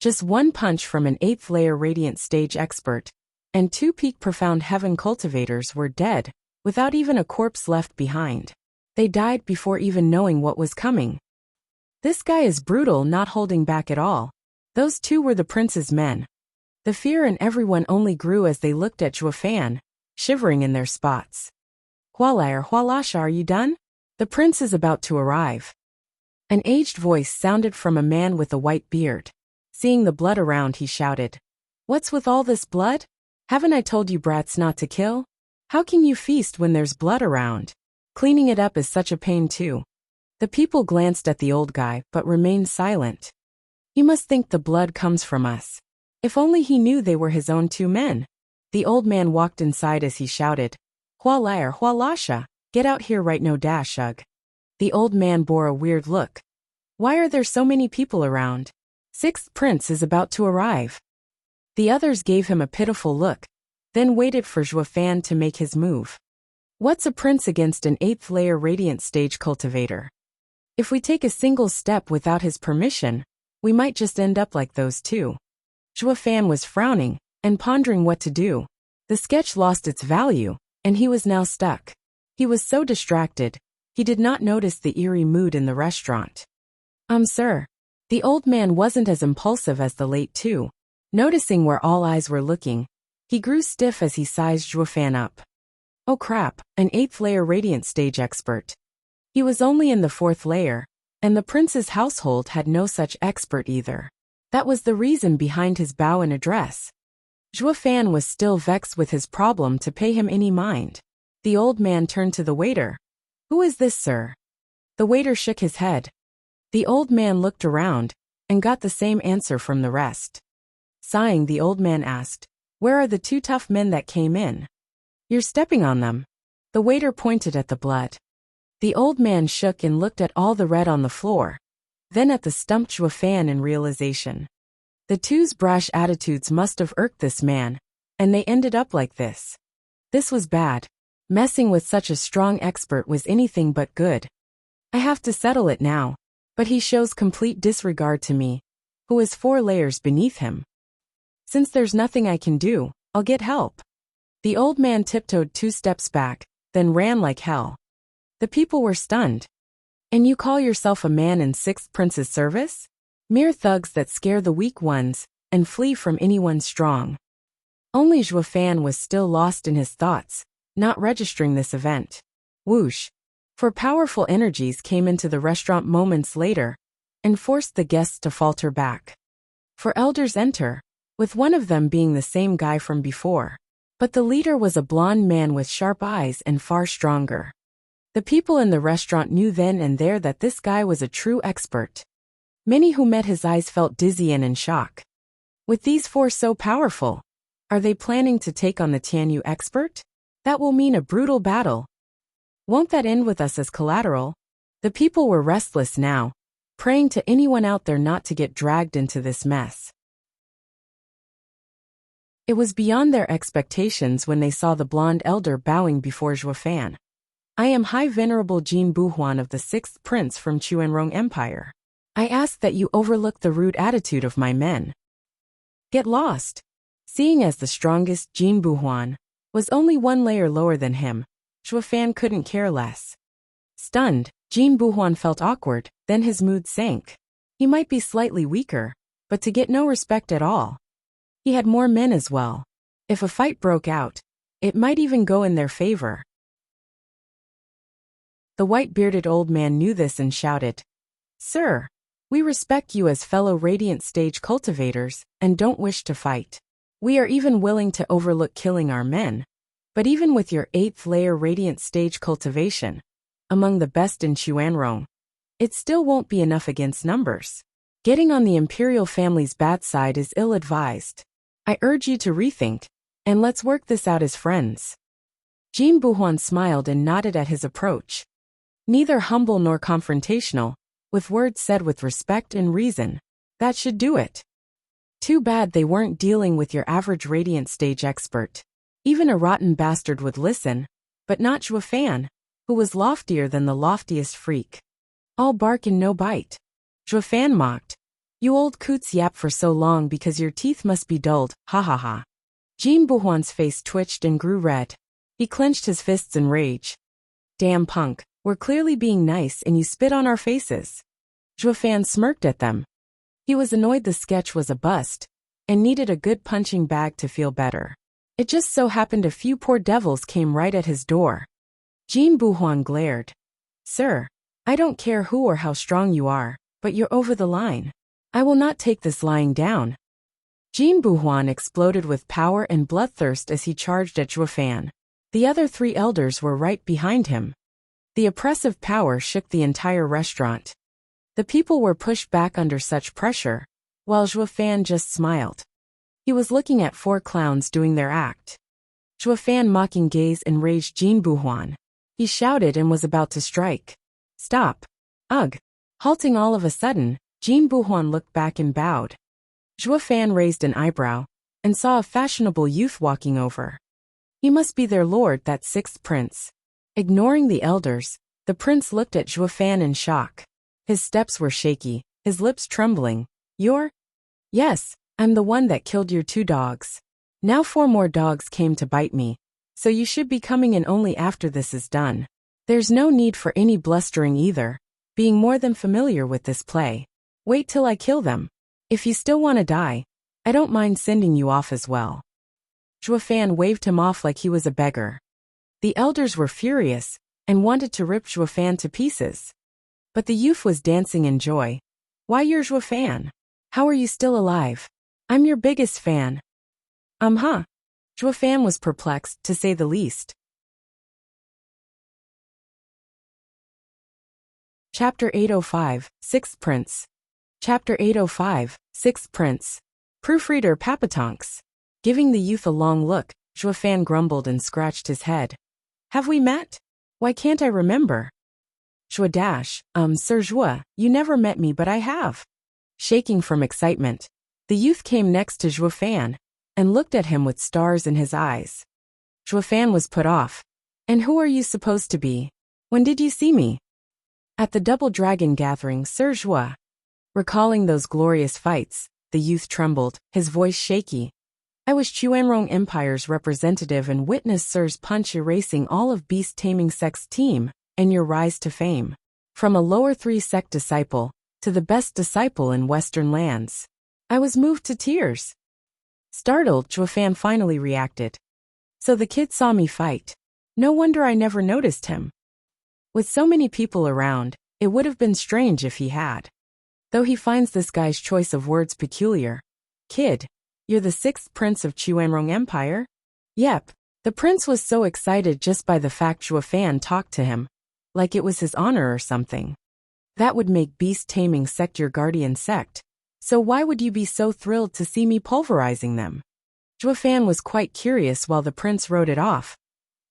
Just one punch from an 8th layer radiant stage expert, and 2 peak profound heaven cultivators were dead, without even a corpse left behind. They died before even knowing what was coming. This guy is brutal, not holding back at all. Those two were the prince's men. The fear in everyone only grew as they looked at Zhuo Fan, shivering in their spots. Hualasha, are you done? The prince is about to arrive. An aged voice sounded from a man with a white beard. Seeing the blood around, he shouted. What's with all this blood? Haven't I told you brats not to kill? How can you feast when there's blood around? Cleaning it up is such a pain too. The people glanced at the old guy but remained silent. He must think the blood comes from us. If only he knew they were his own 2 men. The old man walked inside as he shouted, Hualasha, get out here right now, shug. The old man bore a weird look. Why are there so many people around? Sixth prince is about to arrive. The others gave him a pitiful look, then waited for Zhuo Fan to make his move. What's a prince against an 8th layer radiant stage cultivator? If we take a single step without his permission, we might just end up like those two. Zhuo Fan was frowning and pondering what to do. The sketch lost its value, and he was now stuck. He was so distracted, he did not notice the eerie mood in the restaurant. Sir. The old man wasn't as impulsive as the late two. Noticing where all eyes were looking, he grew stiff as he sized Zhuo Fan up. Oh crap, an 8th layer radiant stage expert. He was only in the 4th layer, and the prince's household had no such expert either. That was the reason behind his bow and address. Zhuo Fan was still vexed with his problem to pay him any mind. The old man turned to the waiter. Who is this, sir? The waiter shook his head. The old man looked around, and got the same answer from the rest. Sighing, the old man asked, where are the 2 tough men that came in? You're stepping on them. The waiter pointed at the blood. The old man shook and looked at all the red on the floor, then at the stumped Zhuo Fan in realization. The two's brash attitudes must have irked this man, and they ended up like this. This was bad. Messing with such a strong expert was anything but good. I have to settle it now, but he shows complete disregard to me, who is 4 layers beneath him. Since there's nothing I can do, I'll get help. The old man tiptoed 2 steps back, then ran like hell. The people were stunned. And you call yourself a man in 6th prince's service? Mere thugs that scare the weak ones, and flee from anyone strong. Only Zhuo Fan was still lost in his thoughts, not registering this event. Whoosh! For powerful energies came into the restaurant moments later, and forced the guests to falter back. For elders enter, with one of them being the same guy from before. But the leader was a blonde man with sharp eyes and far stronger. The people in the restaurant knew then and there that this guy was a true expert. Many who met his eyes felt dizzy and in shock. With these 4 so powerful, are they planning to take on the Tianyu expert? That will mean a brutal battle. Won't that end with us as collateral? The people were restless now, praying to anyone out there not to get dragged into this mess. It was beyond their expectations when they saw the blonde elder bowing before Zhuo Fan. I am High Venerable Jin Buhuan of the 6th Prince from Chuanrong Empire. I ask that you overlook the rude attitude of my men. Get lost. Seeing as the strongest Jin Buhuan was only 1 layer lower than him, Zhuo Fan couldn't care less. Stunned, Jean Buhuan felt awkward, then his mood sank. He might be slightly weaker, but to get no respect at all. He had more men as well. If a fight broke out, it might even go in their favor. The white-bearded old man knew this and shouted, "Sir, we respect you as fellow Radiant Stage cultivators and don't wish to fight. We are even willing to overlook killing our men. But even with your 8th layer Radiant Stage cultivation, among the best in Chuanrong, it still won't be enough against numbers. Getting on the Imperial family's bad side is ill-advised. I urge you to rethink, and let's work this out as friends." Jean Buhuan smiled and nodded at his approach. Neither humble nor confrontational, with words said with respect and reason. That should do it. Too bad they weren't dealing with your average Radiant Stage expert. Even a rotten bastard would listen, but not Zhuo Fan, who was loftier than the loftiest freak. All bark and no bite. Zhuo Fan mocked. "You old coots yap for so long because your teeth must be dulled, ha ha ha." Jean Buhuan's face twitched and grew red. He clenched his fists in rage. "Damn punk, we're clearly being nice and you spit on our faces." Zhuo Fan smirked at them. He was annoyed the sketch was a bust, and needed a good punching bag to feel better. It just so happened a few poor devils came right at his door. Jean Buhuan glared. "Sir, I don't care who or how strong you are, but you're over the line. I will not take this lying down." Jean Buhuan exploded with power and bloodthirst as he charged at Zhuo Fan. The other 3 elders were right behind him. The oppressive power shook the entire restaurant. The people were pushed back under such pressure, while Zhuo Fan just smiled. He was looking at 4 clowns doing their act. Zhuo Fan mocking gaze enraged Jean Buhuan. He shouted and was about to strike. "Stop. Ugh." Halting all of a sudden, Jean Buhuan looked back and bowed. Zhuo Fan raised an eyebrow, and saw a fashionable youth walking over. He must be their lord, that 6th prince. Ignoring the elders, the prince looked at Zhuo Fan in shock. His steps were shaky, his lips trembling. "You're?" "Yes, I'm the one that killed your 2 dogs. Now 4 more dogs came to bite me, so you should be coming in only after this is done. There's no need for any blustering either, being more than familiar with this play. Wait till I kill them. If you still want to die, I don't mind sending you off as well." Zhuo Fan waved him off like he was a beggar. The elders were furious, and wanted to rip Zhuo Fan to pieces. But the youth was dancing in joy. "Why, you're Zhuo Fan. How are you still alive? I'm your biggest fan." Huh. Zhuo Fan was perplexed, to say the least. Chapter 805, 6th Prince. Chapter 805, 6th Prince. Proofreader Papatonks. Giving the youth a long look, Zhuo Fan grumbled and scratched his head. "Have we met? Why can't I remember?" Zhuo Dash, Sir Zhuo, you never met me but I have." Shaking from excitement, the youth came next to Zhuo Fan, and looked at him with stars in his eyes. Zhuo Fan was put off. "And who are you supposed to be? When did you see me?" "At the Double Dragon gathering, Sir Zhuo." Recalling those glorious fights, the youth trembled, his voice shaky. "I was Chuanrong Empire's representative and witnessed Sir's punch erasing all of Beast Taming Sect's team, and your rise to fame. From a lower 3 sect disciple, to the best disciple in Western lands. I was moved to tears." Startled, Zhuo Fan finally reacted. "So the kid saw me fight. No wonder I never noticed him." With so many people around, it would have been strange if he had. Though he finds this guy's choice of words peculiar. "Kid, you're the 6th prince of Chuanrong Empire?" "Yep." The prince was so excited just by the fact Zhuo Fan talked to him, like it was his honor or something. That would make Beast Taming Sect your guardian sect, so why would you be so thrilled to see me pulverizing them? Zhuo Fan was quite curious while the prince wrote it off.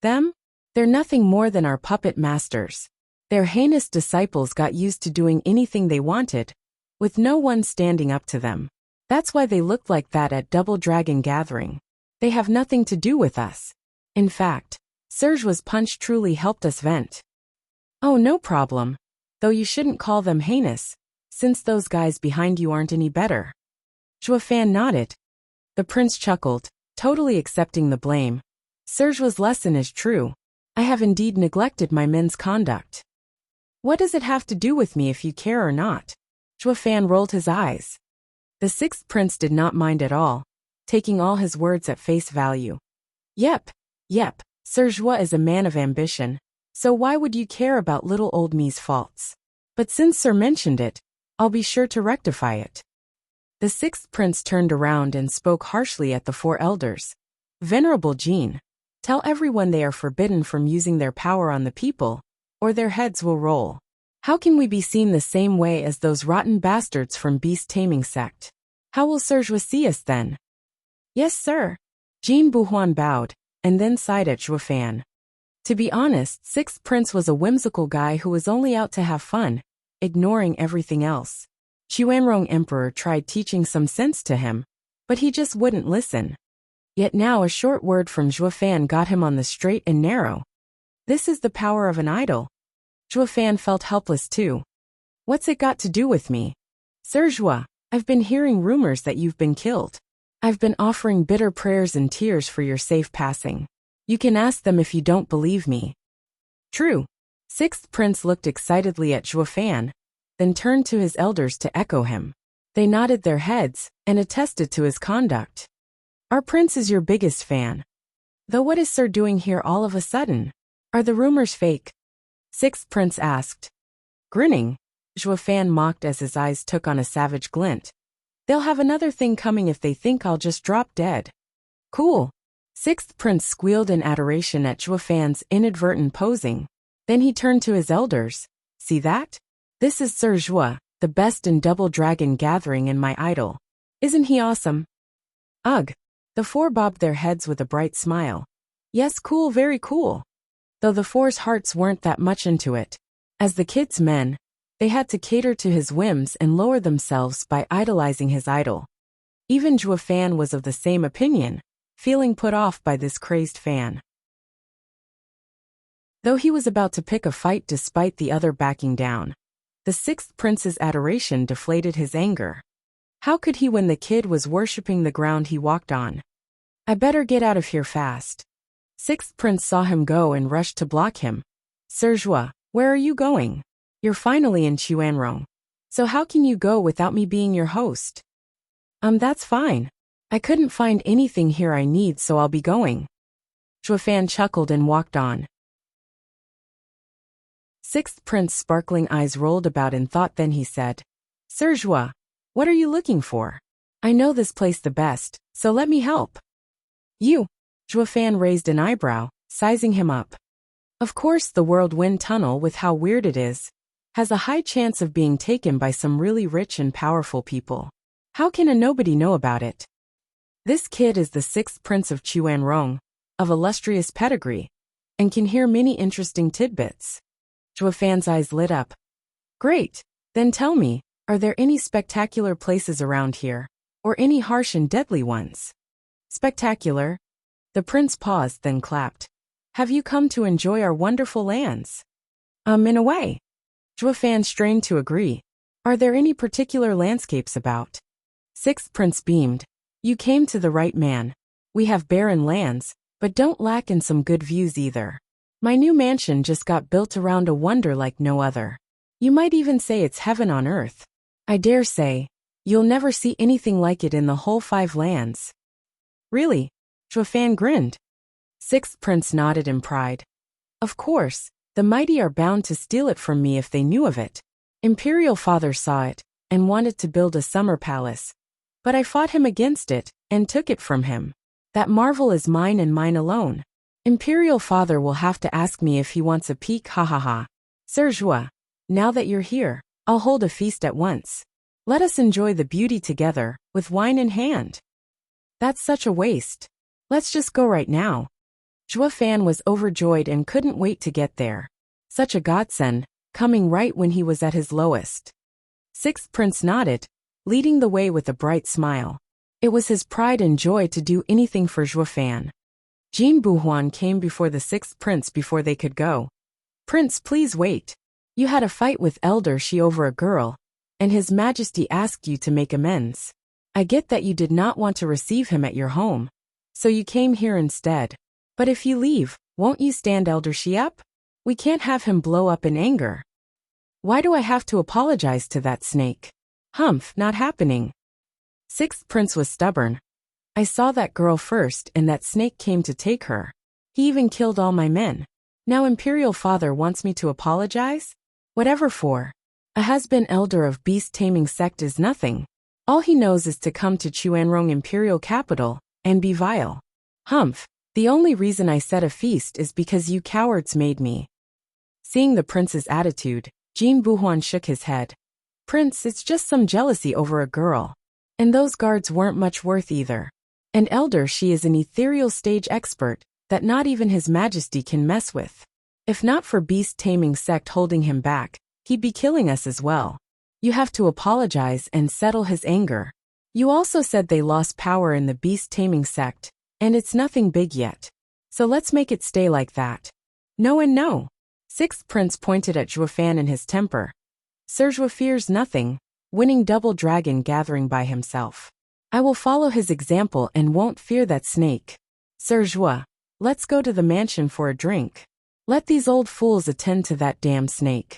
"Them? They're nothing more than our puppet masters. Their heinous disciples got used to doing anything they wanted, with no one standing up to them. That's why they looked like that at Double Dragon Gathering. They have nothing to do with us. In fact, Serge's punch truly helped us vent." "Oh, no problem. Though you shouldn't call them heinous, since those guys behind you aren't any better." Zhuo Fan nodded. The prince chuckled, totally accepting the blame. "Serge's lesson is true. I have indeed neglected my men's conduct." What does it have to do with me if you care or not? Zhuofan rolled his eyes. The sixth prince did not mind at all, taking all his words at face value. Yep, Sir Zhua is a man of ambition, so why would you care about little old me's faults? But since Sir mentioned it, I'll be sure to rectify it. The sixth prince turned around and spoke harshly at the four elders. Venerable Jin, tell everyone they are forbidden from using their power on the people, or their heads will roll. How can we be seen the same way as those rotten bastards from beast taming sect? How will Sir Zhua see us then? Yes, sir. Jin Buhuan bowed, and then sighed at Zhuofan. To be honest, sixth prince was a whimsical guy who was only out to have fun, ignoring everything else. Xuanrong Emperor tried teaching some sense to him, but he just wouldn't listen. Yet now a short word from Zhuofan got him on the straight and narrow. This is the power of an idol. Zhuofan felt helpless too. What's it got to do with me? Sir Zhua, I've been hearing rumors that you've been killed. I've been offering bitter prayers and tears for your safe passing. You can ask them if you don't believe me. True. Sixth prince looked excitedly at Zhuofan, then turned to his elders to echo him. They nodded their heads and attested to his conduct. Our prince is your biggest fan. Though what is Sir doing here all of a sudden? Are the rumors fake? Sixth prince asked. Grinning, Zhuofan mocked as his eyes took on a savage glint. They'll have another thing coming if they think I'll just drop dead. Cool. Sixth prince squealed in adoration at Zhuofan's inadvertent posing. Then he turned to his elders. See that? This is Sir Zhua, the best in Double Dragon Gathering and my idol. Isn't he awesome? Ugh. The four bobbed their heads with a bright smile. Yes, cool, very cool. Though the four's hearts weren't that much into it. As the kid's men, they had to cater to his whims and lower themselves by idolizing his idol. Even Zhuofan was of the same opinion, feeling put off by this crazed fan. Though he was about to pick a fight despite the other backing down, the sixth prince's adoration deflated his anger. How could he when the kid was worshipping the ground he walked on? I better get out of here fast. Sixth prince saw him go and rushed to block him. Sir Zhua, where are you going? You're finally in Xuanrong. So how can you go without me being your host? That's fine. I couldn't find anything here I need, so I'll be going. Zhuofan chuckled and walked on. Sixth prince's sparkling eyes rolled about in thought, then he said, Sir Zhua, what are you looking for? I know this place the best, so let me help. You? Zhuofan raised an eyebrow, sizing him up. Of course, the whirlwind tunnel, with how weird it is, has a high chance of being taken by some really rich and powerful people. How can a nobody know about it? This kid is the sixth prince of Xuanrong, of illustrious pedigree, and can hear many interesting tidbits. Zhuofan's eyes lit up. Great, then tell me, are there any spectacular places around here, or any harsh and deadly ones? Spectacular? The prince paused, then clapped. Have you come to enjoy our wonderful lands? In a way. Zhuofan strained to agree. Are there any particular landscapes about? Sixth prince beamed. You came to the right man. We have barren lands, but don't lack in some good views either. My new mansion just got built around a wonder like no other. You might even say it's heaven on earth. I dare say, you'll never see anything like it in the whole 5 lands. Really? Zhuofan grinned. Sixth prince nodded in pride. Of course, the mighty are bound to steal it from me if they knew of it. Imperial father saw it, and wanted to build a summer palace. But I fought him against it, and took it from him. That marvel is mine and mine alone. Imperial father will have to ask me if he wants a peek, ha ha ha. Sir Zhua, now that you're here, I'll hold a feast at once. Let us enjoy the beauty together, with wine in hand. That's such a waste. Let's just go right now. Zhuofan was overjoyed and couldn't wait to get there. Such a godsend, coming right when he was at his lowest. Sixth prince nodded, leading the way with a bright smile. It was his pride and joy to do anything for Zhuofan. Jin Buhuan came before the sixth prince before they could go. Prince, please wait. You had a fight with Elder Shi over a girl, and His Majesty asked you to make amends. I get that you did not want to receive him at your home, so you came here instead. But if you leave, won't you stand Elder Shi up? We can't have him blow up in anger. Why do I have to apologize to that snake? Humph, not happening. Sixth prince was stubborn. I saw that girl first and that snake came to take her. He even killed all my men. Now imperial father wants me to apologize? Whatever for. A has-been elder of beast-taming sect is nothing. All he knows is to come to Chuanrong imperial capital and be vile. Humph, the only reason I set a feast is because you cowards made me. Seeing the prince's attitude, Jin Buhuan shook his head. Prince, it's just some jealousy over a girl. And those guards weren't much worth either. And elder, she is an ethereal stage expert that not even his majesty can mess with. If not for beast-taming sect holding him back, he'd be killing us as well. You have to apologize and settle his anger. You also said they lost power in the beast-taming sect, and it's nothing big yet. So let's make it stay like that. No and no. Sixth prince pointed at Zhuofan in his temper. Sir Zhuo fears nothing, winning double dragon gathering by himself. I will follow his example and won't fear that snake. Sir Zhuo, let's go to the mansion for a drink. Let these old fools attend to that damn snake.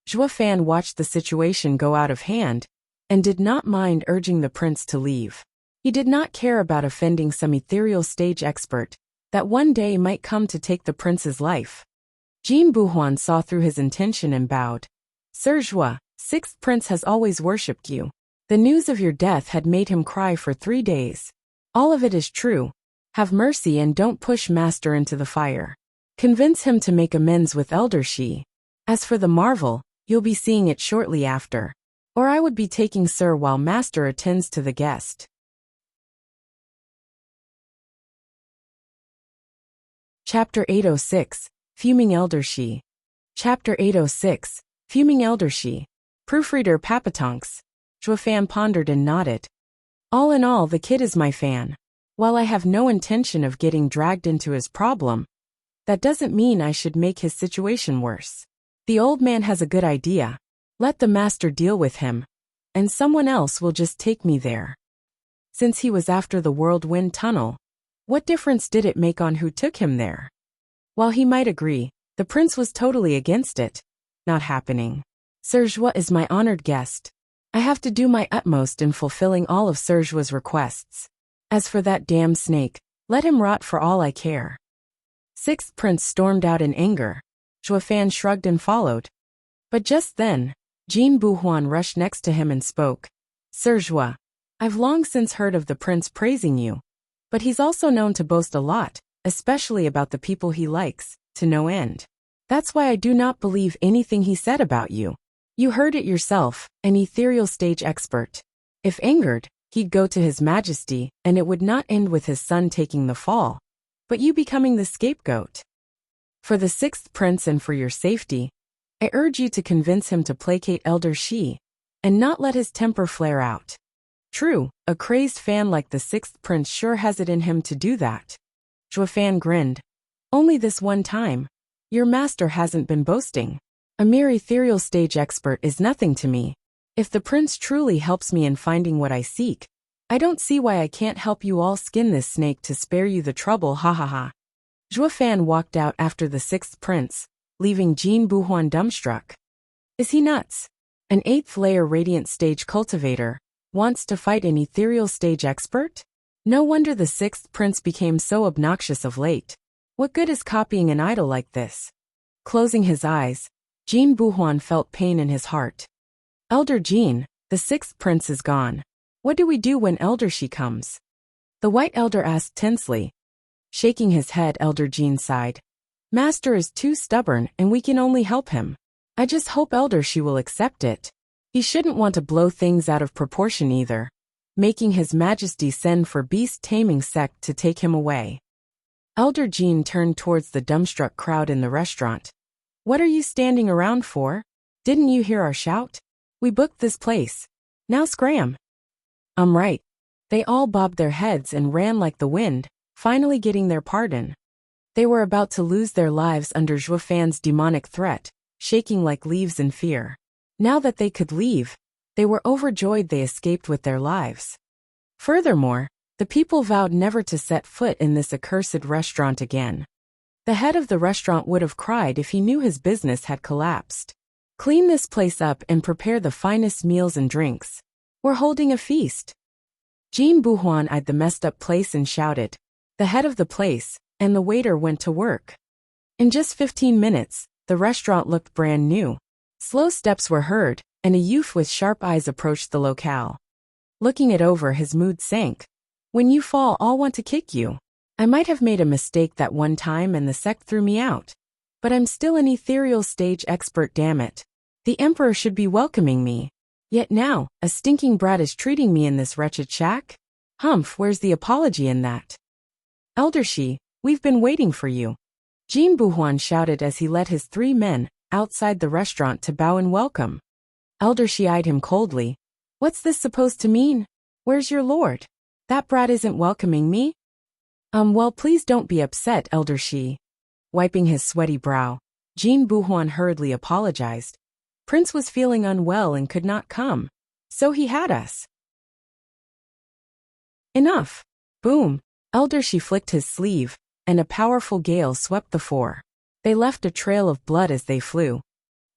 Zhuofan watched the situation go out of hand and did not mind urging the prince to leave. He did not care about offending some ethereal stage expert that one day might come to take the prince's life. Jin Buhuan saw through his intention and bowed. Sir Zhuo, sixth prince has always worshipped you. The news of your death had made him cry for 3 days. All of it is true. Have mercy and don't push master into the fire. Convince him to make amends with elder Shi. As for the marvel, you'll be seeing it shortly after. Or I would be taking sir while master attends to the guest. Chapter 806, Fuming Elder Shi. Chapter 806, Fuming Elder Shi. Proofreader Papatonks. Zhuofan pondered and nodded. All in all, the kid is my fan. While I have no intention of getting dragged into his problem, that doesn't mean I should make his situation worse. The old man has a good idea. Let the master deal with him, and someone else will just take me there. Since he was after the whirlwind tunnel, what difference did it make on who took him there? While he might agree, the prince was totally against it. Not happening. Sir Zhuo is my honored guest. I have to do my utmost in fulfilling all of Sir Zhuo's requests. As for that damn snake, let him rot for all I care. Sixth prince stormed out in anger. Zhuofan shrugged and followed. But just then, Jin Buhuan rushed next to him and spoke. Sir Zhuo, I've long since heard of the prince praising you. But he's also known to boast a lot, especially about the people he likes, to no end. That's why I do not believe anything he said about you. You heard it yourself, an ethereal stage expert. If angered, he'd go to his majesty, and it would not end with his son taking the fall, but you becoming the scapegoat. For the sixth prince and for your safety, I urge you to convince him to placate Elder Shi, and not let his temper flare out. True, a crazed fan like the sixth prince sure has it in him to do that. Zhuofan grinned. Only this one time. Your master hasn't been boasting. A mere ethereal stage expert is nothing to me. If the prince truly helps me in finding what I seek, I don't see why I can't help you all skin this snake to spare you the trouble, ha ha ha. Zhuofan walked out after the sixth prince, leaving Jin Buhuan dumbstruck. Is he nuts? An 8th layer radiant stage cultivator wants to fight an ethereal stage expert? No wonder the sixth prince became so obnoxious of late. What good is copying an idol like this? Closing his eyes, Jin Buhuan felt pain in his heart. Elder Jin, the sixth prince is gone. What do we do when Elder Shi comes? The white elder asked tensely. Shaking his head, Elder Jin sighed. Master is too stubborn and we can only help him. I just hope Elder Shi will accept it. He shouldn't want to blow things out of proportion either, making his majesty send for beast-taming sect to take him away. Elder Jin turned towards the dumbstruck crowd in the restaurant. What are you standing around for? Didn't you hear our shout? We booked this place. Now scram. Right. They all bobbed their heads and ran like the wind, finally getting their pardon. They were about to lose their lives under Zhuofan's demonic threat, shaking like leaves in fear. Now that they could leave, they were overjoyed they escaped with their lives. Furthermore, the people vowed never to set foot in this accursed restaurant again. The head of the restaurant would have cried if he knew his business had collapsed. Clean this place up and prepare the finest meals and drinks. We're holding a feast. Jean Buhuan eyed the messed up place and shouted, the head of the place, and the waiter went to work. In just 15 minutes, the restaurant looked brand new. Slow steps were heard, and a youth with sharp eyes approached the locale. Looking it over, his mood sank. When you fall, all want to kick you. I might have made a mistake that one time and the sect threw me out. But I'm still an ethereal stage expert, damn it. The emperor should be welcoming me. Yet now, a stinking brat is treating me in this wretched shack? Humph, where's the apology in that? Elder Shi, we've been waiting for you. Jean Buhuan shouted as he led his 3 men outside the restaurant to bow in welcome. Elder Shi eyed him coldly. What's this supposed to mean? Where's your lord? That brat isn't welcoming me? Well, please don't be upset, Elder Shi. Wiping his sweaty brow, Jean Buhuan hurriedly apologized. Prince was feeling unwell and could not come. So he had us. Enough. Boom. Elder Shi flicked his sleeve, and a powerful gale swept the 4. They left a trail of blood as they flew.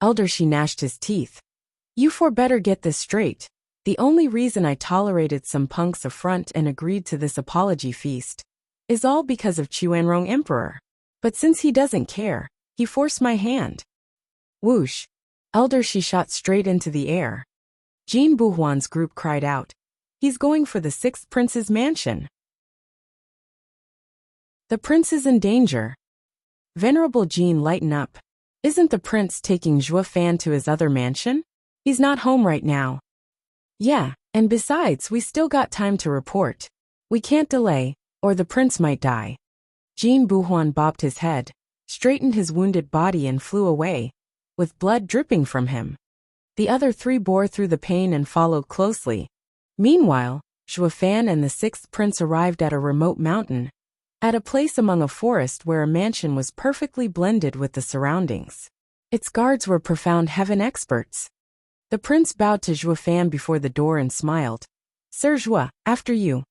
Elder Shi gnashed his teeth. You 4 better get this straight. The only reason I tolerated some punk's affront and agreed to this apology feast is all because of Chuanrong Emperor. But since he doesn't care, he forced my hand. Whoosh. Elder Shi shot straight into the air. Jean Buhuan's group cried out. He's going for the 6th prince's mansion. The prince is in danger. Venerable Jean, lighten up. Isn't the prince taking Zhuo Fan to his other mansion? He's not home right now. Yeah, and besides, we still got time to report. We can't delay, or the prince might die. Jean Buhuan bobbed his head, straightened his wounded body and flew away, with blood dripping from him. The other 3 bore through the pain and followed closely. Meanwhile, Zhuo Fan and the 6th prince arrived at a remote mountain, at a place among a forest where a mansion was perfectly blended with the surroundings. Its guards were profound heaven experts. The prince bowed to Zhuo Fan before the door and smiled. Sir Zhuo, after you.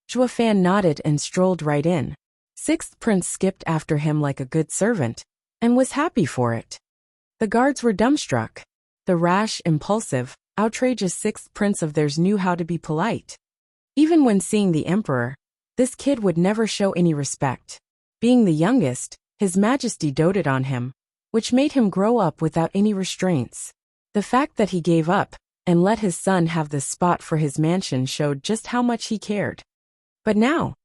Zhuo Fan nodded and strolled right in. 6th prince skipped after him like a good servant, and was happy for it. The guards were dumbstruck. The rash, impulsive, outrageous 6th prince of theirs knew how to be polite. Even when seeing the emperor, this kid would never show any respect. Being the youngest, His Majesty doted on him, which made him grow up without any restraints. The fact that he gave up and let his son have this spot for his mansion showed just how much he cared. But now,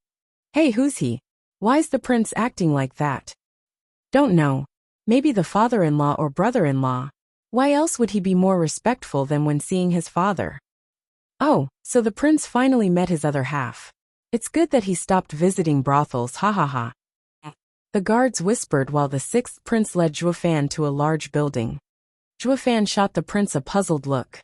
hey, who's he? Why's the prince acting like that? Don't know. Maybe the father-in-law or brother-in-law. Why else would he be more respectful than when seeing his father? Oh, so the prince finally met his other half. It's good that he stopped visiting brothels, ha ha ha. The guards whispered while the 6th prince led Zhuo Fan to a large building. Zhuo Fan shot the prince a puzzled look.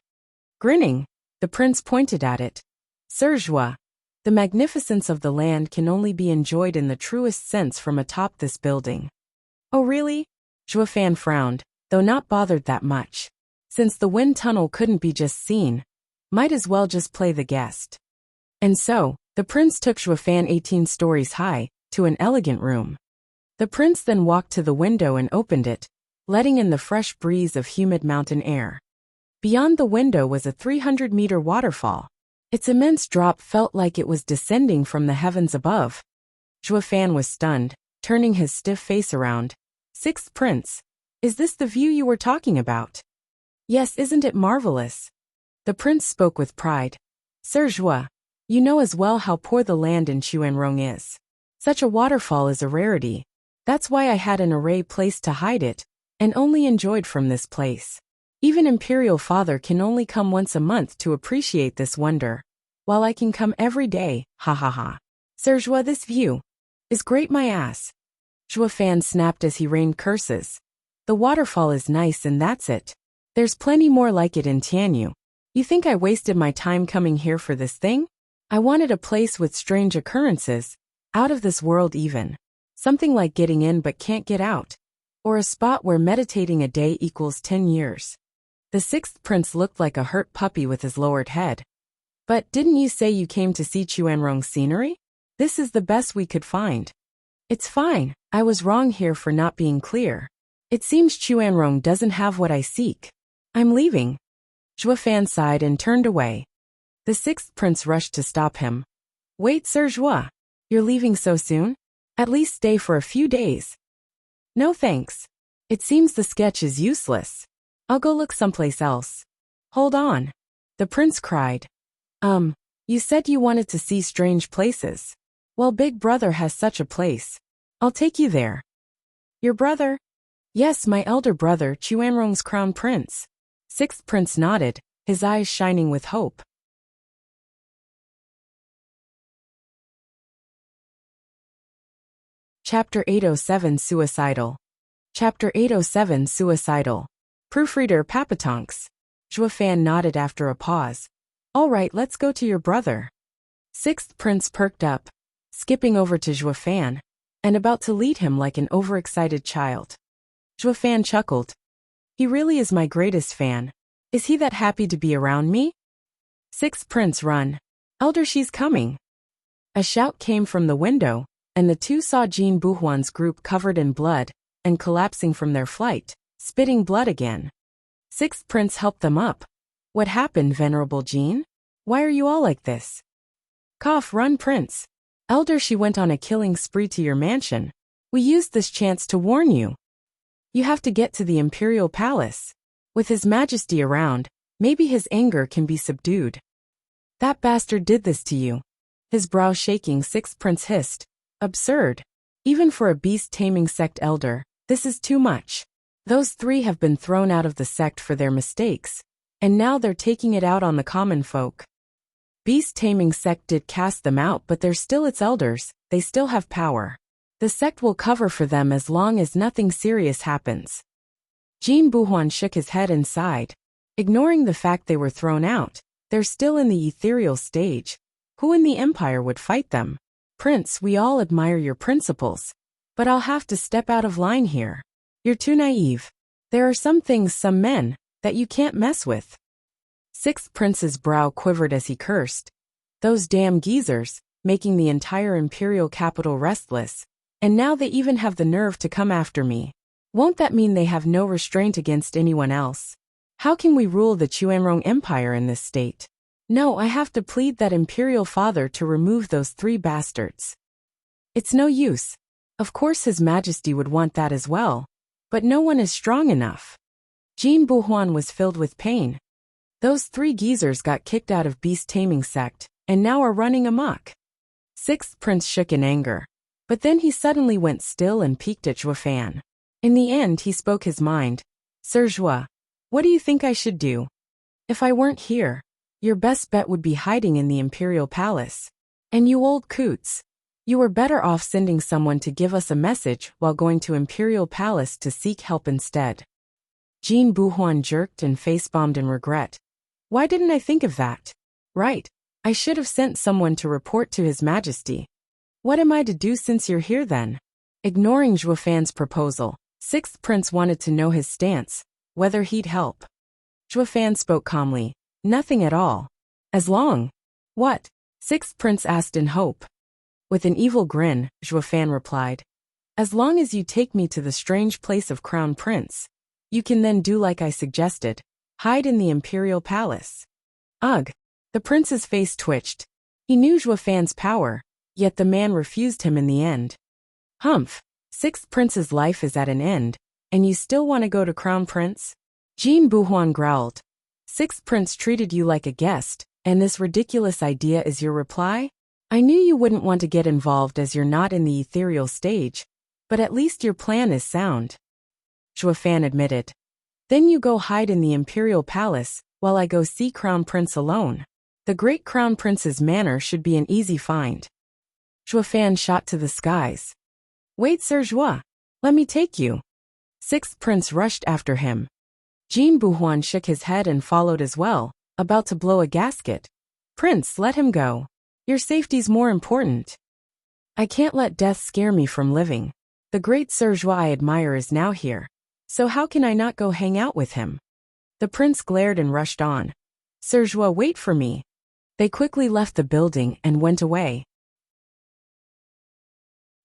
Grinning, the prince pointed at it. Sir Zhuo, the magnificence of the land can only be enjoyed in the truest sense from atop this building. Oh really? Zhuo Fan frowned, though not bothered that much. Since the wind tunnel couldn't be just seen, might as well just play the guest. And so, the prince took Zhuo Fan 18 stories high, to an elegant room. The prince then walked to the window and opened it, letting in the fresh breeze of humid mountain air. Beyond the window was a 300-meter waterfall. Its immense drop felt like it was descending from the heavens above. Zhuo Fan was stunned, turning his stiff face around. 6th prince, is this the view you were talking about? Yes, isn't it marvelous? The prince spoke with pride. Sir Zhuo, you know as well how poor the land in Chuanrong is. Such a waterfall is a rarity. That's why I had an array place to hide it, and only enjoyed from this place. Even Imperial Father can only come once a month to appreciate this wonder, while I can come every day, ha ha ha. Sir Zhuo, this view is great my ass. Zhuo Fan snapped as he rained curses. The waterfall is nice and that's it. There's plenty more like it in Tianyu. You think I wasted my time coming here for this thing? I wanted a place with strange occurrences, out of this world even. Something like getting in but can't get out. Or a spot where meditating a day equals 10 years. The 6th prince looked like a hurt puppy with his lowered head. But didn't you say you came to see Chuanrong's scenery? This is the best we could find. It's fine, I was wrong here for not being clear. It seems Chuanrong doesn't have what I seek. I'm leaving. Zhuofan sighed and turned away. The sixth prince rushed to stop him. Wait, Sir Zhua. You're leaving so soon? At least stay for a few days. No thanks. It seems the sketch is useless. I'll go look someplace else. Hold on. The prince cried. You said you wanted to see strange places. Well, Big Brother has such a place. I'll take you there. Your brother? Yes, my elder brother, Chuanrong's crown prince. Sixth prince nodded, his eyes shining with hope. Chapter 807 Suicidal. Chapter 807 Suicidal. Proofreader Papatonks. Zhuofan nodded after a pause. All right, let's go to your brother. Sixth prince perked up, skipping over to Zhuofan, and about to lead him like an overexcited child. Zhuofan chuckled. He really is my greatest fan. Is he that happy to be around me? Sixth prince, run. Elder, she's coming. A shout came from the window, and the two saw Jin Buhuan's group covered in blood and collapsing from their flight, spitting blood again. Sixth prince helped them up. What happened, Venerable Jin? Why are you all like this? Cough, run, prince. Elder, she went on a killing spree to your mansion. We used this chance to warn you. You have to get to the imperial palace. With his majesty around, maybe his anger can be subdued. That bastard did this to you. His brow shaking, sixth prince hissed. Absurd. Even for a beast-taming sect elder, this is too much. Those three have been thrown out of the sect for their mistakes, and now they're taking it out on the common folk. Beast-taming sect did cast them out, but they're still its elders, they still have power. The sect will cover for them as long as nothing serious happens. Jin Buhuan shook his head and sighed. Ignoring the fact they were thrown out, they're still in the ethereal stage. Who in the empire would fight them? Prince, we all admire your principles, but I'll have to step out of line here. You're too naive. There are some things, some men, that you can't mess with. Sixth prince's brow quivered as he cursed. Those damn geezers, making the entire imperial capital restless, and now they even have the nerve to come after me. Won't that mean they have no restraint against anyone else? How can we rule the Chuanrong Empire in this state? No, I have to plead that imperial father to remove those three bastards. It's no use. Of course his majesty would want that as well, but no one is strong enough. Jin Buhuan was filled with pain. Those three geezers got kicked out of beast-taming sect, and now are running amok. Sixth prince shook in anger, but then he suddenly went still and peeked at Zhuofan. In the end he spoke his mind. Sir Zhua, what do you think I should do? If I weren't here, your best bet would be hiding in the imperial palace. And you old coots, you were better off sending someone to give us a message while going to imperial palace to seek help instead. Jin Buhuan jerked and face-bombed in regret. Why didn't I think of that? Right, I should have sent someone to report to his majesty. What am I to do since you're here then? Ignoring Zhuofan's proposal, sixth prince wanted to know his stance, whether he'd help. Zhuofan spoke calmly. Nothing at all. As long. What? Sixth prince asked in hope. With an evil grin, Zhuofan replied. As long as you take me to the strange place of crown prince, you can then do like I suggested. Hide in the imperial palace. Ugh. The prince's face twitched. He knew Zhuofan's power, yet the man refused him in the end. Humph. Sixth prince's life is at an end, and you still want to go to crown prince? Jin Buhuan growled. Sixth prince treated you like a guest, and this ridiculous idea is your reply? I knew you wouldn't want to get involved as you're not in the ethereal stage, but at least your plan is sound. Zhuofan admitted. Then you go hide in the imperial palace, while I go see crown prince alone. The great crown prince's manor should be an easy find. Zhuofan shot to the skies. Wait, Sir Zhua. Let me take you. Sixth prince rushed after him. Jin Buhuan shook his head and followed as well, about to blow a gasket. Prince, let him go. Your safety's more important. I can't let death scare me from living. The great Sir Zhua I admire is now here, so how can I not go hang out with him? The prince glared and rushed on. Sir Zhua, wait for me. They quickly left the building and went away.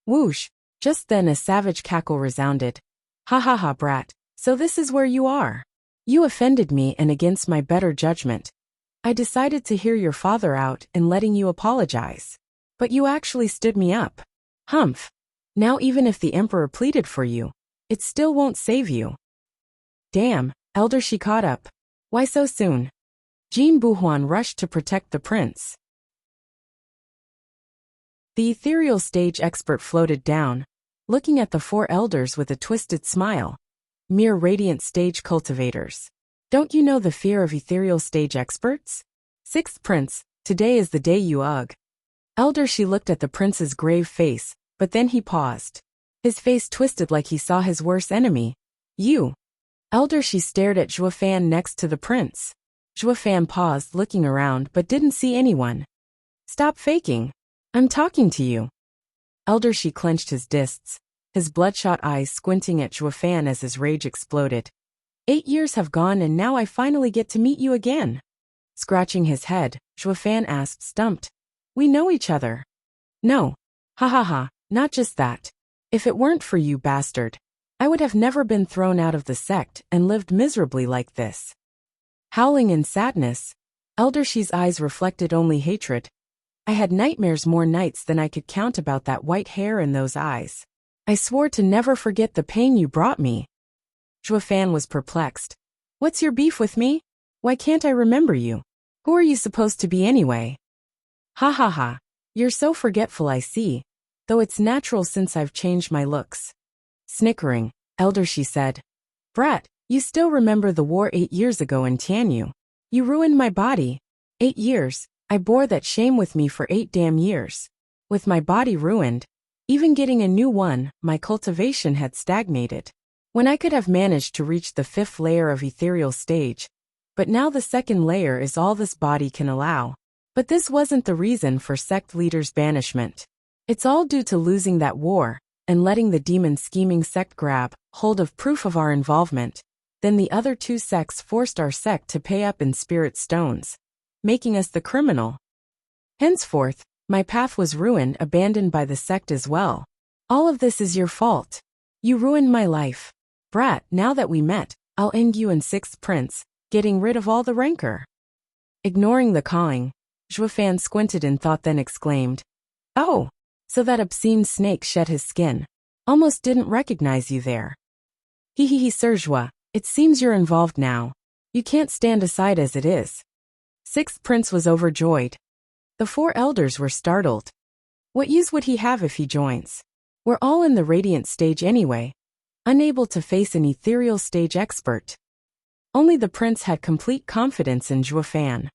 Whoosh! Just then a savage cackle resounded. Ha ha ha, brat, so this is where you are. You offended me, and against my better judgment, I decided to hear your father out and letting you apologize. But you actually stood me up. Humph. Now even if the emperor pleaded for you, it still won't save you. Damn, elder, she caught up. Why so soon? Jin Buhuan rushed to protect the prince. The ethereal stage expert floated down, looking at the four elders with a twisted smile. Mere radiant stage cultivators. Don't you know the fear of ethereal stage experts? Sixth prince, today is the day you ugh. Elder, she looked at the prince's grave face, but then he paused. His face twisted like he saw his worst enemy. You. Elder, she stared at Zhuofan next to the prince. Zhuofan paused, looking around but didn't see anyone. Stop faking. I'm talking to you. Elder, she clenched his fists, his bloodshot eyes squinting at Zhuofan as his rage exploded. 8 years have gone and now I finally get to meet you again. Scratching his head, Zhuofan asked, stumped. We know each other. No. Ha ha ha, not just that. If it weren't for you, bastard, I would have never been thrown out of the sect and lived miserably like this. Howling in sadness, Elder Shi's eyes reflected only hatred. I had nightmares more nights than I could count about that white hair and those eyes. I swore to never forget the pain you brought me. Zhuofan was perplexed. What's your beef with me? Why can't I remember you? Who are you supposed to be anyway? Ha ha ha. You're so forgetful, I see. Though it's natural since I've changed my looks. Snickering, Elder Shi said. Brat, you still remember the war 8 years ago in Tianyu. You ruined my body. 8 years, I bore that shame with me for 8 damn years. With my body ruined, even getting a new one, my cultivation had stagnated. When I could have managed to reach the 5th layer of ethereal stage, but now the 2nd layer is all this body can allow. But this wasn't the reason for sect leaders' banishment. It's all due to losing that war, and letting the demon scheming sect grab hold of proof of our involvement. Then the other 2 sects forced our sect to pay up in spirit stones, making us the criminal. Henceforth, my path was ruined, abandoned by the sect as well. All of this is your fault. You ruined my life. Brat, now that we met, I'll end you and 6th prince, getting rid of all the rancor. Ignoring the cawing, Zhuofan squinted in thought, then exclaimed. Oh, so that obscene snake shed his skin. Almost didn't recognize you there. Hee Sir Zhua, it seems you're involved now. You can't stand aside as it is. 6th prince was overjoyed. The 4 elders were startled. What use would he have if he joins? We're all in the radiant stage anyway, unable to face an ethereal stage expert. Only the prince had complete confidence in Zhuofan.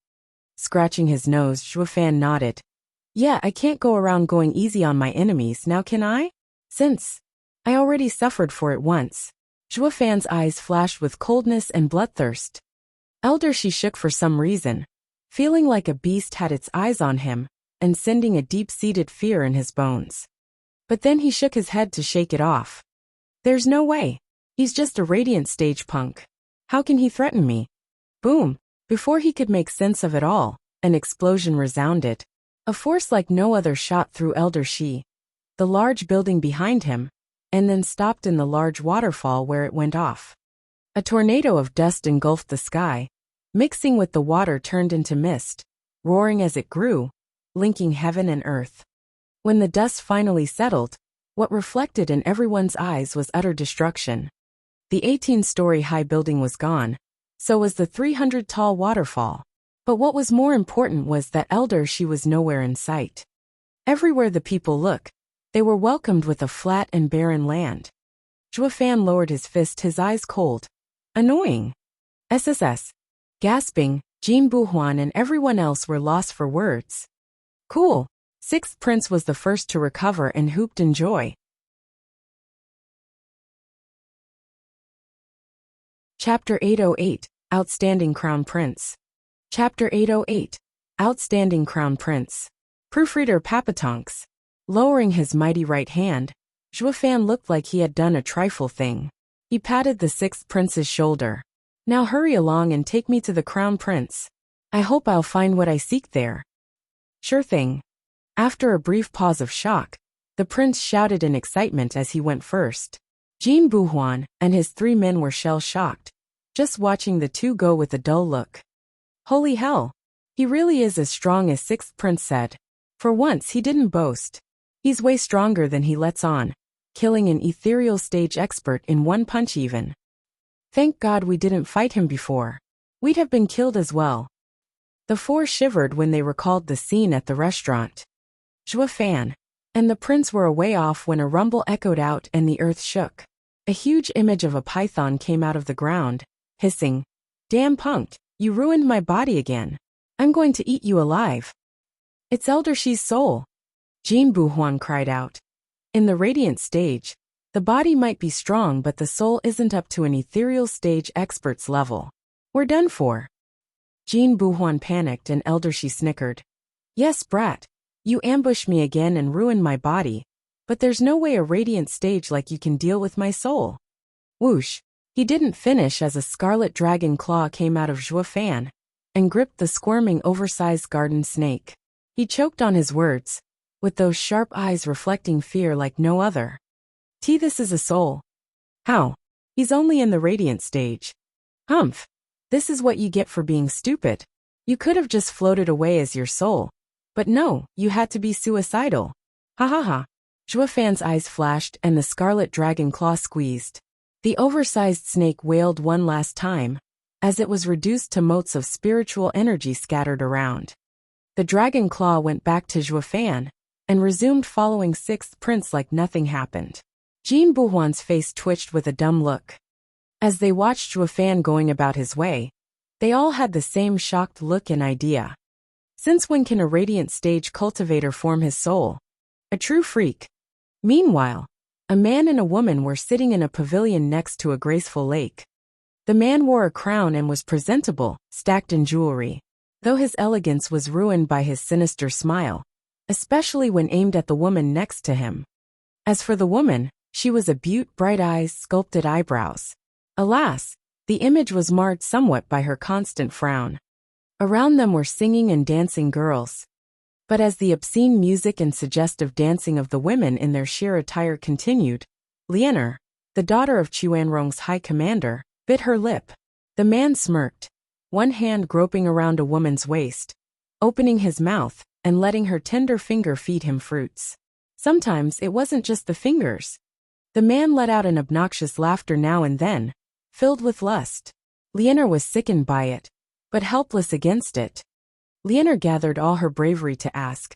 Scratching his nose, Zhuofan nodded. Yeah, I can't go around going easy on my enemies, now can I? Since I already suffered for it once. Zhuofan's eyes flashed with coldness and bloodthirst. Elder Shi shook for some reason, feeling like a beast had its eyes on him, and sending a deep-seated fear in his bones. But then he shook his head to shake it off. There's no way. He's just a radiant stage punk. How can he threaten me? Boom. Before he could make sense of it all, an explosion resounded. A force like no other shot through Elder Shi, the large building behind him, and then stopped in the large waterfall where it went off. A tornado of dust engulfed the sky, mixing with the water turned into mist, roaring as it grew, linking heaven and earth. When the dust finally settled, what reflected in everyone's eyes was utter destruction. The 18-story high building was gone, so was the 300-tall waterfall. But what was more important was that Elder Shi was nowhere in sight. Everywhere the people looked, they were welcomed with a flat and barren land. Zhuofan lowered his fist, his eyes cold. Annoying. SSS. Gasping, Jin Buhuan and everyone else were lost for words. Cool. 6th prince was the first to recover and whooped in joy. Chapter 808, Outstanding Crown Prince. Chapter 808, Outstanding Crown Prince. Proofreader Papatonks. Lowering his mighty right hand, Zhuofan looked like he had done a trifle thing. He patted the 6th prince's shoulder. Now hurry along and take me to the crown prince. I hope I'll find what I seek there. Sure thing. After a brief pause of shock, the prince shouted in excitement as he went first. Jin Buhuan and his 3 men were shell-shocked. just watching the two go with a dull look. Holy hell! He really is as strong as Sixth Prince said. For once he didn't boast. He's way stronger than he lets on, killing an ethereal stage expert in one punch even. Thank God we didn't fight him before. We'd have been killed as well. The four shivered when they recalled the scene at the restaurant. Zhua Fan and the prince were a way off when a rumble echoed out and the earth shook. A huge image of a python came out of the ground, hissing, "Damn punk, you ruined my body again. I'm going to eat you alive." "It's Elder Shi's soul," Jin Buhuan cried out. In the radiant stage, the body might be strong but the soul isn't up to an ethereal stage expert's level. We're done for. Jin Buhuan panicked and Elder Shi snickered. "Yes, brat. You ambush me again and ruin my body, but there's no way a radiant stage like you can deal with my soul." Whoosh! He didn't finish as a scarlet dragon claw came out of Zhua Fan and gripped the squirming oversized garden snake. He choked on his words, with those sharp eyes reflecting fear like no other. This is a soul. How? He's only in the radiant stage. Humph! This is what you get for being stupid. You could have just floated away as your soul. But no, you had to be suicidal. Ha ha ha. Zhua Fan's eyes flashed and the scarlet dragon claw squeezed. The oversized snake wailed one last time, as it was reduced to motes of spiritual energy scattered around. The dragon claw went back to Zhua Fan and resumed following Sixth Prince like nothing happened. Jin Buhuan's face twitched with a dumb look. As they watched Zhua Fan going about his way, they all had the same shocked look and idea. Since when can a radiant stage cultivator form his soul? A true freak. Meanwhile, a man and a woman were sitting in a pavilion next to a graceful lake. The man wore a crown and was presentable, stacked in jewelry, though his elegance was ruined by his sinister smile, especially when aimed at the woman next to him. As for the woman, she was a beaut, bright eyes, sculpted eyebrows. Alas, the image was marred somewhat by her constant frown. Around them were singing and dancing girls. But as the obscene music and suggestive dancing of the women in their sheer attire continued, Lianer, the daughter of Chuanrong's high commander, bit her lip. The man smirked, one hand groping around a woman's waist, opening his mouth and letting her tender finger feed him fruits. Sometimes it wasn't just the fingers. The man let out an obnoxious laughter now and then, filled with lust. Lianer was sickened by it, but helpless against it. Lianer gathered all her bravery to ask,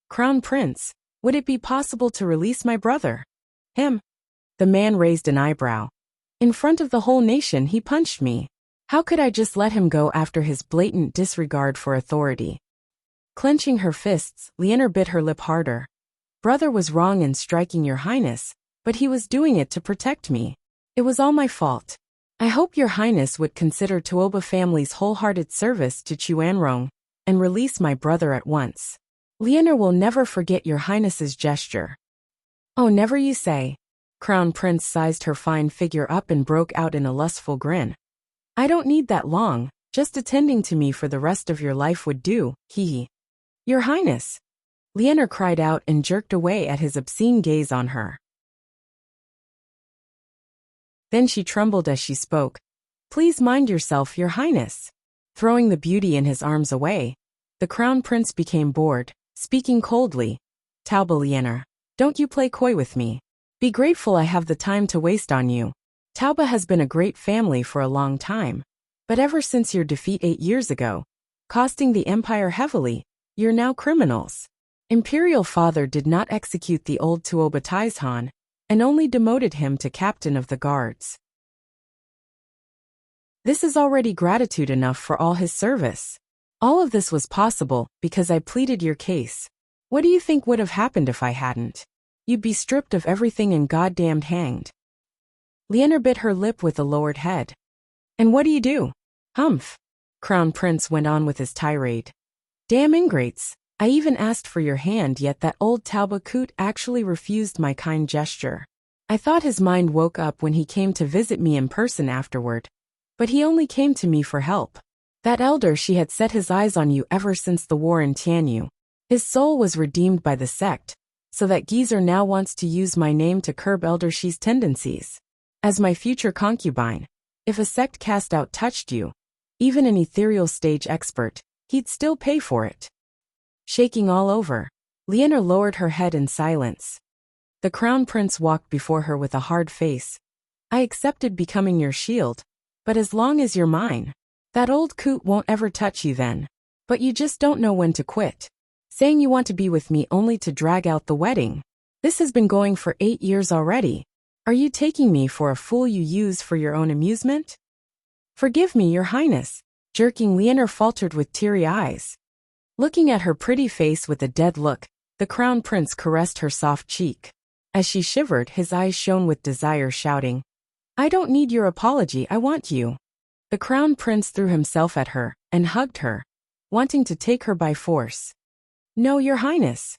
"Crown Prince, would it be possible to release my brother?" "Him?" The man raised an eyebrow. "In front of the whole nation he punched me. How could I just let him go after his blatant disregard for authority?" Clenching her fists, Lianer bit her lip harder. "Brother was wrong in striking your highness, but he was doing it to protect me. It was all my fault. I hope your highness would consider Tuoba family's wholehearted service to Chuanrong and release my brother at once. Lianer will never forget your highness's gesture." "Oh, never you say." Crown Prince sized her fine figure up and broke out in a lustful grin. "I don't need that long, just attending to me for the rest of your life would do, hee. Your highness." Lianer cried out and jerked away at his obscene gaze on her. Then she trembled as she spoke. "Please mind yourself, your highness." Throwing the beauty in his arms away, the crown prince became bored, speaking coldly. "Tauba Lianer, don't you play coy with me. Be grateful I have the time to waste on you. Tauba has been a great family for a long time, but ever since your defeat 8 years ago, costing the empire heavily, you're now criminals. Imperial father did not execute the old Tuoba Taizhan, and only demoted him to captain of the guards. This is already gratitude enough for all his service. All of this was possible because I pleaded your case. What do you think would have happened if I hadn't? You'd be stripped of everything and goddamned hanged." Lianer bit her lip with a lowered head. "And what do you do?" "Humph." Crown Prince went on with his tirade. "Damn ingrates. I even asked for your hand, yet that old Tauba coot actually refused my kind gesture. I thought his mind woke up when he came to visit me in person afterward. But he only came to me for help. That elder she had set his eyes on you ever since the war in Tianyu. His soul was redeemed by the sect, so that geezer now wants to use my name to curb Elder Shi's tendencies. As my future concubine, If a sect cast out touched you, even an ethereal stage expert, he'd still pay for it. Shaking all over, Leonor lowered her head in silence. The crown prince walked before her with a hard face. I accepted becoming your shield, but as long as you're mine, that old coot won't ever touch you then. But you just don't know when to quit. Saying you want to be with me only to drag out the wedding. This has been going for 8 years already. Are you taking me for a fool you use for your own amusement? Forgive me, your highness, jerking Leonor faltered with teary eyes. Looking at her pretty face with a dead look, the crown prince caressed her soft cheek. As she shivered, his eyes shone with desire, shouting, I don't need your apology, I want you. The crown prince threw himself at her and hugged her, wanting to take her by force. No, your highness.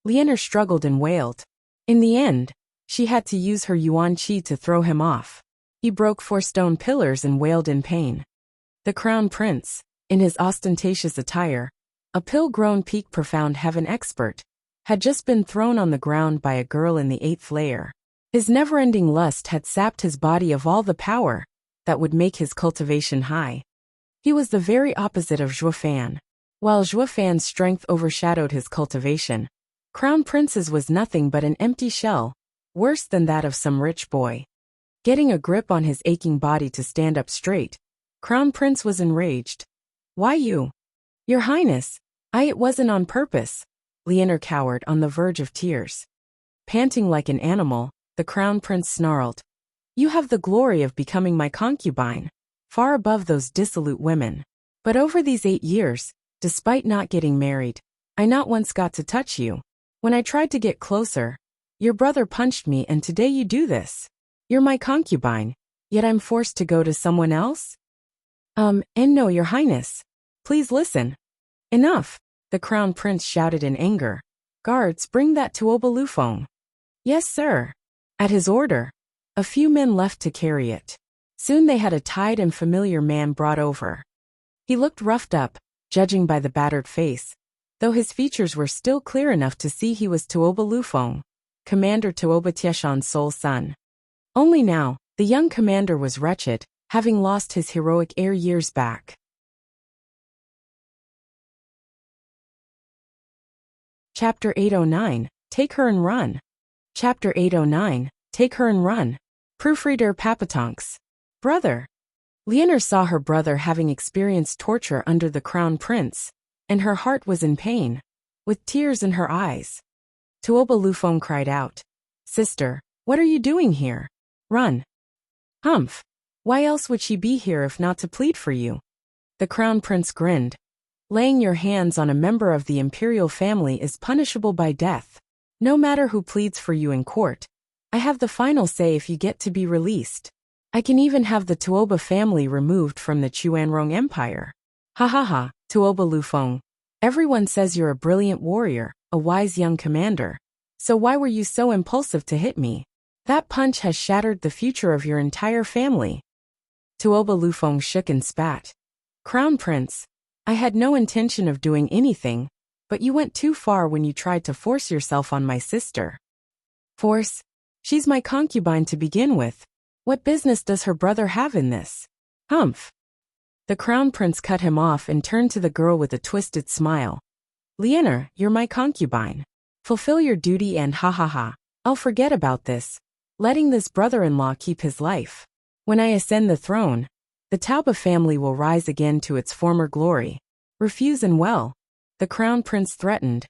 Leonor struggled and wailed. In the end, she had to use her yuan qi to throw him off. He broke 4 stone pillars and wailed in pain. The crown prince, in his ostentatious attire, a pill-grown peak profound heaven expert, had just been thrown on the ground by a girl in the 8th layer. His never-ending lust had sapped his body of all the power that would make his cultivation high. He was the very opposite of Zhuo Fan. While Zhuo Fan's strength overshadowed his cultivation, Crown Prince's was nothing but an empty shell, worse than that of some rich boy. Getting a grip on his aching body to stand up straight, Crown Prince was enraged. Why you? Your highness, it wasn't on purpose. Leonor cowered on the verge of tears. Panting like an animal, the Crown Prince snarled. You have the glory of becoming my concubine, far above those dissolute women. But over these 8 years, despite not getting married, I not once got to touch you. When I tried to get closer, your brother punched me, and today you do this. You're my concubine, yet I'm forced to go to someone else? And no, your highness. Please listen. Enough, the crown prince shouted in anger. Guards, bring that to Obalufeng. Yes, sir. At his order, a few men left to carry it. Soon they had a tied and familiar man brought over. He looked roughed up, judging by the battered face, though his features were still clear enough to see he was Tuoba Lufeng, Commander Tuoba Tieshan's sole son. Only now, the young commander was wretched, having lost his heroic heir years back. Chapter 809, Take Her and Run. Chapter 809, Take Her and Run. Proofreader Papatonks. Brother. Leonor saw her brother having experienced torture under the crown prince, and her heart was in pain, with tears in her eyes. Tuoba Lufeng cried out, Sister, what are you doing here? Run. Humph. Why else would she be here if not to plead for you? The crown prince grinned. Laying your hands on a member of the imperial family is punishable by death. No matter who pleads for you in court, I have the final say if you get to be released. I can even have the Tuoba family removed from the Chuanrong Empire. Ha ha ha, Tuoba Lufeng. Everyone says you're a brilliant warrior, a wise young commander. So why were you so impulsive to hit me? That punch has shattered the future of your entire family. Tuoba Lufeng shook and spat. Crown Prince, I had no intention of doing anything, but you went too far when you tried to force yourself on my sister. Force? She's my concubine to begin with. What business does her brother have in this? Humph. The crown prince cut him off and turned to the girl with a twisted smile. Leonor, you're my concubine. Fulfill your duty and ha ha ha. I'll forget about this, letting this brother-in-law keep his life. When I ascend the throne, the Tauba family will rise again to its former glory. Refuse and well, the crown prince threatened.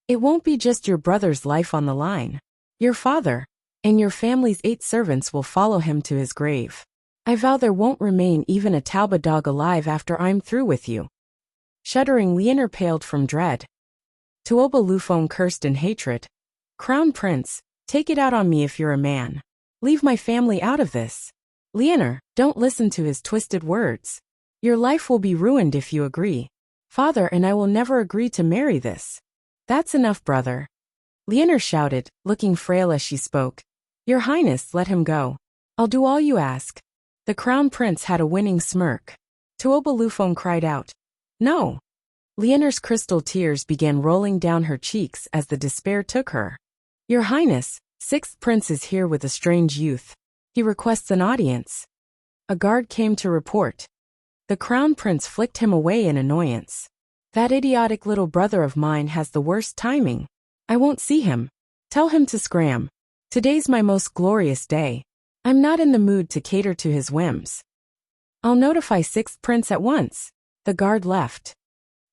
It won't be just your brother's life on the line. Your father, and your family's 8 servants will follow him to his grave. I vow there won't remain even a Tauba dog alive after I'm through with you. Shuddering, Leonor paled from dread. Tuoba Lufeng cursed in hatred. Crown Prince, take it out on me if you're a man. Leave my family out of this. Leonor, don't listen to his twisted words. Your life will be ruined if you agree. Father and I will never agree to marry this. That's enough, brother. Leonor shouted, looking frail as she spoke. Your Highness, let him go. I'll do all you ask. The crown prince had a winning smirk. Tuoba Lufeng cried out. No. Leonor's crystal tears began rolling down her cheeks as the despair took her. Your Highness, 6th prince is here with a strange youth. He requests an audience. A guard came to report. The crown prince flicked him away in annoyance. That idiotic little brother of mine has the worst timing. I won't see him. Tell him to scram. Today's my most glorious day. I'm not in the mood to cater to his whims. I'll notify Sixth Prince at once. The guard left.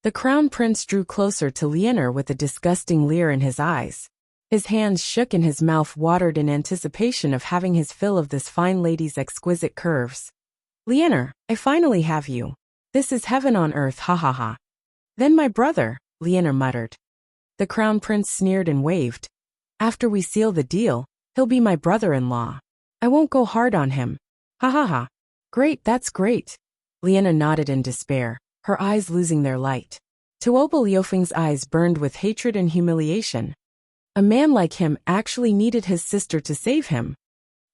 The crown prince drew closer to Lianer with a disgusting leer in his eyes. His hands shook and his mouth watered in anticipation of having his fill of this fine lady's exquisite curves. Lianer, I finally have you. This is heaven on earth, ha ha ha. Then my brother, Lianer muttered. The crown prince sneered and waved. After we seal the deal, he'll be my brother-in-law. I won't go hard on him. Ha ha ha. Great, that's great. Lianer nodded in despair, her eyes losing their light. Tuoba Liufeng's eyes burned with hatred and humiliation. A man like him actually needed his sister to save him.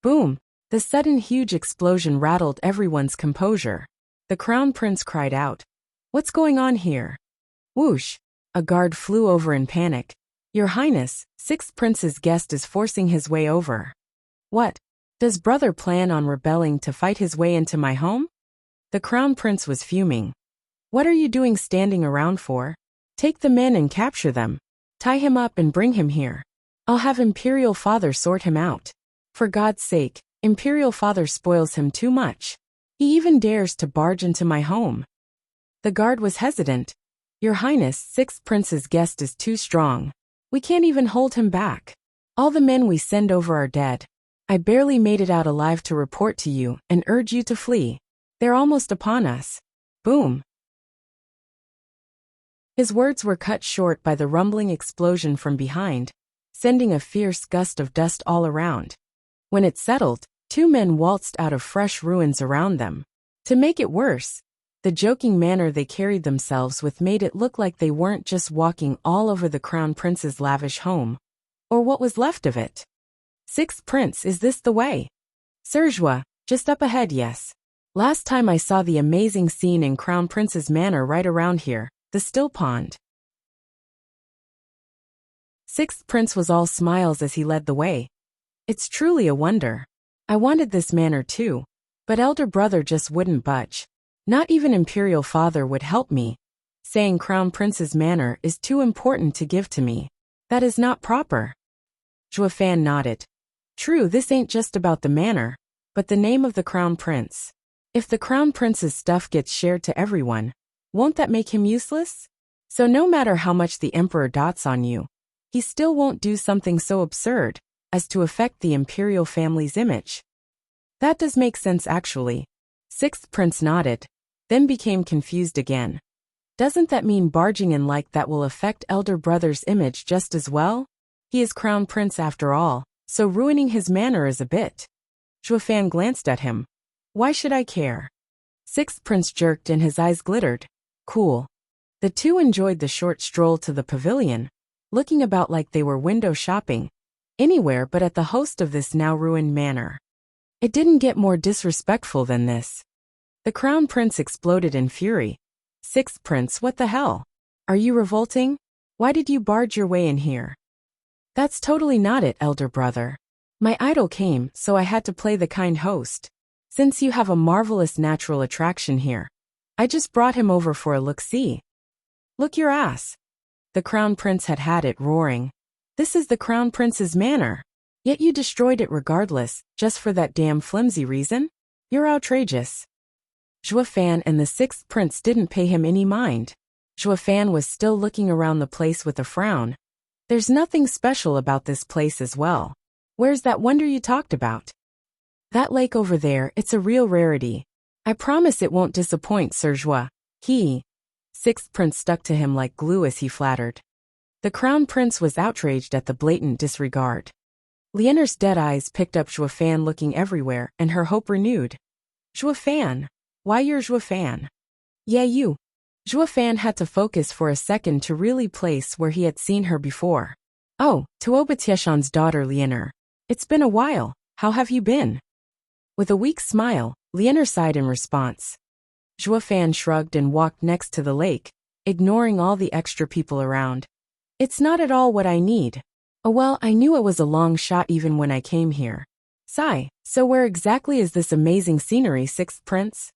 Boom! The sudden huge explosion rattled everyone's composure. The crown prince cried out. What's going on here? Whoosh! A guard flew over in panic. Your Highness, Sixth Prince's guest is forcing his way over. What? Does brother plan on rebelling to fight his way into my home? The crown prince was fuming. What are you doing standing around for? Take the men and capture them. Tie him up and bring him here. I'll have Imperial Father sort him out. For God's sake, Imperial Father spoils him too much. He even dares to barge into my home. The guard was hesitant. Your Highness, Sixth Prince's guest is too strong. We can't even hold him back. All the men we send over are dead. I barely made it out alive to report to you and urge you to flee. They're almost upon us. Boom. His words were cut short by the rumbling explosion from behind, sending a fierce gust of dust all around. When it settled, two men waltzed out of fresh ruins around them. To make it worse, the joking manner they carried themselves with made it look like they weren't just walking all over the crown prince's lavish home, or what was left of it. Sixth Prince, is this the way? Serjua, just up ahead, yes. Last time I saw the amazing scene in Crown Prince's manor right around here, the still pond. Sixth Prince was all smiles as he led the way. It's truly a wonder. I wanted this manor too, but elder brother just wouldn't budge. Not even Imperial Father would help me, saying Crown Prince's manor is too important to give to me. That is not proper. Zhuofan nodded. True, this ain't just about the manor, but the name of the Crown Prince. If the Crown Prince's stuff gets shared to everyone, won't that make him useless? So no matter how much the Emperor dotes on you, he still won't do something so absurd as to affect the imperial family's image. That does make sense actually. Sixth Prince nodded, then became confused again. Doesn't that mean barging in like that will affect elder brother's image just as well? He is Crown Prince after all, so ruining his manor is a bit. Zhuofan glanced at him. Why should I care? Sixth Prince jerked and his eyes glittered. Cool. The two enjoyed the short stroll to the pavilion, looking about like they were window shopping, anywhere but at the host of this now ruined manor. It didn't get more disrespectful than this. The Crown Prince exploded in fury. Sixth Prince, what the hell? Are you revolting? Why did you barge your way in here? That's totally not it, elder brother. My idol came, so I had to play the kind host. Since you have a marvelous natural attraction here, I just brought him over for a look-see. Look your ass. The Crown Prince had had it roaring. This is the Crown Prince's manor. Yet you destroyed it regardless, just for that damn flimsy reason? You're outrageous. Zhuofan and the Sixth Prince didn't pay him any mind. Zhuofan was still looking around the place with a frown. There's nothing special about this place as well. Where's that wonder you talked about? That lake over there, it's a real rarity. I promise it won't disappoint, Serjua. Sixth Prince stuck to him like glue as he flattered. The Crown Prince was outraged at the blatant disregard. Lianer's dead eyes picked up Zhuofan looking everywhere, and her hope renewed. Zhuofan? Why you're Zhuofan? Yeah, you. Zhuofan had to focus for a second to really place where he had seen her before. Oh, Tuoba Tieshan's daughter Lianer. It's been a while, how have you been? With a weak smile, Lianer sighed in response. Zhuofan shrugged and walked next to the lake, ignoring all the extra people around. It's not at all what I need. Oh well, I knew it was a long shot even when I came here. Sigh, so where exactly is this amazing scenery, sixth prince?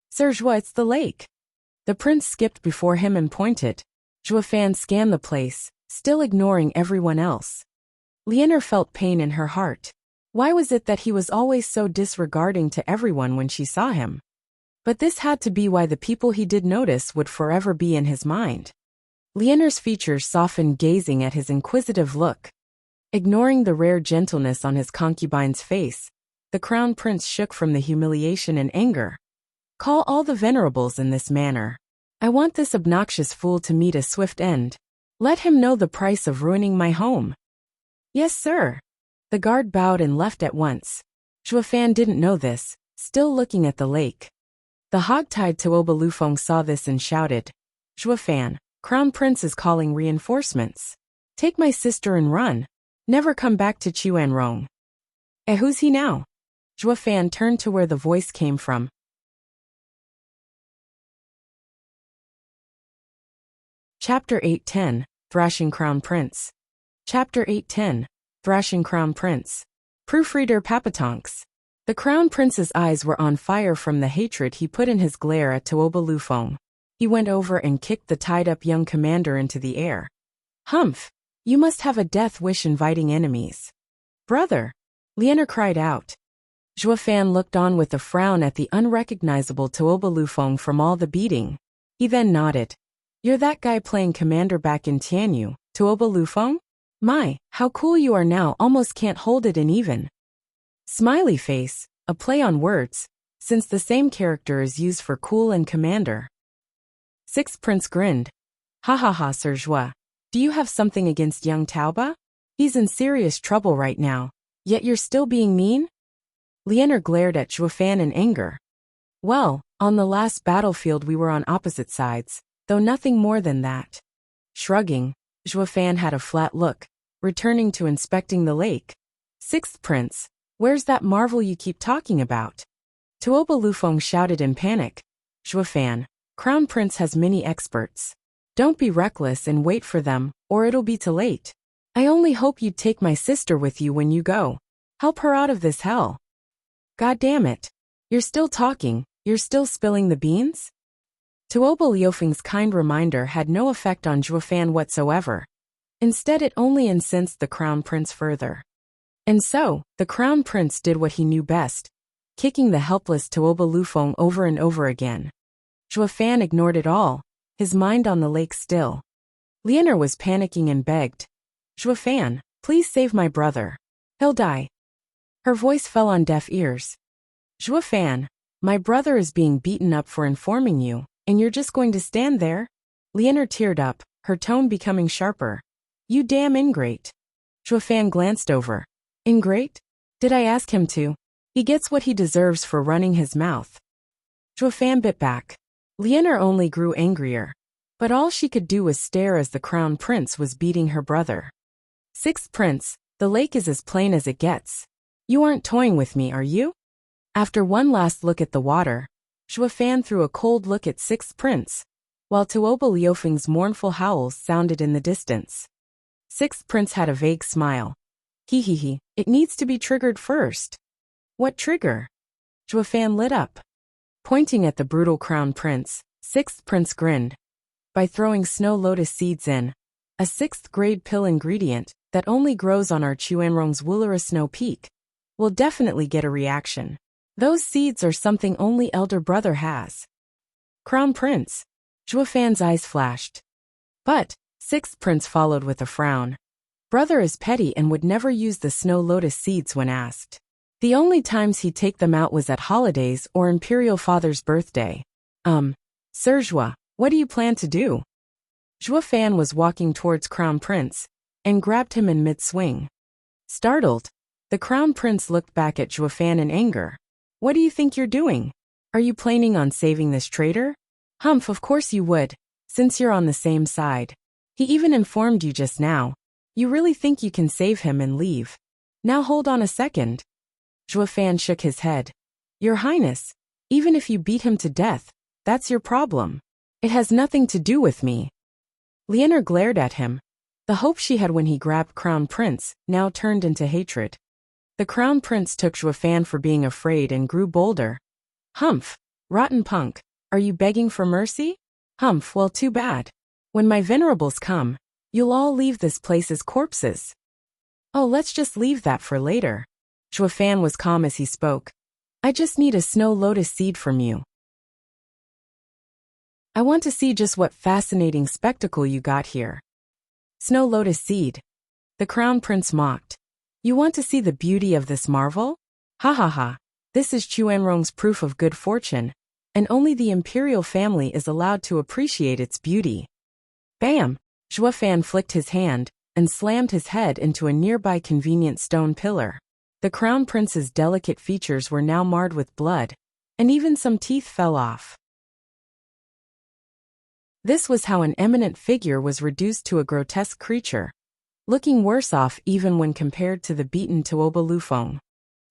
Sir Zhua, it's the lake. The prince skipped before him and pointed. Zhua Fan scanned the place, still ignoring everyone else. Lianer felt pain in her heart. Why was it that he was always so disregarding to everyone when she saw him? But this had to be why the people he did notice would forever be in his mind. Lianer's features softened, gazing at his inquisitive look. Ignoring the rare gentleness on his concubine's face, the crown prince shook from the humiliation and anger. Call all the venerables in this manner. I want this obnoxious fool to meet a swift end. Let him know the price of ruining my home. Yes, sir. The guard bowed and left at once. Zhua Fan didn't know this, still looking at the lake. The hog-tied Tuoba Lufeng saw this and shouted, Zhua Fan, Crown Prince is calling reinforcements. Take my sister and run. Never come back to Chuanrong. Who's he now? Zhua Fan turned to where the voice came from. Chapter 810, Thrashing Crown Prince. Chapter 810, Thrashing Crown Prince. Proofreader Papatonks. The Crown Prince's eyes were on fire from the hatred he put in his glare at Tuoba Lufeng. He went over and kicked the tied-up young commander into the air. Humph! You must have a death wish inviting enemies. Brother! Lianer cried out. Zhua Fan looked on with a frown at the unrecognizable Tuoba Lufeng from all the beating. He then nodded. You're that guy playing commander back in Tianyu, Tuoba Lufeng? My, how cool you are now, almost can't hold it in even. Smiley face, a play on words, since the same character is used for cool and commander. Sixth Prince grinned. Ha ha ha, Sir Zhua. Do you have something against young Taoba? He's in serious trouble right now, yet you're still being mean? Lianer glared at Zhua Fan in anger. Well, on the last battlefield we were on opposite sides, though nothing more than that. Shrugging, Zhua Fan had a flat look, returning to inspecting the lake. Sixth Prince, where's that marvel you keep talking about? Tuoba Lufeng shouted in panic. Zhua Fan, Crown Prince has many experts. Don't be reckless and wait for them, or it'll be too late. I only hope you'd take my sister with you when you go. Help her out of this hell. God damn it. You're still talking, you're still spilling the beans? Tuoba Liufeng's kind reminder had no effect on Zhua Fan whatsoever. Instead, it only incensed the Crown Prince further. And so, the Crown Prince did what he knew best, kicking the helpless Tuoba Lufeng over and over again. Zhua Fan ignored it all, his mind on the lake still. Lianer was panicking and begged. Zhua Fan, please save my brother. He'll die. Her voice fell on deaf ears. Zhua Fan, my brother is being beaten up for informing you, and you're just going to stand there? Lianer teared up, her tone becoming sharper. You damn ingrate. Zhua Fan glanced over. Ingrate? Did I ask him to? He gets what he deserves for running his mouth. Zhua Fan bit back. Lianer only grew angrier, but all she could do was stare as the Crown Prince was beating her brother. Sixth Prince, the lake is as plain as it gets. You aren't toying with me, are you? After one last look at the water, Zhua Fan threw a cold look at Sixth Prince, while Tuoba Liufeng's mournful howls sounded in the distance. Sixth Prince had a vague smile. He, it needs to be triggered first. What trigger? Zhua Fan lit up. Pointing at the brutal Crown Prince, Sixth Prince grinned. By throwing snow lotus seeds in, a 6th grade pill ingredient that only grows on our Chuanrong's Wulera Snow Peak, will definitely get a reaction. Those seeds are something only elder brother has. Crown Prince. Zhua Fan's eyes flashed. But, Sixth Prince followed with a frown. Brother is petty and would never use the snow lotus seeds when asked. The only times he'd take them out was at holidays or Imperial Father's birthday. Sir Zhua, what do you plan to do? Zhua Fan was walking towards Crown Prince, and grabbed him in mid-swing. Startled, the Crown Prince looked back at Zhua Fan in anger. What do you think you're doing? Are you planning on saving this traitor? Humph, of course you would, since you're on the same side. He even informed you just now. You really think you can save him and leave? Now hold on a second. Zhua Fan shook his head. Your Highness, even if you beat him to death, that's your problem. It has nothing to do with me. Lianer glared at him. The hope she had when he grabbed Crown Prince now turned into hatred. The crown prince took Zhuofan for being afraid and grew bolder. Humph! Rotten punk! Are you begging for mercy? Humph, well, too bad. When my venerables come, you'll all leave this place as corpses. Oh, let's just leave that for later. Zhuofan was calm as he spoke. I just need a snow lotus seed from you. I want to see just what fascinating spectacle you got here. Snow lotus seed. The crown prince mocked. You want to see the beauty of this marvel? Ha ha ha. This is Chuanrong's proof of good fortune, and only the imperial family is allowed to appreciate its beauty. Bam! Zhuofan flicked his hand and slammed his head into a nearby convenient stone pillar. The crown prince's delicate features were now marred with blood, and even some teeth fell off. This was how an eminent figure was reduced to a grotesque creature, looking worse off even when compared to the beaten Tuoba Lufeng.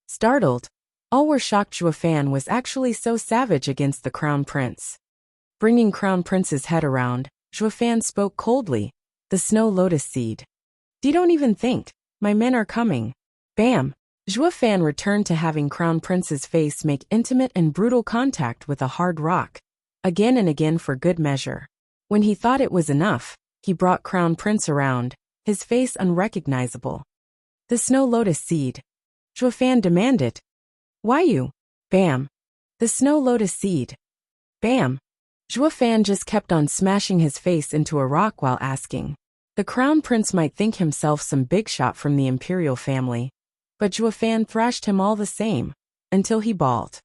Startled, all were shocked Zhuofan was actually so savage against the crown prince. Bringing crown prince's head around, Zhuofan spoke coldly, the snow lotus seed. You don't even think, my men are coming. Bam! Zhuofan returned to having crown prince's face make intimate and brutal contact with a hard rock, again and again for good measure. When he thought it was enough, he brought crown prince around, his face unrecognizable. The snow lotus seed. Zhuofan demanded. Why you? Bam. The snow lotus seed. Bam. Zhuofan just kept on smashing his face into a rock while asking. The crown prince might think himself some big shot from the imperial family, but Zhuofan thrashed him all the same, until he bawled.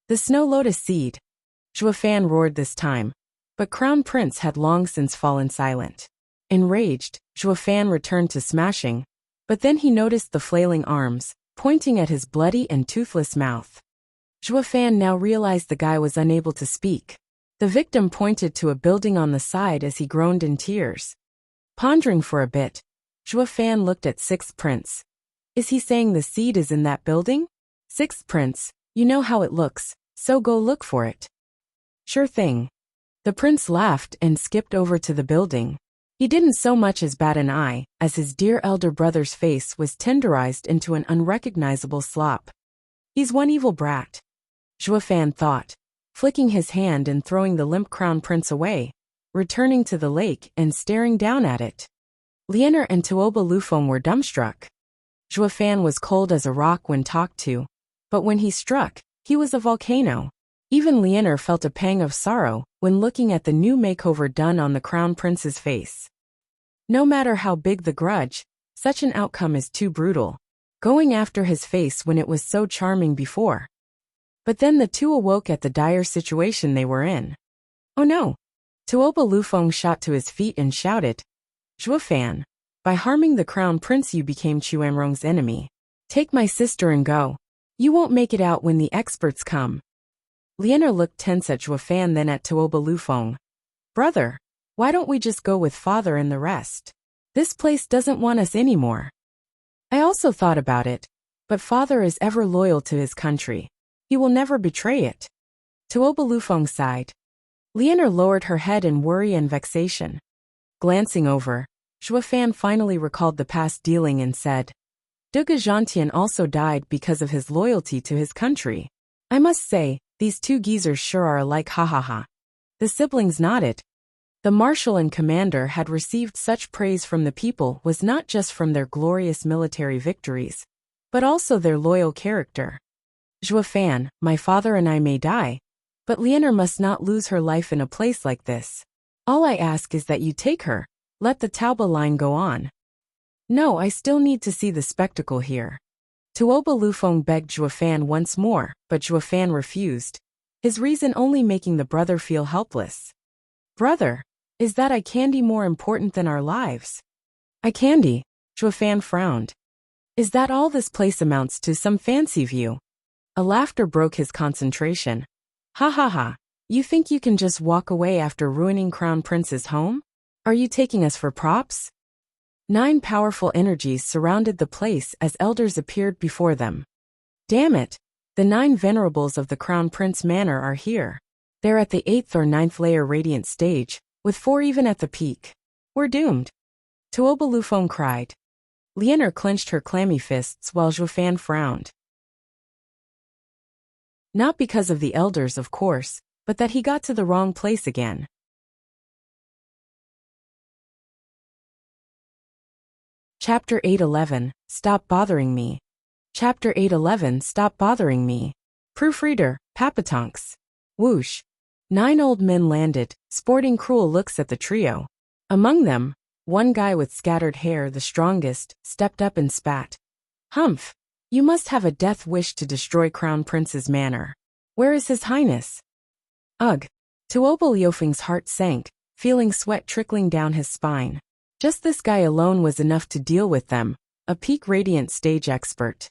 The snow lotus seed. Zhuofan roared this time, but crown prince had long since fallen silent. Enraged, Zhuofan returned to smashing, but then he noticed the flailing arms, pointing at his bloody and toothless mouth. Zhuofan now realized the guy was unable to speak. The victim pointed to a building on the side as he groaned in tears. Pondering for a bit, Zhuofan looked at Sixth Prince. Is he saying the seed is in that building? Sixth Prince, you know how it looks, so go look for it. Sure thing. The prince laughed and skipped over to the building. He didn't so much as bat an eye, as his dear elder brother's face was tenderized into an unrecognizable slop. He's one evil brat, Zhuofan thought, flicking his hand and throwing the limp crown prince away, returning to the lake and staring down at it. Lianer and Tuoba Lufeng were dumbstruck. Zhuofan was cold as a rock when talked to, but when he struck, he was a volcano. Even Lianer felt a pang of sorrow when looking at the new makeover done on the crown prince's face. No matter how big the grudge, such an outcome is too brutal, going after his face when it was so charming before. But then the two awoke at the dire situation they were in. Oh no! Tuoba Lufeng shot to his feet and shouted, Zhuofan, by harming the crown prince you became Chuanrong's enemy. Take my sister and go. You won't make it out when the experts come. Lianer looked tense at Zhuofan, then at Tuoba Lufeng. Brother, why don't we just go with father and the rest? This place doesn't want us anymore. I also thought about it, but father is ever loyal to his country. He will never betray it. Tuoba Lufeng sighed. Lianer lowered her head in worry and vexation. Glancing over, Zhuofan finally recalled the past dealing and said, Duga Zhantian also died because of his loyalty to his country. I must say, these two geezers sure are alike, ha ha ha. The siblings nodded. The marshal and commander had received such praise from the people was not just from their glorious military victories, but also their loyal character. Zhuofan, my father and I may die, but Lianer must not lose her life in a place like this. All I ask is that you take her, let the Tauba line go on. No, I still need to see the spectacle here. Tuoba Lufeng begged Zhuofan once more, but Zhuofan refused, his reason only making the brother feel helpless. Brother, is that eye candy more important than our lives? Eye candy? Zhuofan frowned. Is that all this place amounts to, some fancy view? A laughter broke his concentration. Ha ha ha, you think you can just walk away after ruining Crown Prince's home? Are you taking us for props? 9 powerful energies surrounded the place as elders appeared before them. Damn it! The 9 venerables of the Crown Prince Manor are here. They're at the 8th or 9th layer radiant stage, with 4 even at the peak. We're doomed. Tuoba Lufeng cried. Lianer clenched her clammy fists while Zhuofan frowned. Not because of the elders, of course, but that he got to the wrong place again. Chapter 811, Stop Bothering Me. Chapter 811, Stop Bothering Me. Proofreader, Papatonks. Whoosh. 9 old men landed, sporting cruel looks at the trio. Among them, one guy with scattered hair, the strongest, stepped up and spat. Humph! You must have a death wish to destroy Crown Prince's manor. Where is His Highness? Ugh! Tuoba Liufeng's heart sank, feeling sweat trickling down his spine. Just this guy alone was enough to deal with them, a peak radiant stage expert.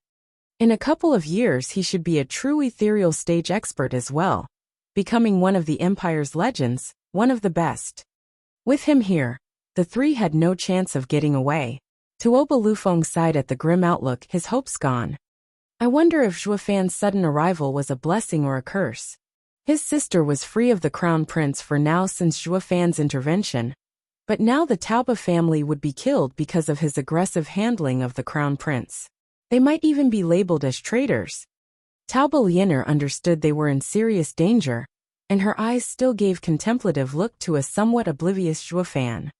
In a couple of years he should be a true ethereal stage expert as well, becoming one of the Empire's legends, one of the best. With him here, the three had no chance of getting away. Tuoba Lufeng sighed at the grim outlook, his hopes gone. I wonder if Zhuofan's sudden arrival was a blessing or a curse. His sister was free of the Crown Prince for now since Zhuofan's intervention, but now the Tauba family would be killed because of his aggressive handling of the Crown Prince. They might even be labeled as traitors. Tauba Lianer understood they were in serious danger, and her eyes still gave contemplative look to a somewhat oblivious Zhuofan.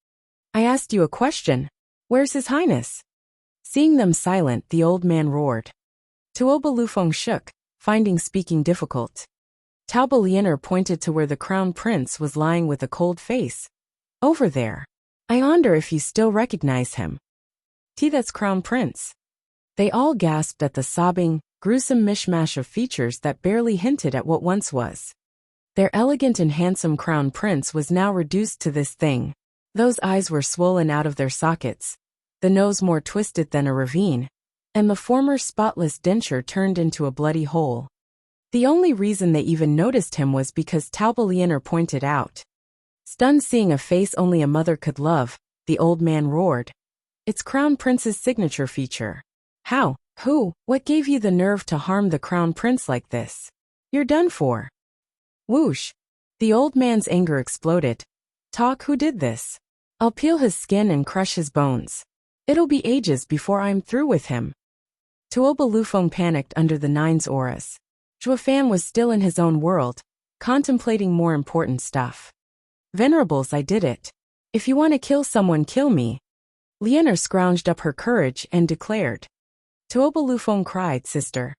I asked you a question. Where's His Highness? Seeing them silent, the old man roared. Tuoba Lufeng shook, finding speaking difficult. Tauba Lianer pointed to where the Crown Prince was lying with a cold face. Over there. I wonder if you still recognize him. That's Crown Prince. They all gasped at the sobbing, gruesome mishmash of features that barely hinted at what once was. Their elegant and handsome Crown Prince was now reduced to this thing. Those eyes were swollen out of their sockets, the nose more twisted than a ravine, and the former spotless denture turned into a bloody hole. The only reason they even noticed him was because Tauba Lianer pointed out. Stunned seeing a face only a mother could love, the old man roared. It's Crown Prince's signature feature. How? Who? What gave you the nerve to harm the Crown Prince like this? You're done for. Whoosh! The old man's anger exploded. Talk, who did this? I'll peel his skin and crush his bones. It'll be ages before I'm through with him. Tuoba Lufeng panicked under the nine's auras. Zhuofan was still in his own world, contemplating more important stuff. Venerables, I did it. If you want to kill someone, kill me. Lianer scrounged up her courage and declared. Tuoba Lufeng cried, Sister.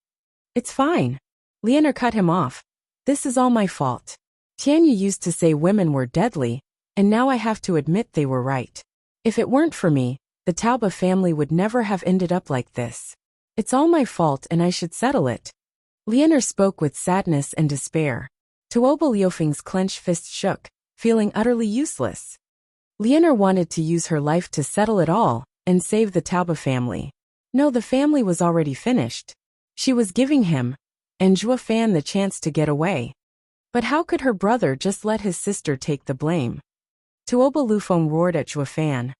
It's fine. Lianer cut him off. This is all my fault. Tianyu used to say women were deadly, and now I have to admit they were right. If it weren't for me, the Tauba family would never have ended up like this. It's all my fault and I should settle it. Lianer spoke with sadness and despair. Tuoba Liufeng's clenched fist shook, feeling utterly useless. Lianer wanted to use her life to settle it all and save the Tauba family. No, the family was already finished. She was giving him and Zhuofan the chance to get away. But how could her brother just let his sister take the blame? Tuoba Lufeng roared at Zhuofan.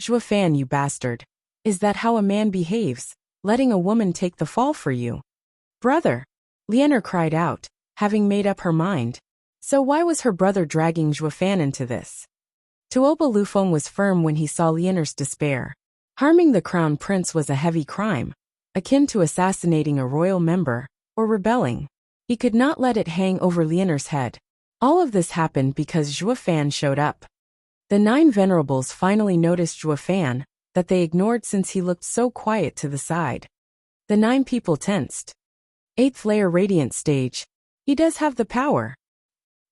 Zhuofan, you bastard. Is that how a man behaves, letting a woman take the fall for you? Brother! Lianer cried out, having made up her mind. So why was her brother dragging Zhuofan into this? Tuoba Lufeng was firm when he saw Lianer's despair. Harming the Crown Prince was a heavy crime, akin to assassinating a royal member, or rebelling. He could not let it hang over Lianer's head. All of this happened because Zhuofan showed up. The 9 venerables finally noticed Zhuofan, that they ignored since he looked so quiet to the side. The 9 people tensed. 8th layer radiant stage. He does have the power.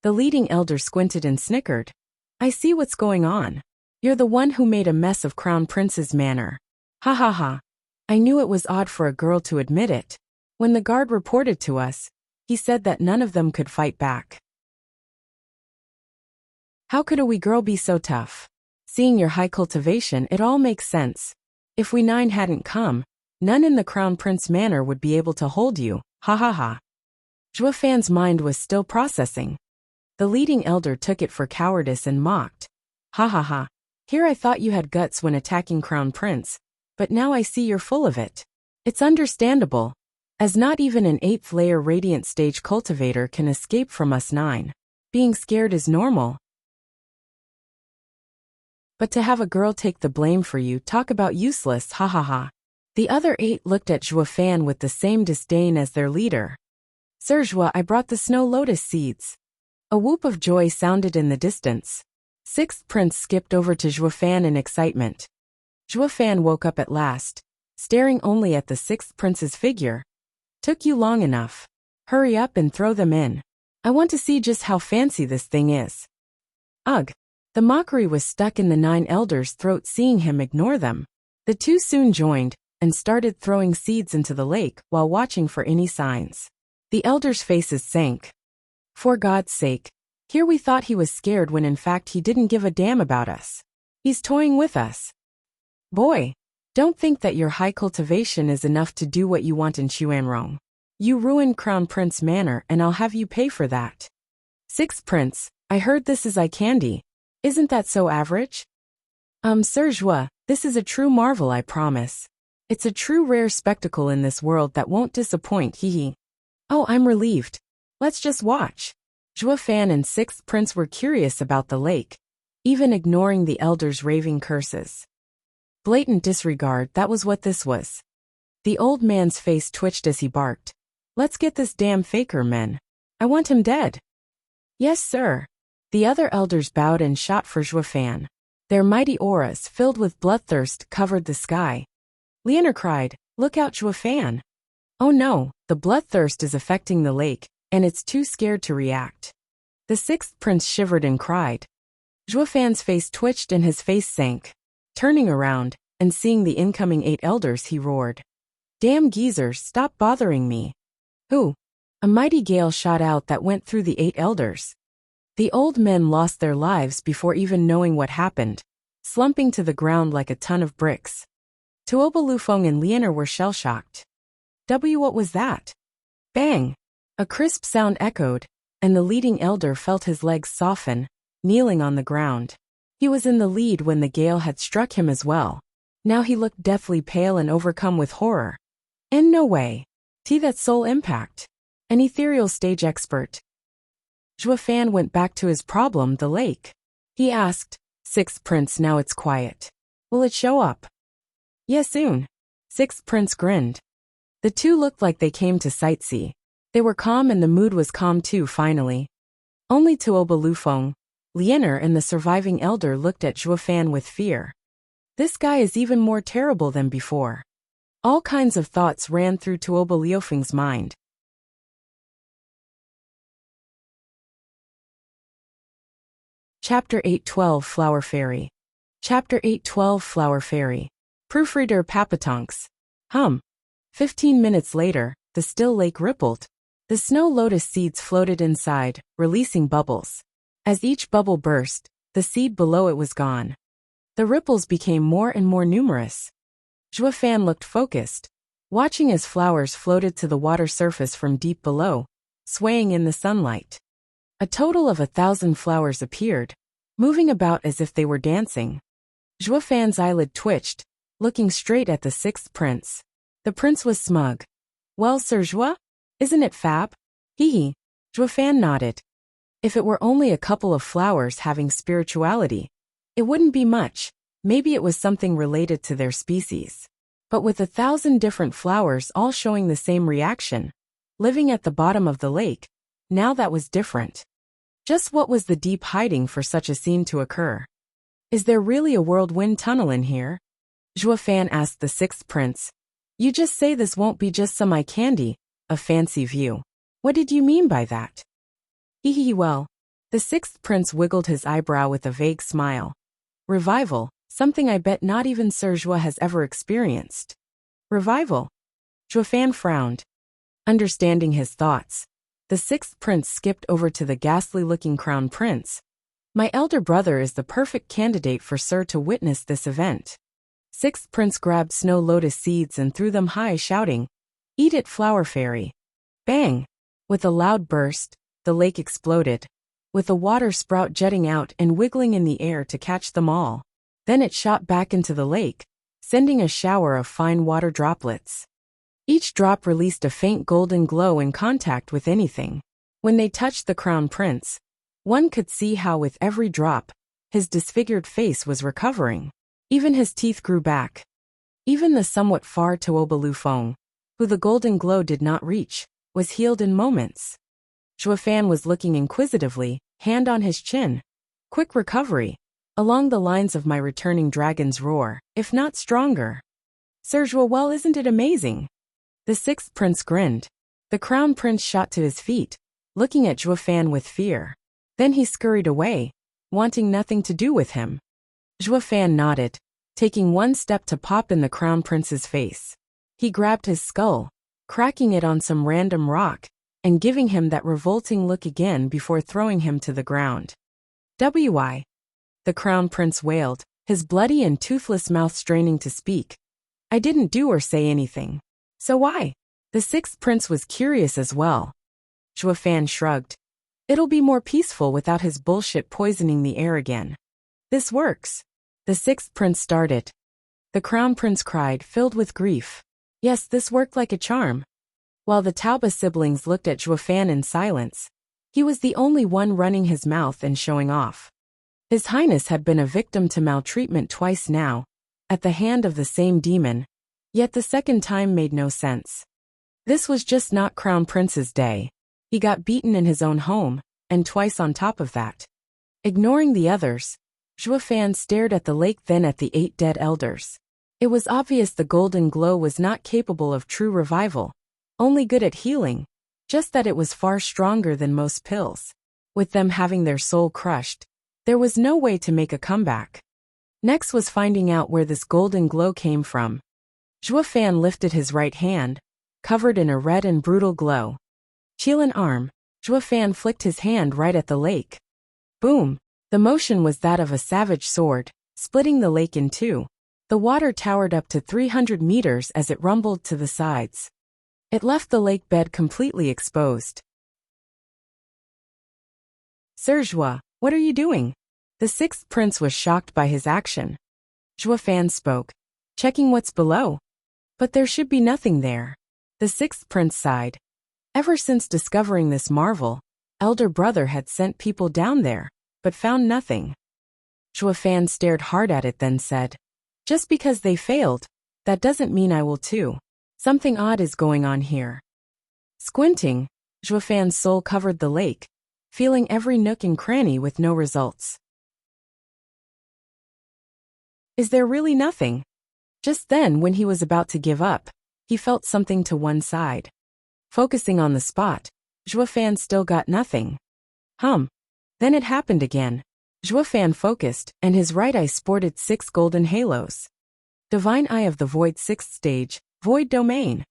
The leading elder squinted and snickered. I see what's going on. You're the one who made a mess of Crown Prince's manor. Ha ha ha. I knew it was odd for a girl to admit it. When the guard reported to us, he said that none of them could fight back. How could a wee girl be so tough? Seeing your high cultivation, it all makes sense. If we 9 hadn't come, none in the Crown Prince manor would be able to hold you. Ha ha ha. Zhuofan's mind was still processing. The leading elder took it for cowardice and mocked. Ha ha ha. Here I thought you had guts when attacking Crown Prince, but now I see you're full of it. It's understandable, as not even an 8th layer radiant stage cultivator can escape from us 9. Being scared is normal. But to have a girl take the blame for you, talk about useless, ha ha ha. The other 8 looked at Zhuofan with the same disdain as their leader. Sir Zhua, I brought the snow lotus seeds. A whoop of joy sounded in the distance. 6th Prince skipped over to Zhuofan in excitement. Zhuofan woke up at last, staring only at the 6th Prince's figure. Took you long enough. Hurry up and throw them in. I want to see just how fancy this thing is. Ugh. The mockery was stuck in the 9 elders' throats seeing him ignore them. The 2 soon joined and started throwing seeds into the lake while watching for any signs. The elders' faces sank. For God's sake. Here we thought he was scared when in fact he didn't give a damn about us. He's toying with us. Boy, don't think that your high cultivation is enough to do what you want in Xuanrong. You ruined Crown Prince Manor and I'll have you pay for that. 6th Prince, I heard this is eye candy. Isn't that so average? Sir Zhua, this is a true marvel, I promise. It's a true rare spectacle in this world that won't disappoint, hee hee. Oh, I'm relieved. Let's just watch. Zhuofan and 6th Prince were curious about the lake, even ignoring the elders' raving curses. Blatant disregard, that was what this was. The old man's face twitched as he barked. Let's get this damn faker, men. I want him dead. Yes, sir. The other elders bowed and shot for Zhuofan. Their mighty auras, filled with bloodthirst, covered the sky. Leonor cried, look out, Zhuofan. Oh no, the bloodthirst is affecting the lake, and it's too scared to react. The 6th Prince shivered and cried. Zhuofan's face twitched and his face sank. Turning around, and seeing the incoming 8 elders, he roared. Damn geezers, stop bothering me. Who? A mighty gale shot out that went through the 8 elders. The old men lost their lives before even knowing what happened, slumping to the ground like a ton of bricks. Tuoba Lufeng and Leonor were shell-shocked. What was that? Bang! A crisp sound echoed, and the leading elder felt his legs soften, kneeling on the ground. He was in the lead when the gale had struck him as well. Now he looked deathly pale and overcome with horror. And no way. That's soul impact. An ethereal stage expert. Zhuofan went back to his problem, the lake. He asked, 6th Prince, now it's quiet. Will it show up? Yes, soon. 6th Prince grinned. The 2 looked like they came to sightsee. They were calm and the mood was calm too, finally. Only Tuoba Lufeng, Leonor and the surviving elder looked at Zhuofan with fear. This guy is even more terrible than before. All kinds of thoughts ran through Tuoba Liufeng's mind. Chapter 8:12 Flower Fairy. Chapter 8:12 Flower Fairy. Proofreader Papatonks. 15 minutes later, the still lake rippled. The snow lotus seeds floated inside, releasing bubbles. As each bubble burst, the seed below it was gone. The ripples became more and more numerous. Zhuofan looked focused, watching as flowers floated to the water surface from deep below, swaying in the sunlight. A total of 1,000 flowers appeared, moving about as if they were dancing. Zhuofan's eyelid twitched, looking straight at the 6th Prince. The prince was smug. Well, Sir Zhua? Isn't it fab? Hee hee. Zhuofan nodded. If it were only a couple of flowers having spirituality, it wouldn't be much. Maybe it was something related to their species. But with 1,000 different flowers all showing the same reaction, living at the bottom of the lake, now that was different. Just what was the deep hiding for such a scene to occur? Is there really a whirlwind tunnel in here? Zhuofan asked the 6th Prince. You just say this won't be just some eye candy, a fancy view. What did you mean by that? Well, the 6th Prince wiggled his eyebrow with a vague smile. Revival, something I bet not even Sir Zhua has ever experienced. Revival? Zhuofan frowned. Understanding his thoughts, the 6th Prince skipped over to the ghastly-looking Crown Prince. My elder brother is the perfect candidate for Sir to witness this event. 6th Prince grabbed snow lotus seeds and threw them high, shouting, Eat it, Flower Fairy. Bang! With a loud burst, the lake exploded, with a water sprout jetting out and wiggling in the air to catch them all. Then it shot back into the lake, sending a shower of fine water droplets. Each drop released a faint golden glow in contact with anything. When they touched the Crown Prince, one could see how with every drop, His disfigured face was recovering. Even his teeth grew back. Even the somewhat far Tuoba Lufeng, who the golden glow did not reach, was healed in moments. Zhuofan was looking inquisitively, hand on his chin. Quick recovery, along the lines of my returning dragon's roar, if not stronger. Sir Zhuo, well, isn't it amazing? The sixth prince grinned. The crown prince shot to his feet, looking at Zhuofan with fear. Then he scurried away, wanting nothing to do with him. Zhuofan nodded, taking one step to pop in the crown prince's face. He grabbed his skull, cracking it on some random rock, and giving him that revolting look again before throwing him to the ground. "Why?" the crown prince wailed, his bloody and toothless mouth straining to speak. "I didn't do or say anything. So why?" The sixth prince was curious as well. Zhuofan shrugged. "It'll be more peaceful without his bullshit poisoning the air again." "This works." The sixth prince started. The crown prince cried, filled with grief. Yes, this worked like a charm. While the Tauba siblings looked at Zhuofan in silence, he was the only one running his mouth and showing off. His Highness had been a victim to maltreatment twice now, at the hand of the same demon, yet the second time made no sense. This was just not Crown Prince's day. He got beaten in his own home, and twice on top of that. Ignoring the others, Zhuofan stared at the lake, then at the 8 dead elders. It was obvious the golden glow was not capable of true revival, only good at healing, just that it was far stronger than most pills. With them having their soul crushed, there was no way to make a comeback. Next was finding out where this golden glow came from. Zhuofan lifted his right hand, covered in a red and brutal glow. Qilin arm, Zhuofan flicked his hand right at the lake. Boom! The motion was that of a savage sword, splitting the lake in two. The water towered up to 300 meters as it rumbled to the sides. It left the lake bed completely exposed. "Sir Zhuo, what are you doing?" The sixth prince was shocked by his action. Zhuofan spoke, checking what's below. "But there should be nothing there." The sixth prince sighed. Ever since discovering this marvel, elder brother had sent people down there, but found nothing. Zhuofan stared hard at it, then said, "Just because they failed, that doesn't mean I will too. Something odd is going on here." Squinting, Zhuofan's soul covered the lake, feeling every nook and cranny with no results. Is there really nothing? Just then, when he was about to give up, he felt something to one side. Focusing on the spot, Zhuofan still got nothing. Then it happened again. Zhuofan focused, and his right eye sported 6 golden halos. Divine Eye of the Void 6th stage, Void Domain.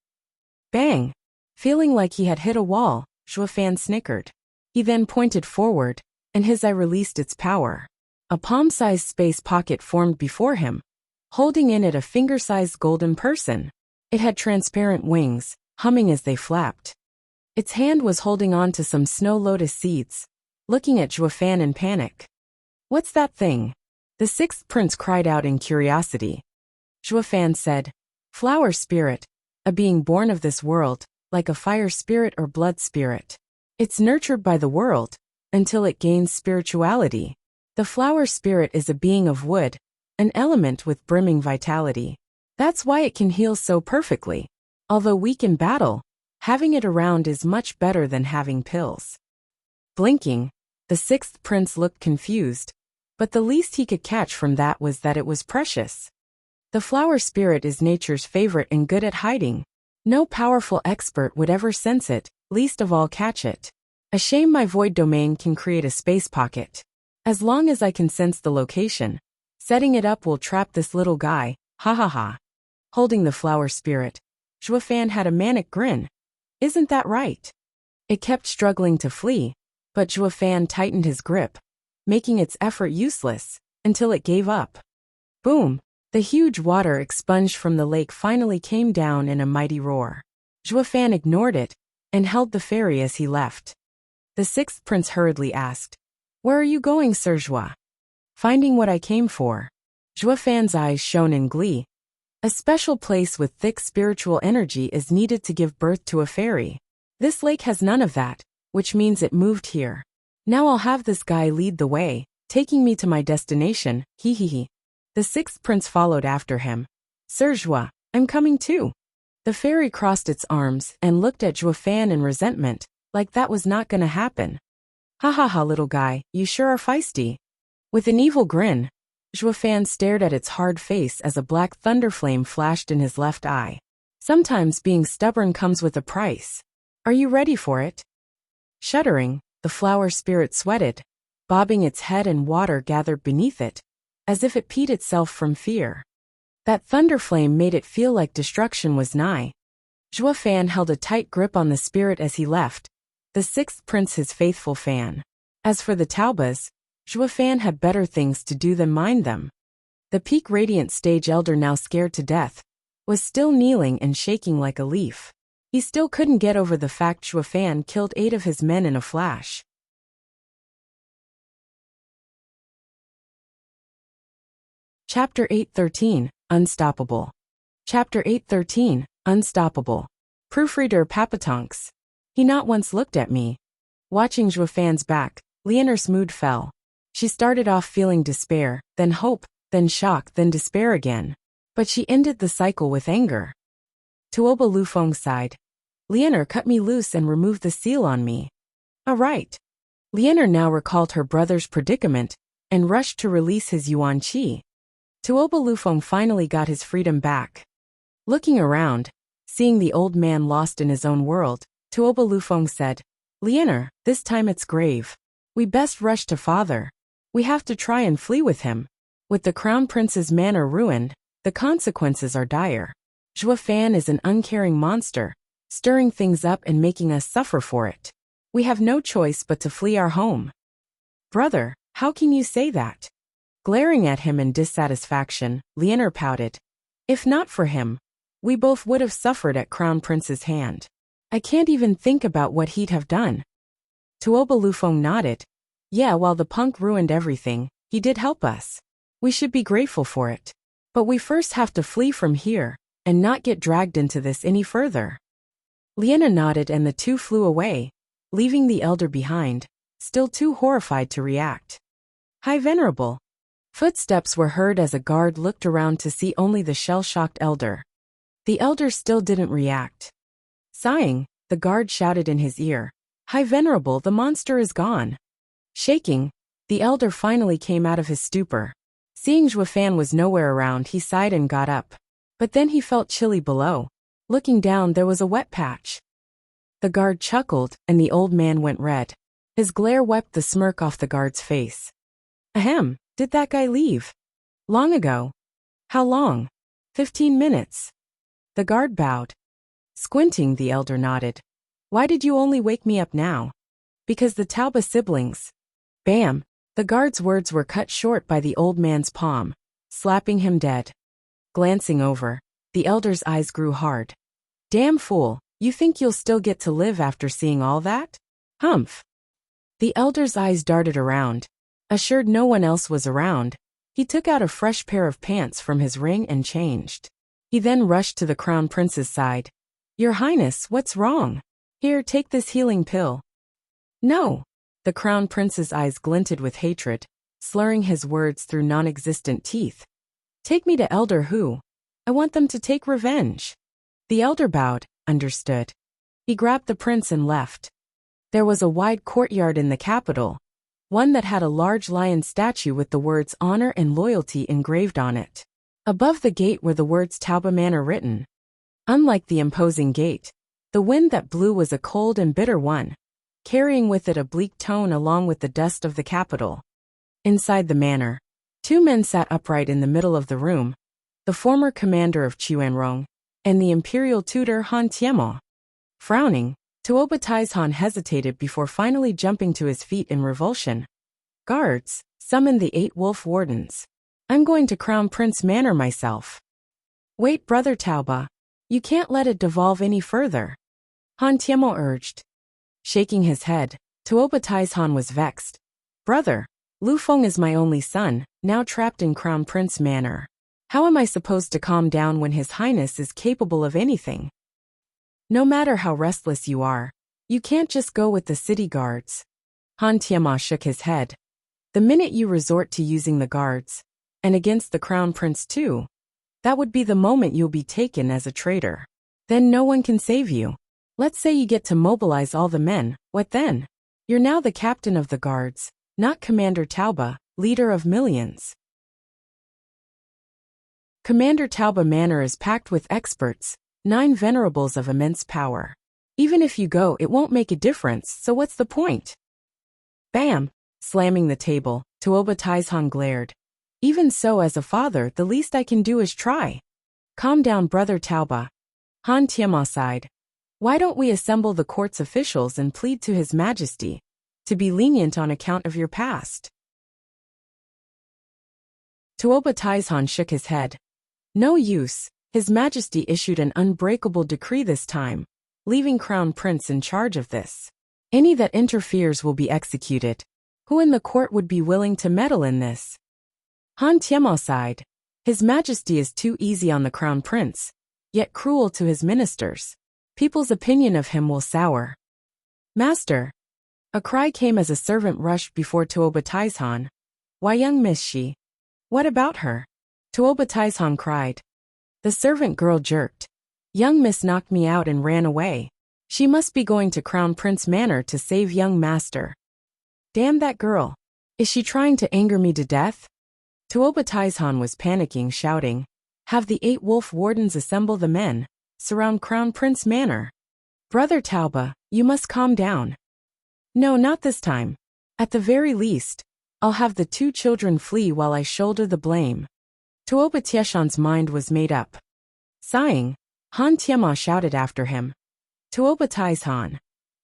Bang! Feeling like he had hit a wall, Zhuofan snickered. He then pointed forward, and his eye released its power. A palm-sized space pocket formed before him, holding in it a finger-sized golden person. It had transparent wings, humming as they flapped. Its hand was holding on to some snow lotus seeds, looking at Zhuofan in panic. "What's that thing?" the sixth prince cried out in curiosity. Zhuofan said, "Flower spirit, a being born of this world, like a fire spirit or blood spirit. It's nurtured by the world, until it gains spirituality. The flower spirit is a being of wood, an element with brimming vitality. That's why it can heal so perfectly. Although weak in battle, having it around is much better than having pills." Blinking, the sixth prince looked confused, but the least he could catch from that was that it was precious. The flower spirit is nature's favorite and good at hiding. No powerful expert would ever sense it, least of all catch it. A shame my void domain can create a space pocket. As long as I can sense the location, setting it up will trap this little guy, ha ha ha. Holding the flower spirit, Zhuofan had a manic grin. Isn't that right? It kept struggling to flee, but Zhuofan tightened his grip, making its effort useless, until it gave up. Boom! The huge water expunged from the lake finally came down in a mighty roar. Zhuofan ignored it, and held the fairy as he left. The sixth prince hurriedly asked, "Where are you going, Sir Zhuo?" "Finding what I came for." Zhuofan's eyes shone in glee. A special place with thick spiritual energy is needed to give birth to a fairy. This lake has none of that, which means it moved here. Now I'll have this guy lead the way, taking me to my destination, hee hee hee. The sixth prince followed after him. Sir Zhua, I'm coming too. The fairy crossed its arms and looked at Zhua Fan in resentment, like that was not gonna happen. Ha ha ha, little guy, you sure are feisty. With an evil grin, Zhua Fan stared at its hard face as a black thunderflame flashed in his left eye. Sometimes being stubborn comes with a price. Are you ready for it? Shuddering, the flower spirit sweated, bobbing its head, and water gathered beneath it, as if it peed itself from fear. That thunderflame made it feel like destruction was nigh. Zhua Fan held a tight grip on the spirit as he left, the sixth prince his faithful fan. As for the Taubas, Zhua Fan had better things to do than mind them. The peak radiant stage elder, now scared to death, was still kneeling and shaking like a leaf. He still couldn't get over the fact Zhua Fan killed 8 of his men in a flash. Chapter 813, Unstoppable. Chapter 813, Unstoppable. Proofreader Papatonks. He not once looked at me. Watching Zhua Fan's back, Leonor's mood fell. She started off feeling despair, then hope, then shock, then despair again. But she ended the cycle with anger. Tuoba Lufeng sighed. Leonor cut me loose and removed the seal on me. All right. Leonor now recalled her brother's predicament and rushed to release his Yuan Qi. Tuoba Lufeng finally got his freedom back. Looking around, seeing the old man lost in his own world, Tuoba Lufeng said, Leonor, this time it's grave. We best rush to father. We have to try and flee with him. With the crown prince's manor ruined, the consequences are dire. Zhua Fan is an uncaring monster, stirring things up and making us suffer for it. We have no choice but to flee our home. Brother, how can you say that? Glaring at him in dissatisfaction, Leonor pouted. If not for him, we both would have suffered at Crown Prince's hand. I can't even think about what he'd have done. Tuoba Lufeng nodded. Yeah, while the punk ruined everything, he did help us. We should be grateful for it. But we first have to flee from here, and not get dragged into this any further. Leonor nodded and the two flew away, leaving the elder behind, still too horrified to react. Hi, Venerable. Footsteps were heard as a guard looked around to see only the shell-shocked elder. The elder still didn't react. Sighing, the guard shouted in his ear, Hi, Venerable, the monster is gone. Shaking, the elder finally came out of his stupor. Seeing Zhua Fan was nowhere around, he sighed and got up. But then he felt chilly below. Looking down, there was a wet patch. The guard chuckled, and the old man went red. His glare wiped the smirk off the guard's face. Ahem, did that guy leave? Long ago. How long? 15 minutes. The guard bowed. Squinting, the elder nodded. Why did you only wake me up now? Because the Tauba siblings. Bam! The guard's words were cut short by the old man's palm, slapping him dead. Glancing over, the elder's eyes grew hard. Damn fool, you think you'll still get to live after seeing all that? Humph. The elder's eyes darted around. Assured no one else was around, he took out a fresh pair of pants from his ring and changed. He then rushed to the crown prince's side. Your Highness, what's wrong? Here, take this healing pill. No. The crown prince's eyes glinted with hatred, slurring his words through non-existent teeth. Take me to Elder Hu. I want them to take revenge. The elder bowed, understood. He grabbed the prince and left. There was a wide courtyard in the capital, one that had a large lion statue with the words honor and loyalty engraved on it. Above the gate were the words Tauba Manor written. Unlike the imposing gate, the wind that blew was a cold and bitter one, carrying with it a bleak tone along with the dust of the capital. Inside the manor, 2 men sat upright in the middle of the room, the former commander of Chuanrong, and the imperial tutor Han Tiemo. Frowning, Tuoba Taizhan hesitated before finally jumping to his feet in revulsion. Guards, summon the 8 wolf wardens. I'm going to Crown Prince Manor myself. Wait, Brother Tauba. You can't let it devolve any further. Han Tiemo urged. Shaking his head, Tuoba Taizhan was vexed. Brother, Lu Feng is my only son, now trapped in Crown Prince Manor. How am I supposed to calm down when His Highness is capable of anything? No matter how restless you are, you can't just go with the city guards. Han Tiemo shook his head. The minute you resort to using the guards, and against the crown prince too, that would be the moment you'll be taken as a traitor. Then no one can save you. Let's say you get to mobilize all the men, what then? You're now the captain of the guards, not Commander Tauba, leader of millions. Commander Tauba Manor is packed with experts, 9 venerables of immense power. Even if you go, it won't make a difference, so what's the point? Bam! Slamming the table, Tuoba Taizhan glared. Even so, as a father, the least I can do is try. Calm down, brother Tauba. Han Tiama sighed. Why don't we assemble the court's officials and plead to His Majesty to be lenient on account of your past? Tuoba Taizhan shook his head. No use. His Majesty issued an unbreakable decree this time, leaving Crown Prince in charge of this. Any that interferes will be executed. Who in the court would be willing to meddle in this? Han Tiama sighed. His Majesty is too easy on the Crown Prince, yet cruel to his ministers. People's opinion of him will sour. Master! A cry came as a servant rushed before Tuoba Taizhan. Why, young miss she? What about her? Tuoba Taizhan cried. The servant girl jerked. Young miss knocked me out and ran away. She must be going to Crown Prince Manor to save young master. Damn that girl. Is she trying to anger me to death? Tuoba Taizhan was panicking, shouting. Have the 8 wolf wardens assemble the men. Surround Crown Prince Manor. Brother Tauba, you must calm down. No, not this time. At the very least, I'll have the 2 children flee while I shoulder the blame. Tuoba Tieshan's mind was made up. Sighing, Han Tiama shouted after him. Tuoba Taizhan,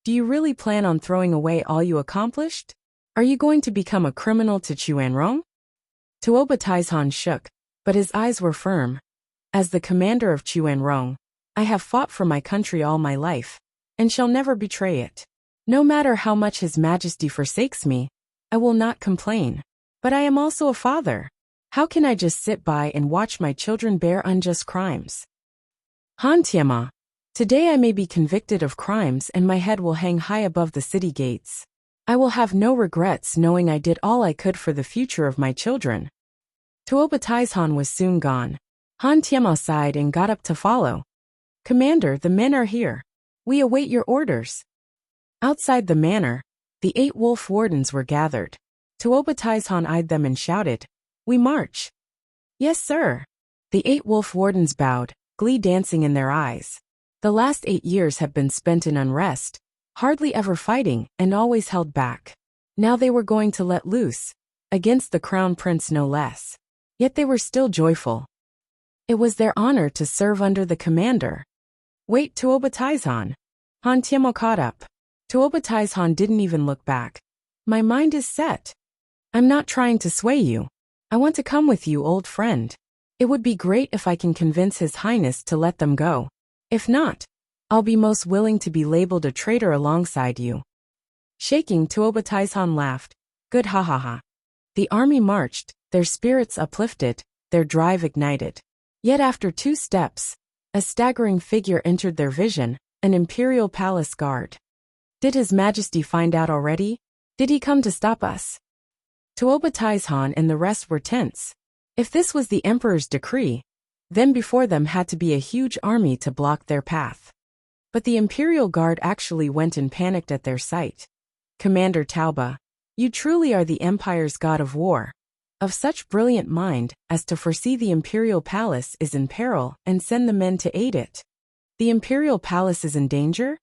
do you really plan on throwing away all you accomplished? Are you going to become a criminal to Chuanrong? Tuoba Taizhan shook, but his eyes were firm. As the commander of Chuanrong, I have fought for my country all my life, and shall never betray it. No matter how much His Majesty forsakes me, I will not complain. But I am also a father. How can I just sit by and watch my children bear unjust crimes? Han Tiama, today I may be convicted of crimes and my head will hang high above the city gates. I will have no regrets knowing I did all I could for the future of my children. Tuoba Taizhan was soon gone. Han Tiama sighed and got up to follow. Commander, the men are here. We await your orders. Outside the manor, the 8 wolf wardens were gathered. Tuoba Taizhan eyed them and shouted, We march. Yes, sir. The 8 wolf wardens bowed, glee dancing in their eyes. The last 8 years had been spent in unrest, hardly ever fighting and always held back. Now they were going to let loose, against the crown prince no less. Yet they were still joyful. It was their honor to serve under the commander. Wait, Tuoba Taizhan. Han Tiamo caught up. Tuoba Taizhan didn't even look back. My mind is set. I'm not trying to sway you. I want to come with you, old friend. It would be great if I can convince His Highness to let them go. If not, I'll be most willing to be labeled a traitor alongside you. Shaking, Tuoba Taizhan laughed. Good, ha ha ha. The army marched, their spirits uplifted, their drive ignited. Yet after 2 steps, a staggering figure entered their vision, an imperial palace guard. Did His Majesty find out already? Did he come to stop us? Tuoba Taizhan and the rest were tense. If this was the emperor's decree, then before them had to be a huge army to block their path. But the imperial guard actually went and panicked at their sight. Commander Tauba, you truly are the empire's god of war. Of such brilliant mind as to foresee the imperial palace is in peril and send the men to aid it. The imperial palace is in danger?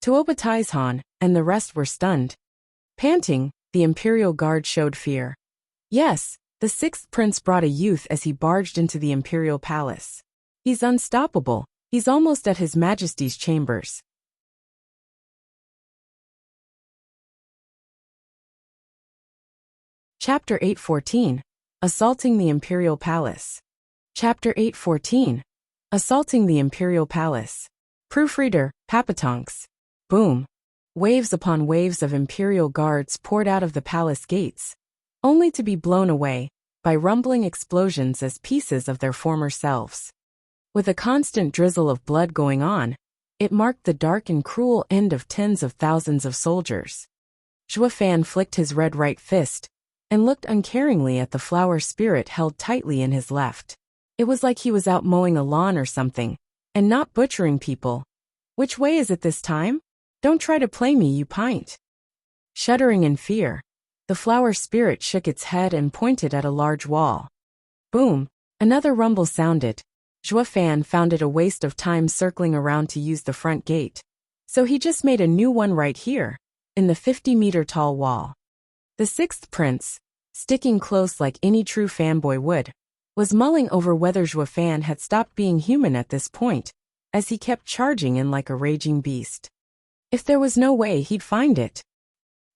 Tuoba Taizhan and the rest were stunned. Panting, the imperial guard showed fear. Yes, the 6th prince brought a youth as he barged into the imperial palace. He's unstoppable. He's almost at His Majesty's chambers. Chapter 8:14. Assaulting the Imperial Palace. Chapter 8:14. Assaulting the Imperial Palace. Proofreader, Papatonks. Boom. Waves upon waves of Imperial guards poured out of the palace gates, only to be blown away by rumbling explosions as pieces of their former selves. With a constant drizzle of blood going on, it marked the dark and cruel end of tens of thousands of soldiers. Zhuo Fan flicked his red right fist, and looked uncaringly at the flower spirit held tightly in his left. It was like he was out mowing a lawn or something, and not butchering people. Which way is it this time? Don't try to play me, you pint. Shuddering in fear, the flower spirit shook its head and pointed at a large wall. Boom! Another rumble sounded. Zhuofan found it a waste of time circling around to use the front gate, so he just made a new one right here, in the 50-meter-tall wall. The sixth prince, sticking close like any true fanboy would, was mulling over whether Zhuofan had stopped being human at this point, as he kept charging in like a raging beast. If there was no way he'd find it.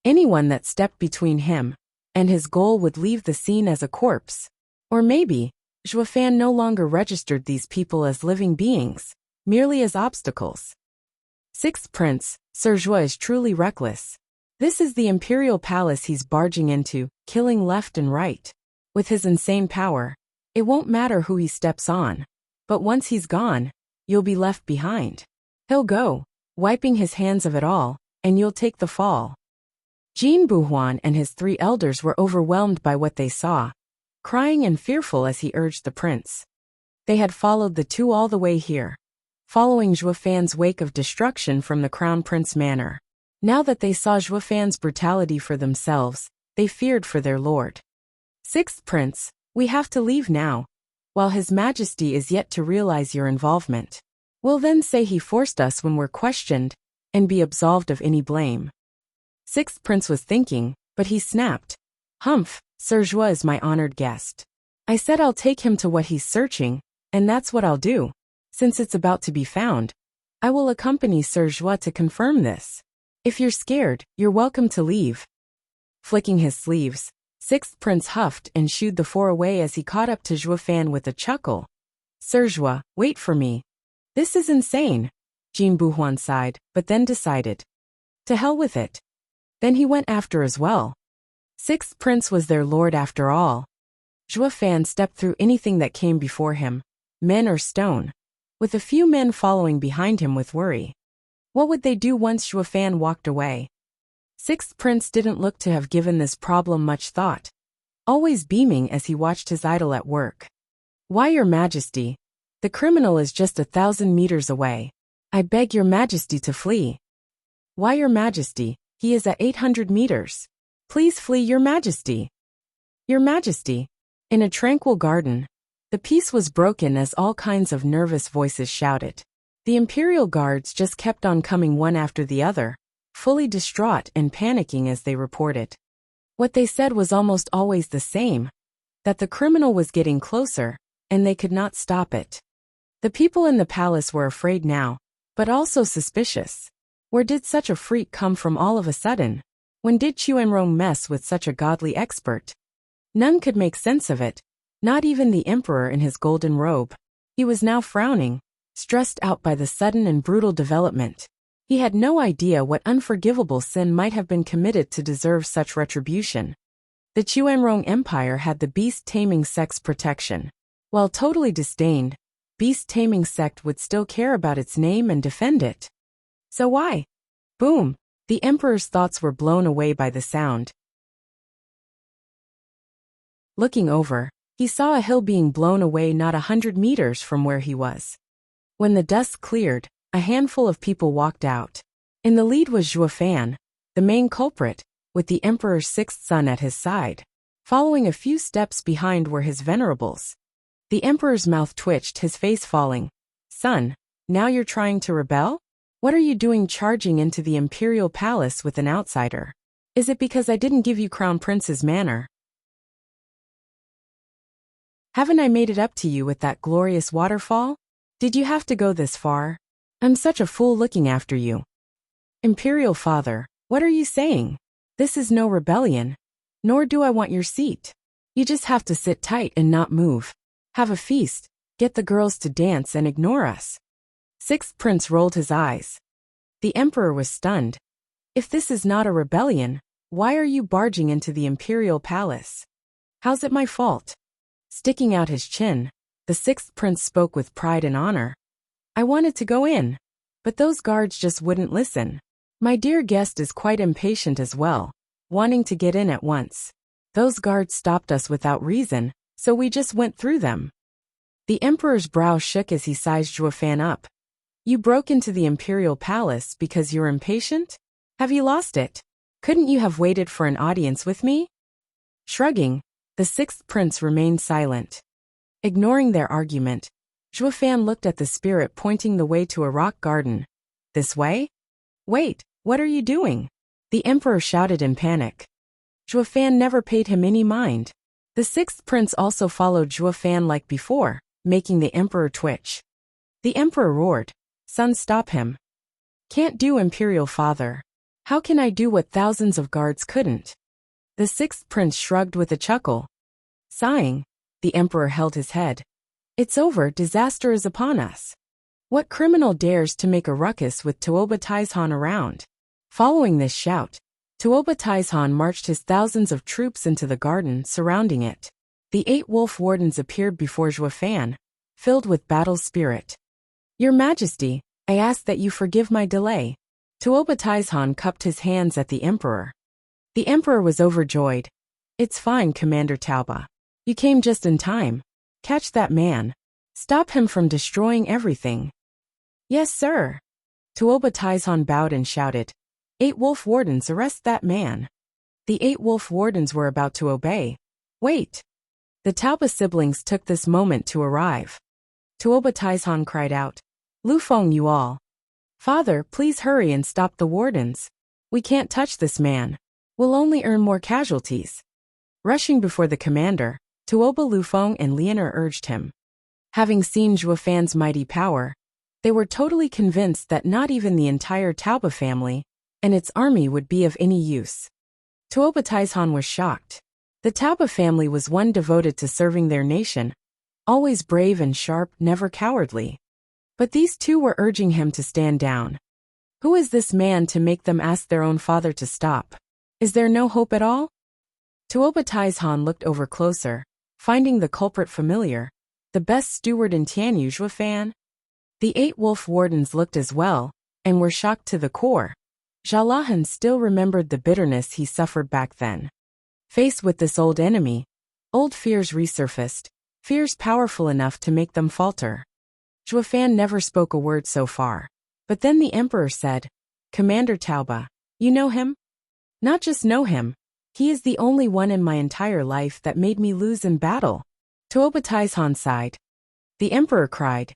Anyone that stepped between him and his goal would leave the scene as a corpse. Or maybe, Zhuofan no longer registered these people as living beings, merely as obstacles. Sixth Prince, Sir Zhuo is truly reckless. This is the imperial palace he's barging into, killing left and right. With his insane power, it won't matter who he steps on. But once he's gone, you'll be left behind. He'll go, wiping his hands of it all, and you'll take the fall. Jin Buhuan and his 3 elders were overwhelmed by what they saw, crying and fearful as he urged the prince. They had followed the 2 all the way here, following Zhuofan's wake of destruction from the Crown Prince Manor. Now that they saw Zhuofan's brutality for themselves, they feared for their lord. Sixth Prince, we have to leave now, while His Majesty is yet to realize your involvement. We'll then say he forced us when we're questioned, and be absolved of any blame. Sixth Prince was thinking, but he snapped. Humph, Sir Zhuo is my honored guest. I said I'll take him to what he's searching, and that's what I'll do. Since it's about to be found, I will accompany Sir Zhuo to confirm this. If you're scared, you're welcome to leave. Flicking his sleeves, Sixth Prince huffed and shooed the 4 away as he caught up to Zhuofan with a chuckle. Sir Zhuo, wait for me. This is insane. Jin Buhuan sighed, but then decided. To hell with it. Then he went after as well. Sixth Prince was their lord after all. Zhuofan stepped through anything that came before him, men or stone, with a few men following behind him with worry. What would they do once Zhuofan walked away? Sixth Prince didn't look to have given this problem much thought, always beaming as he watched his idol at work. Why, Your Majesty? The criminal is just 1,000 meters away. I beg Your Majesty to flee. Why, Your Majesty? He is at 800 meters. Please flee, Your Majesty. Your Majesty. In a tranquil garden, the peace was broken as all kinds of nervous voices shouted. The imperial guards just kept on coming one after the other, fully distraught and panicking as they reported. What they said was almost always the same, that the criminal was getting closer, and they could not stop it. The people in the palace were afraid now, but also suspicious. Where did such a freak come from all of a sudden? When did Chuanrong mess with such a godly expert? None could make sense of it, not even the emperor in his golden robe. He was now frowning, stressed out by the sudden and brutal development. He had no idea what unforgivable sin might have been committed to deserve such retribution. The Chuanrong Empire had the beast-taming sect's protection. While totally disdained, beast-taming sect would still care about its name and defend it. So why? Boom! The emperor's thoughts were blown away by the sound. Looking over, he saw a hill being blown away not 100 meters from where he was. When the dust cleared, a handful of people walked out. In the lead was Zhuofan, the main culprit, with the emperor's 6th son at his side. Following a few steps behind were his venerables. The emperor's mouth twitched, his face falling. Son, now you're trying to rebel? What are you doing charging into the imperial palace with an outsider? Is it because I didn't give you Crown Prince's manor? Haven't I made it up to you with that glorious waterfall? Did you have to go this far? I'm such a fool looking after you. Imperial father, what are you saying? This is no rebellion, nor do I want your seat. You just have to sit tight and not move. Have a feast, get the girls to dance and ignore us. Sixth Prince rolled his eyes. The emperor was stunned. If this is not a rebellion, why are you barging into the imperial palace? How's it my fault? Sticking out his chin, the 6th Prince spoke with pride and honor. I wanted to go in, but those guards just wouldn't listen. My dear guest is quite impatient as well, wanting to get in at once. Those guards stopped us without reason, so we just went through them. The emperor's brow shook as he sized Zhuo Fan up. You broke into the imperial palace because you're impatient? Have you lost it? Couldn't you have waited for an audience with me? Shrugging, the sixth prince remained silent. Ignoring their argument, Zhuo Fan looked at the spirit pointing the way to a rock garden. This way? Wait, what are you doing? The emperor shouted in panic. Zhuo Fan never paid him any mind. The sixth prince also followed Zhuo Fan like before, making the emperor twitch. The emperor roared, Son, stop him. Can't do, imperial father. How can I do what thousands of guards couldn't? The sixth prince shrugged with a chuckle. Sighing, the emperor held his head. It's over, disaster is upon us. What criminal dares to make a ruckus with Tuoba Taizhan around? Following this shout, Tuoba Taizhan marched his thousands of troops into the garden surrounding it. The 8 wolf wardens appeared before Zhuo Fan, filled with battle spirit. Your Majesty, I ask that you forgive my delay. Tuoba Taizhan cupped his hands at the emperor. The emperor was overjoyed. It's fine, Commander Tauba. You came just in time. Catch that man. Stop him from destroying everything. Yes, sir. Tuoba Taizhan bowed and shouted. 8 wolf wardens, arrest that man. The 8 wolf wardens were about to obey. Wait. The Tauba siblings took this moment to arrive. Tuoba Taizhan cried out. Lufeng, you all. Father, please hurry and stop the wardens. We can't touch this man. We'll only earn more casualties. Rushing before the commander, Tuoba, Lufeng, and Leonor urged him. Having seen Zhuo Fan's mighty power, they were totally convinced that not even the entire Tauba family and its army would be of any use. Tuoba Taizhan was shocked. The Tauba family was one devoted to serving their nation, always brave and sharp, never cowardly. But these two were urging him to stand down. Who is this man to make them ask their own father to stop? Is there no hope at all? Tuoba Taizhan looked over closer, finding the culprit familiar, the best steward in Tianyu, Zhuo Fan. The 8 wolf wardens looked as well, and were shocked to the core. Jalahan still remembered the bitterness he suffered back then. Faced with this old enemy, old fears resurfaced, fears powerful enough to make them falter. Zhuo Fan never spoke a word so far. But then the emperor said, Commander Tauba, you know him? Not just know him. He is the only one in my entire life that made me lose in battle. Tuoba Taizhan sighed. The emperor cried.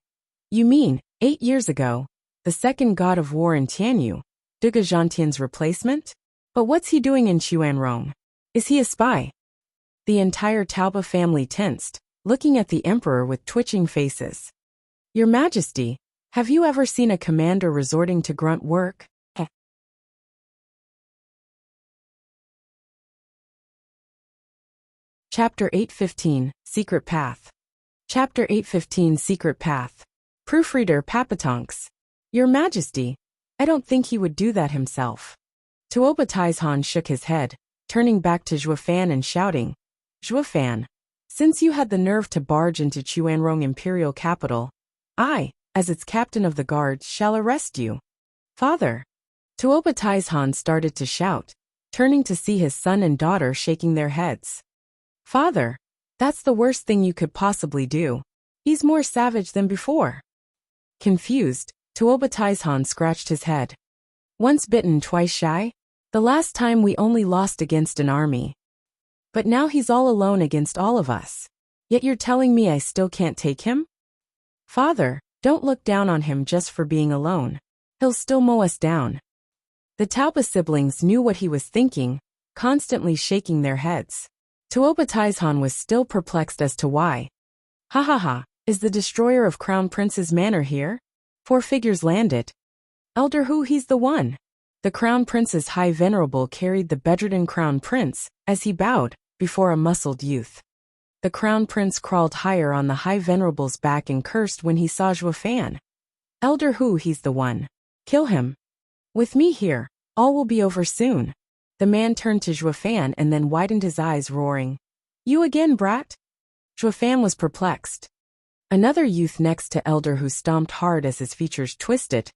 You mean, 8 years ago, the second god of war in Tianyu, Duge Zhantian's replacement? But what's he doing in Xuanrong? Is he a spy? The entire Tauba family tensed, looking at the emperor with twitching faces. Your Majesty, have you ever seen a commander resorting to grunt work? Chapter 815, Secret Path. Chapter 815, Secret Path. Proofreader Papatonks. Your Majesty, I don't think he would do that himself. Tuoba Taizhan shook his head, turning back to Zhuo Fan and shouting, Zhuo Fan, since you had the nerve to barge into Xuanrong imperial capital, I, as its captain of the guards, shall arrest you. Father. Tuoba Taizhan started to shout, turning to see his son and daughter shaking their heads. Father, that's the worst thing you could possibly do. He's more savage than before. Confused, Tuoba Taizhan scratched his head. Once bitten, twice shy? The last time we only lost against an army. But now he's all alone against all of us. Yet you're telling me I still can't take him? Father, don't look down on him just for being alone. He'll still mow us down. The Tauba siblings knew what he was thinking, constantly shaking their heads. Tuoba Taizhan was still perplexed as to why. Ha ha ha, is the destroyer of Crown Prince's manor here? 4 figures landed. Elder Hu, he's the one. The Crown Prince's high venerable carried the bedridden Crown Prince, as he bowed, before a muscled youth. The Crown Prince crawled higher on the high venerable's back and cursed when he saw Zhuo Fan. Elder Hu, he's the one. Kill him. With me here, all will be over soon. The man turned to Zhuo Fan and then widened his eyes, roaring. You again, brat? Zhuo Fan was perplexed. Another youth next to Elder Hu stomped hard as his features twisted.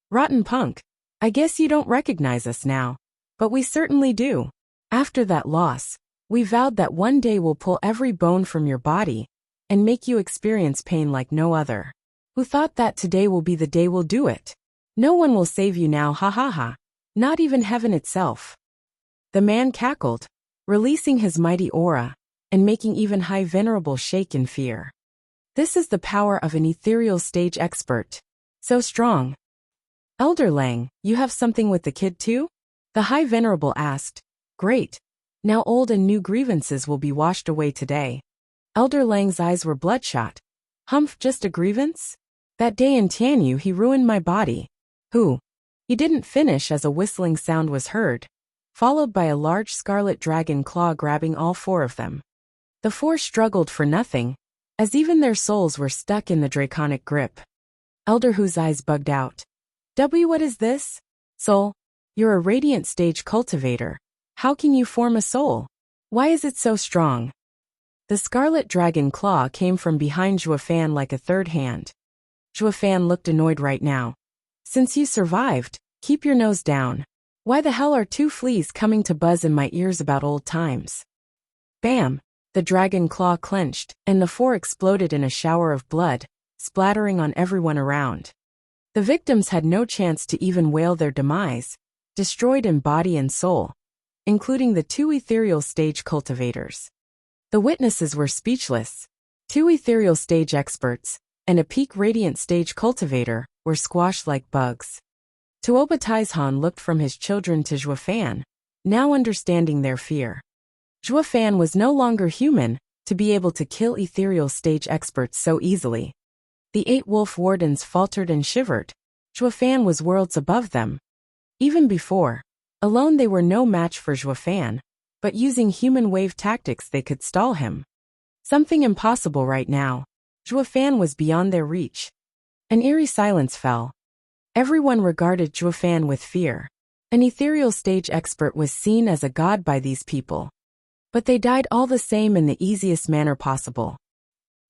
Rotten punk. I guess you don't recognize us now. But we certainly do. After that loss, We vowed that one day we'll pull every bone from your body and make you experience pain like no other. Who thought that today will be the day we'll do it? No one will save you now, ha ha ha. Not even heaven itself. The man cackled, releasing his mighty aura and making even High Venerable shake in fear. This is the power of an ethereal stage expert. So strong. Elder Lang, you have something with the kid too? The High Venerable asked. Great. Now old and new grievances will be washed away today. Elder Lang's eyes were bloodshot. Humph, just a grievance? That day in Tianyu he ruined my body. Who? He didn't finish as a whistling sound was heard, followed by a large scarlet dragon claw grabbing all four of them. The four struggled for nothing, as even their souls were stuck in the draconic grip. Elder Hu's eyes bugged out. What is this? Soul? You're a radiant stage cultivator. How can you form a soul? Why is it so strong? The scarlet dragon claw came from behind Zhuofan like a third hand. Zhuofan looked annoyed right now. Since you survived, keep your nose down. Why the hell are two fleas coming to buzz in my ears about old times? Bam! The dragon claw clenched, and the four exploded in a shower of blood, splattering on everyone around. The victims had no chance to even wail their demise, destroyed in body and soul, including the two ethereal stage cultivators. The witnesses were speechless. Two ethereal stage experts and a peak radiant stage cultivator were squashed like bugs. Tuoba Taizhan looked from his children to Zhuofan, now understanding their fear. Zhuofan was no longer human to be able to kill ethereal stage experts so easily. The 8 wolf wardens faltered and shivered. Zhuofan was worlds above them. Even before, alone they were no match for Zhuofan, but using human wave tactics they could stall him. Something impossible right now. Zhuofan was beyond their reach. An eerie silence fell. Everyone regarded Zhuofan with fear. An ethereal stage expert was seen as a god by these people. But they died all the same in the easiest manner possible.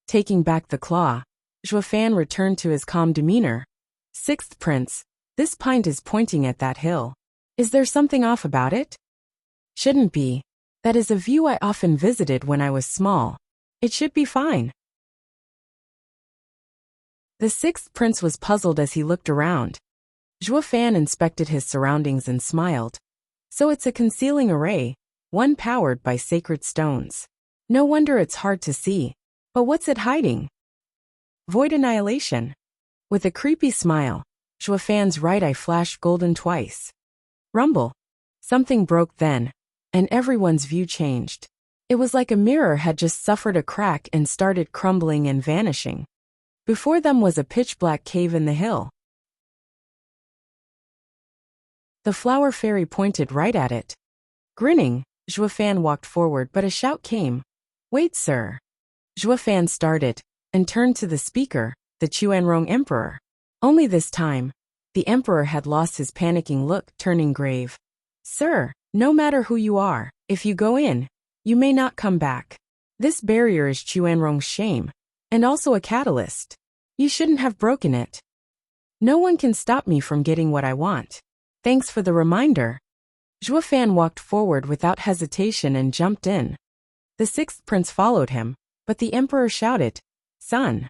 Taking back the claw, Zhuofan returned to his calm demeanor. Sixth Prince, this pint is pointing at that hill. Is there something off about it? Shouldn't be. That is a view I often visited when I was small. It should be fine. The sixth prince was puzzled as he looked around. Zhuofan inspected his surroundings and smiled. So it's a concealing array, one powered by sacred stones. No wonder it's hard to see. But what's it hiding? Void annihilation. With a creepy smile, Zhuofan's right eye flashed golden twice. Rumble. Something broke then, and everyone's view changed. It was like a mirror had just suffered a crack and started crumbling and vanishing. Before them was a pitch-black cave in the hill. The flower fairy pointed right at it. Grinning, Zhuofan walked forward, but a shout came. Wait, sir. Zhuofan started, and turned to the speaker, the Chuanrong Emperor. Only this time, the Emperor had lost his panicking look, turning grave. Sir, no matter who you are, if you go in, you may not come back. This barrier is Chuanrong's shame, and also a catalyst. You shouldn't have broken it. No one can stop me from getting what I want. Thanks for the reminder. Zhuofan walked forward without hesitation and jumped in. The sixth prince followed him, but the emperor shouted, Son.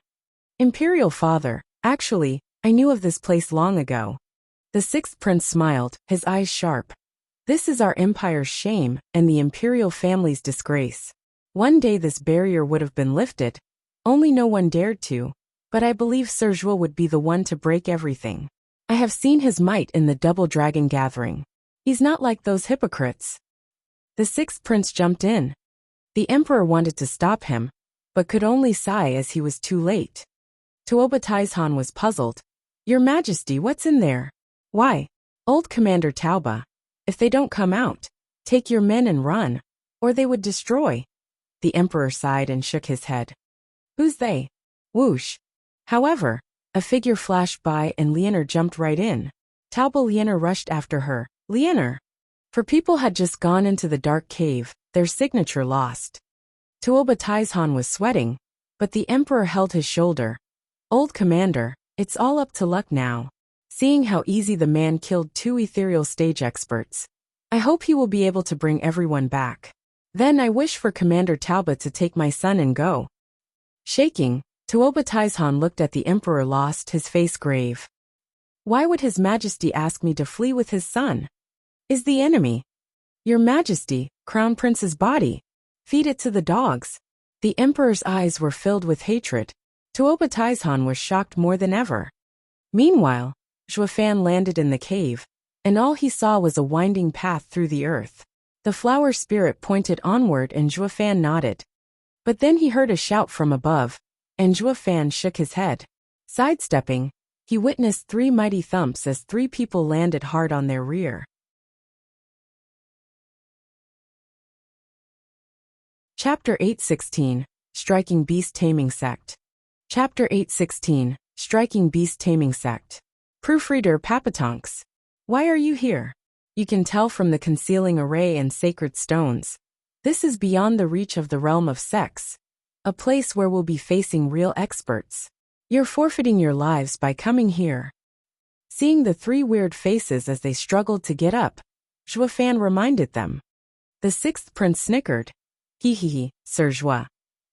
Imperial father, actually, I knew of this place long ago. The sixth prince smiled, his eyes sharp. This is our empire's shame and the imperial family's disgrace. One day this barrier would have been lifted. Only no one dared to, but I believe Sir Zhuo would be the one to break everything. I have seen his might in the double dragon gathering. He's not like those hypocrites. The sixth prince jumped in. The emperor wanted to stop him, but could only sigh as he was too late. Tuoba Taizhan was puzzled. Your Majesty, what's in there? Why? Old Commander Tauba. If they don't come out, take your men and run, or they would destroy. The emperor sighed and shook his head. Who's they? Whoosh. However, a figure flashed by and Lianer jumped right in. Tauba Lianer rushed after her. Lianer. For people had just gone into the dark cave, their signature lost. Tuoba Taizhan was sweating, but the emperor held his shoulder. Old commander, it's all up to luck now. Seeing how easy the man killed two ethereal stage experts, I hope he will be able to bring everyone back. Then I wish for Commander Tauba to take my son and go. Shaking, Tuoba Taizhan looked at the emperor, lost his face grave. Why would his majesty ask me to flee with his son? Is the enemy? Your majesty, crown prince's body. Feed it to the dogs. The emperor's eyes were filled with hatred. Tuoba Taizhan was shocked more than ever. Meanwhile, Zhuofan landed in the cave, and all he saw was a winding path through the earth. The flower spirit pointed onward and Zhuofan nodded. But then he heard a shout from above, and Zhuofan shook his head. Sidestepping, he witnessed 3 mighty thumps as 3 people landed hard on their rear. Chapter 8:16, Striking Beast Taming Sect. Chapter 8:16, Striking Beast Taming Sect. Proofreader Papatonks. Why are you here? You can tell from the concealing array and sacred stones. This is beyond the reach of the realm of sects, a place where we'll be facing real experts. You're forfeiting your lives by coming here. Seeing the 3 weird faces as they struggled to get up, Zhuofan reminded them. The 6th prince snickered. Hee, Sir Zhua.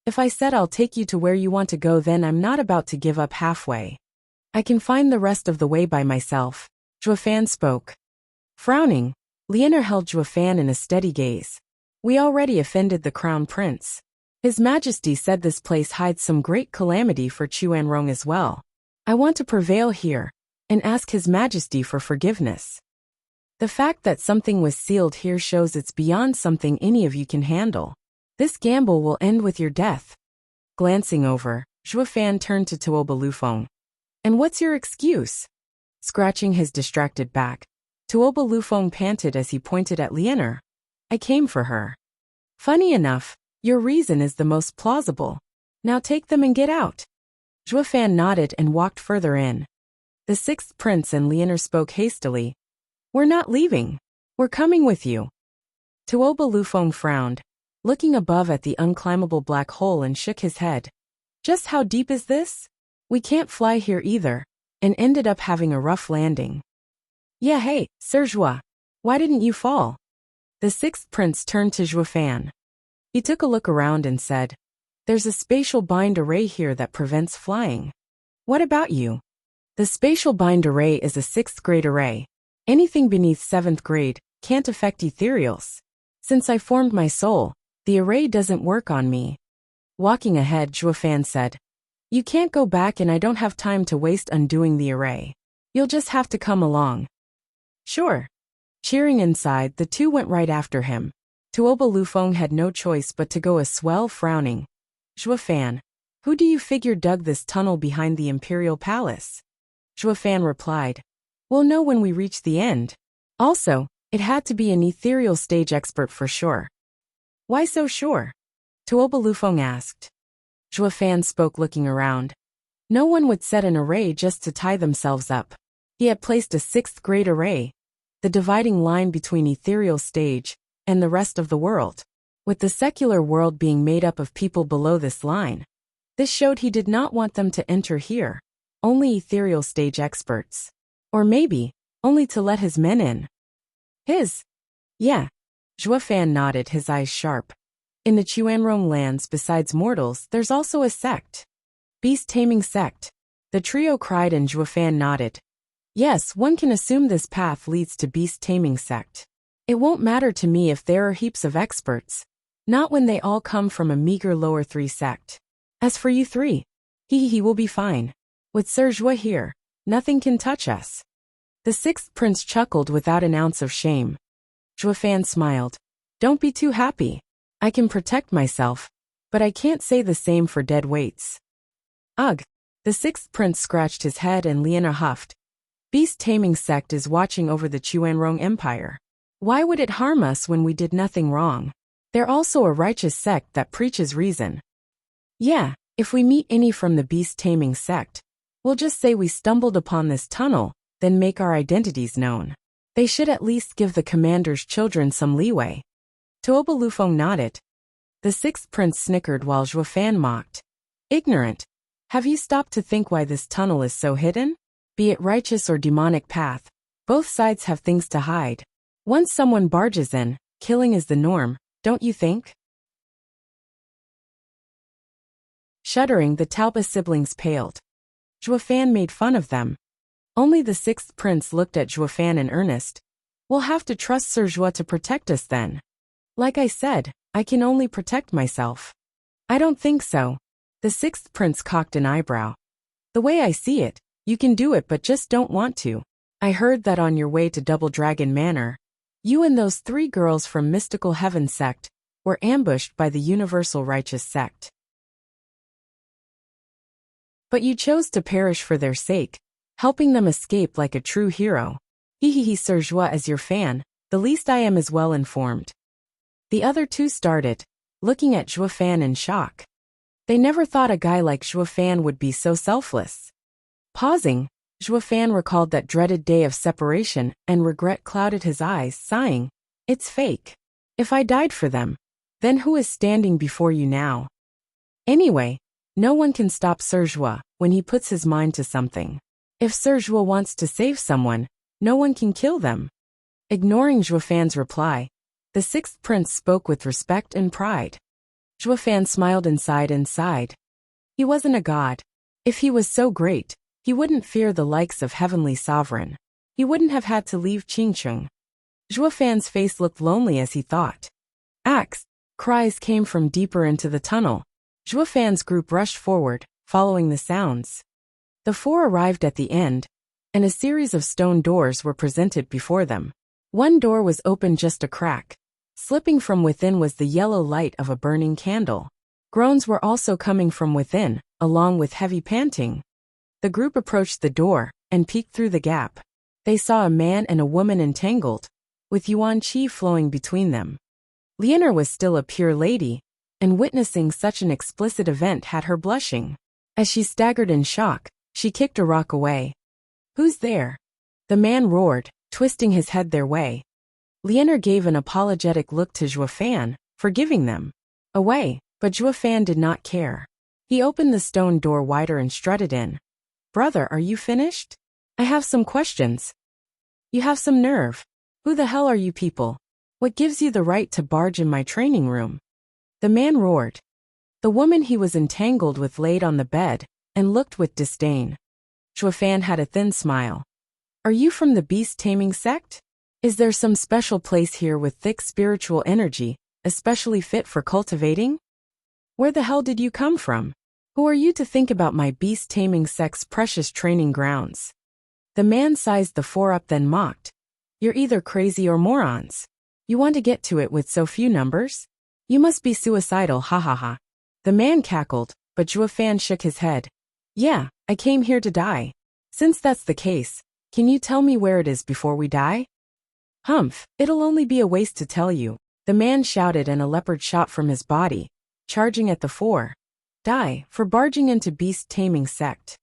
If I said I'll take you to where you want to go, then I'm not about to give up halfway. I can find the rest of the way by myself. Zhuofan spoke. Frowning, Lianer held Zhuofan in a steady gaze. We already offended the crown prince. His majesty said this place hides some great calamity for Chuanrong as well. I want to prevail here, and ask his majesty for forgiveness. The fact that something was sealed here shows it's beyond something any of you can handle. This gamble will end with your death. Glancing over, Zhuofan turned to Tuoba Lufeng. And what's your excuse? Scratching his distracted back, Tuoba Lufeng panted as he pointed at Lianer. I came for her. Funny enough, your reason is the most plausible. Now take them and get out. Zhuofan nodded and walked further in. The 6th prince and Lianer spoke hastily. We're not leaving. We're coming with you. Tuoba Lufeng frowned, looking above at the unclimbable black hole, and shook his head. Just how deep is this? We can't fly here either, and ended up having a rough landing. Yeah, hey, Sir Zhua. Why didn't you fall? The 6th prince turned to Zhuofan. He took a look around and said, There's a spatial bind array here that prevents flying. What about you? The spatial bind array is a 6th grade array. Anything beneath 7th grade can't affect ethereals. Since I formed my soul, the array doesn't work on me. Walking ahead, Zhuofan said, You can't go back, and I don't have time to waste undoing the array. You'll just have to come along. Sure. Cheering inside, the 2 went right after him. Tuoba Lufeng had no choice but to go as well, frowning. Zhuofan, who do you figure dug this tunnel behind the imperial palace? Zhuofan replied, We'll know when we reach the end. Also, it had to be an ethereal stage expert for sure. Why so sure? Tuoba Lufeng asked. Zhuofan spoke, looking around. No one would set an array just to tie themselves up. He had placed a 6th grade array, the dividing line between ethereal stage and the rest of the world, with the secular world being made up of people below this line. This showed he did not want them to enter here, only ethereal stage experts. Or maybe, only to let his men in. His? Yeah. Zhuofan nodded, his eyes sharp. In the Chuanrong lands, besides mortals, there's also a sect. Beast Taming Sect. The trio cried, and Zhuofan nodded. Yes, one can assume this path leads to Beast Taming Sect. It won't matter to me if there are heaps of experts. Not when they all come from a meager lower 3 sect. As for you 3, he will be fine. With Sir Zhua here, nothing can touch us. The 6th prince chuckled without an ounce of shame. Zhuofan smiled. Don't be too happy. I can protect myself, but I can't say the same for dead weights. Ugh. The 6th prince scratched his head, and Lianer huffed. Beast Taming Sect is watching over the Chuanrong Empire. Why would it harm us when we did nothing wrong? They're also a righteous sect that preaches reason. Yeah, if we meet any from the Beast Taming Sect, we'll just say we stumbled upon this tunnel, then make our identities known. They should at least give the commander's children some leeway. Tuoba Lufeng nodded. The 6th prince snickered while Zhuofan mocked. Ignorant. Have you stopped to think why this tunnel is so hidden? Be it righteous or demonic path, both sides have things to hide. Once someone barges in, killing is the norm, don't you think? Shuddering, the Talpa siblings paled. Zhuofan made fun of them. Only the sixth prince looked at Zhuofan in earnest. We'll have to trust Sir Zhuo to protect us then. Like I said, I can only protect myself. I don't think so. The sixth prince cocked an eyebrow. The way I see it, you can do it but just don't want to. I heard that on your way to Double Dragon Manor, you and those 3 girls from Mystical Heaven sect were ambushed by the Universal Righteous sect. But you chose to perish for their sake, helping them escape like a true hero. Hehehe, Sir Zhuo, as your fan, the least I am is well informed. The other 2 started, looking at Zhuofan in shock. They never thought a guy like Zhuofan would be so selfless. Pausing, Zhuofan recalled that dreaded day of separation, and regret clouded his eyes, sighing, "It's fake. If I died for them, then who is standing before you now?" Anyway, no one can stop Sir Zhuo when he puts his mind to something. If Sir Zhuo wants to save someone, no one can kill them. Ignoring Zhuofan's reply, the sixth prince spoke with respect and pride. Zhuofan smiled inside. He wasn't a god. If he was so great, he wouldn't fear the likes of Heavenly Sovereign. He wouldn't have had to leave Qingcheng. Zhuofan's face looked lonely as he thought. Axe! Cries came from deeper into the tunnel. Zhuofan's group rushed forward, following the sounds. The 4 arrived at the end, and a series of stone doors were presented before them. One door was open just a crack. Slipping from within was the yellow light of a burning candle. Groans were also coming from within, along with heavy panting. The group approached the door and peeked through the gap. They saw a man and a woman entangled, with yuan qi flowing between them. Lianer was still a pure lady, and witnessing such an explicit event had her blushing. As she staggered in shock, she kicked a rock away. "Who's there?" The man roared, twisting his head their way. Lianer gave an apologetic look to Zhuofan, forgiving them away, but Zhuofan did not care. He opened the stone door wider and strutted in. "Brother, are you finished? I have some questions." "You have some nerve. Who the hell are you people? What gives you the right to barge in my training room?" The man roared. The woman he was entangled with laid on the bed and looked with disdain. Zhuofan had a thin smile. "Are you from the beast-taming sect? Is there some special place here with thick spiritual energy, especially fit for cultivating? Where the hell did you come from? Who are you to think about my beast-taming sect's precious training grounds?" The man sized the 4 up, then mocked. "You're either crazy or morons. You want to get to it with so few numbers? You must be suicidal, ha ha ha." The man cackled, but Zhuofan shook his head. "Yeah, I came here to die. Since that's the case, can you tell me where it is before we die?" "Humph, it'll only be a waste to tell you," the man shouted, and a leopard shot from his body, charging at the 4. "Die, for barging into beast-taming sect."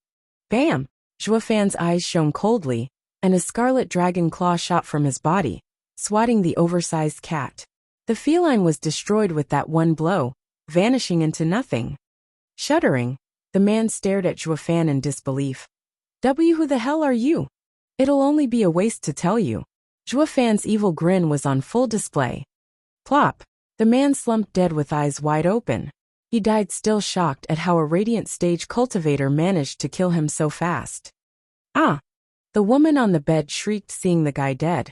Bam! Zhuofan's eyes shone coldly, and a scarlet dragon claw shot from his body, swatting the oversized cat. The feline was destroyed with that one blow, vanishing into nothing. Shuddering, the man stared at Zhuofan in disbelief. Who the hell are you? It'll only be a waste to tell you." Zhuofan's evil grin was on full display. Plop! The man slumped dead with eyes wide open. He died, still shocked at how a radiant stage cultivator managed to kill him so fast. "Ah!" The woman on the bed shrieked, seeing the guy dead.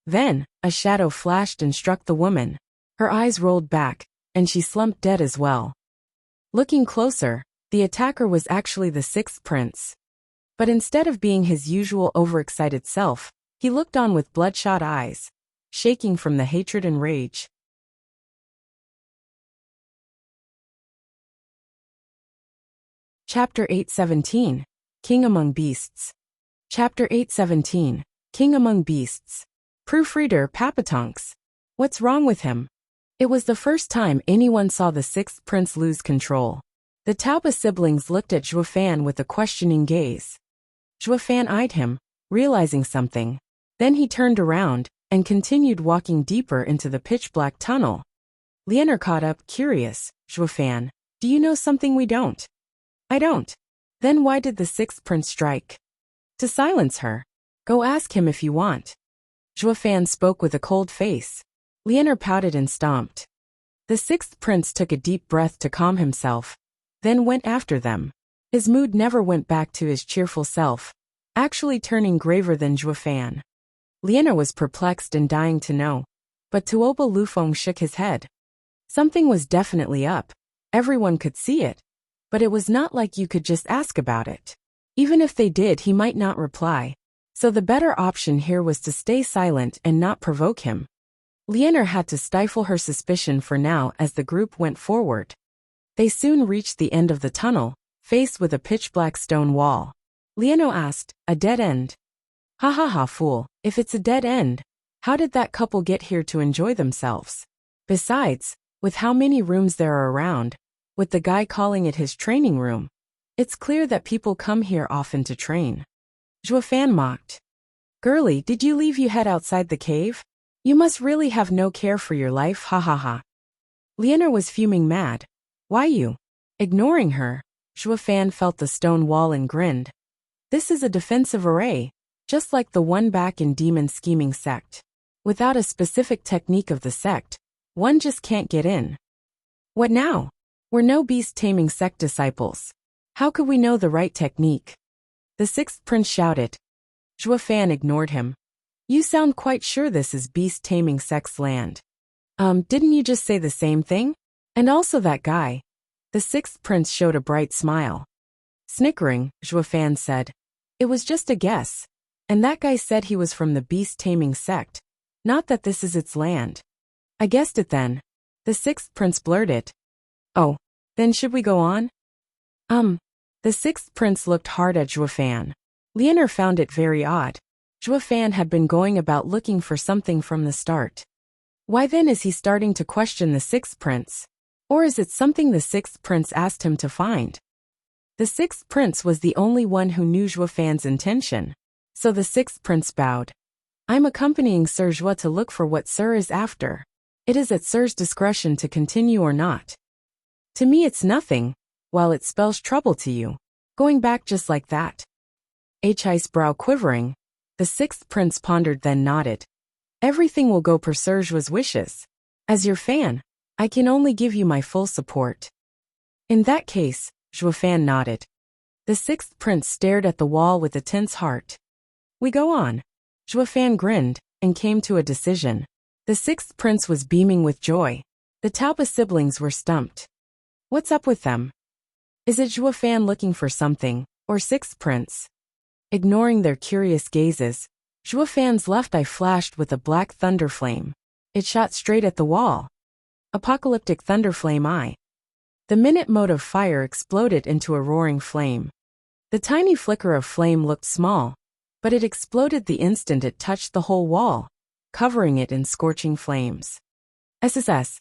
Then, a shadow flashed and struck the woman. Her eyes rolled back, and she slumped dead as well. Looking closer, the attacker was actually the sixth prince. But instead of being his usual overexcited self, he looked on with bloodshot eyes, shaking from the hatred and rage. Chapter 817, King Among Beasts. Chapter 817, King Among Beasts. Proofreader Papatonks. What's wrong with him? It was the first time anyone saw the sixth prince lose control. The Taoba siblings looked at Zhuofan with a questioning gaze. Zhuofan eyed him, realizing something. Then he turned around and continued walking deeper into the pitch-black tunnel. Lianer caught up, curious. "Zhuofan, do you know something we don't?" "I don't." "Then why did the sixth prince strike?" "To silence her. Go ask him if you want." Zhuofan spoke with a cold face. Lianer pouted and stomped. The sixth prince took a deep breath to calm himself, then went after them. His mood never went back to his cheerful self, actually turning graver than Zhuofan. Liena was perplexed and dying to know, but Tuoba Lufeng shook his head. Something was definitely up. Everyone could see it, but it was not like you could just ask about it. Even if they did, he might not reply, so the better option here was to stay silent and not provoke him. Liena had to stifle her suspicion for now as the group went forward. They soon reached the end of the tunnel, faced with a pitch-black stone wall. Liena asked, "A dead end?" "Ha ha ha, fool, if it's a dead end, how did that couple get here to enjoy themselves? Besides, with how many rooms there are around, with the guy calling it his training room, it's clear that people come here often to train." Zhuofan mocked. "Girlie, did you leave your head outside the cave? You must really have no care for your life, ha ha ha." Liena was fuming mad. "Why you?" Ignoring her, Zhuofan felt the stone wall and grinned. "This is a defensive array, just like the one back in Demon Scheming Sect. Without a specific technique of the sect, one just can't get in." "What now? We're no beast-taming sect disciples. How could we know the right technique?" The sixth prince shouted. Zhuofan ignored him. "You sound quite sure this is beast-taming sect's land." Didn't you just say the same thing? And also that guy." The sixth prince showed a bright smile. Snickering, Zhuofan said, "It was just a guess. And that guy said he was from the beast-taming sect, not that this is its land." "I guessed it then." The sixth prince blurted. "Oh, then should we go on?" The sixth prince looked hard at Zhuofan. Liena found it very odd. Zhuofan had been going about looking for something from the start. Why then is he starting to question the sixth prince? Or is it something the sixth prince asked him to find? The sixth prince was the only one who knew Zhuofan's intention, so the sixth prince bowed. "I'm accompanying Sir Zhuo to look for what Sir is after. It is at Sir's discretion to continue or not. To me it's nothing, while it spells trouble to you. Going back just like that." Hi's brow quivering, the sixth prince pondered then nodded. "Everything will go per Sir Zhuo's wishes. As your fan, I can only give you my full support." "In that case," Zhuofan nodded. The sixth prince stared at the wall with a tense heart. "We go on." Zhuofan grinned and came to a decision. The sixth prince was beaming with joy. The Tauba siblings were stumped. What's up with them? Is it Zhuofan looking for something, or sixth prince? Ignoring their curious gazes, Zhuofan's left eye flashed with a black thunder flame. It shot straight at the wall. Apocalyptic thunder flame eye. The minute mode of fire exploded into a roaring flame. The tiny flicker of flame looked small, but it exploded the instant it touched the whole wall, covering it in scorching flames. SSS.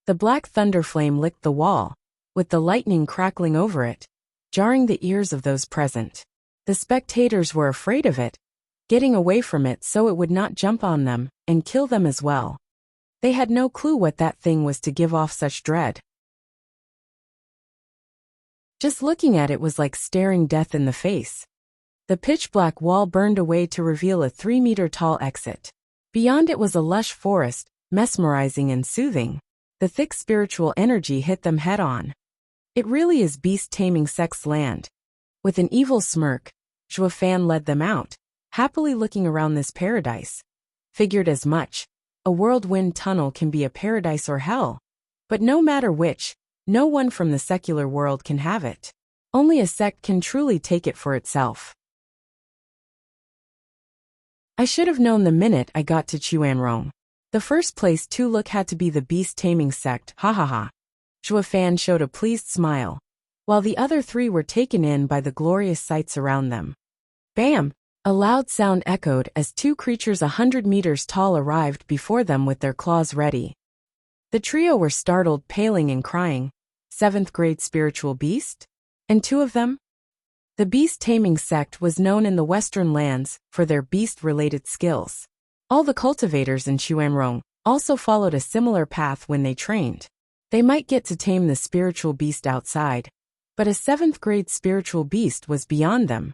The black thunder flame licked the wall, with the lightning crackling over it, jarring the ears of those present. The spectators were afraid of it, getting away from it so it would not jump on them and kill them as well. They had no clue what that thing was to give off such dread. Just looking at it was like staring death in the face. The pitch-black wall burned away to reveal a 3-meter-tall exit. Beyond it was a lush forest, mesmerizing and soothing. The thick spiritual energy hit them head-on. It really is beast-taming sect's land. With an evil smirk, Zhuofan led them out, happily looking around this paradise. Figured as much. A whirlwind tunnel can be a paradise or hell. But no matter which, no one from the secular world can have it. Only a sect can truly take it for itself. I should have known the minute I got to Chuanrong. The first place to look had to be the beast-taming sect, ha ha ha. Zhuofan showed a pleased smile, while the other three were taken in by the glorious sights around them. Bam! A loud sound echoed as two creatures 100 meters tall arrived before them with their claws ready. The trio were startled, paling and crying. 7th grade spiritual beast? And two of them? The beast-taming sect was known in the Western lands for their beast-related skills. All the cultivators in Chuanrong also followed a similar path when they trained. They might get to tame the spiritual beast outside, but a 7th grade spiritual beast was beyond them.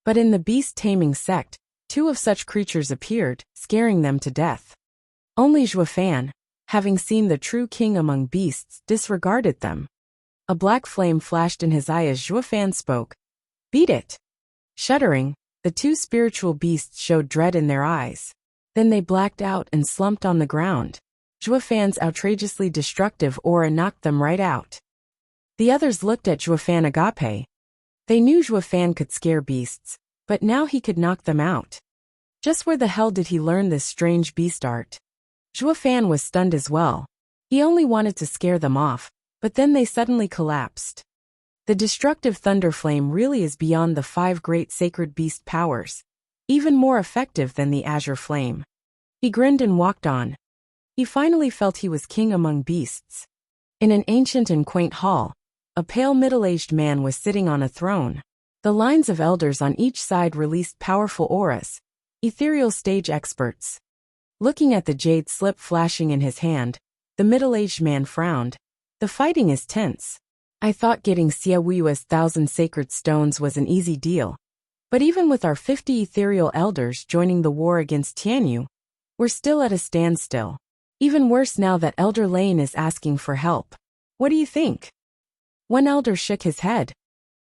But in the beast-taming sect, two of such creatures appeared, scaring them to death. Only Zhuofan, having seen the true king among beasts, disregarded them. A black flame flashed in his eye as Zhuofan spoke. Beat it! Shuddering, the two spiritual beasts showed dread in their eyes. Then they blacked out and slumped on the ground. Zhuofan's outrageously destructive aura knocked them right out. The others looked at Zhuofan agape. They knew Zhuofan could scare beasts, but now he could knock them out. Just where the hell did he learn this strange beast art? Zhuofan was stunned as well. He only wanted to scare them off, but then they suddenly collapsed. The destructive thunder flame really is beyond the 5 great sacred beast powers, even more effective than the azure flame. He grinned and walked on. He finally felt he was king among beasts. In an ancient and quaint hall, a pale middle-aged man was sitting on a throne. The lines of elders on each side released powerful auras, ethereal stage experts. Looking at the jade slip flashing in his hand, the middle-aged man frowned. The fighting is tense. I thought getting Xiaoyu's 1,000 sacred stones was an easy deal. But even with our 50 ethereal elders joining the war against Tianyu, we're still at a standstill. Even worse now that Elder Lane is asking for help. What do you think? One elder shook his head.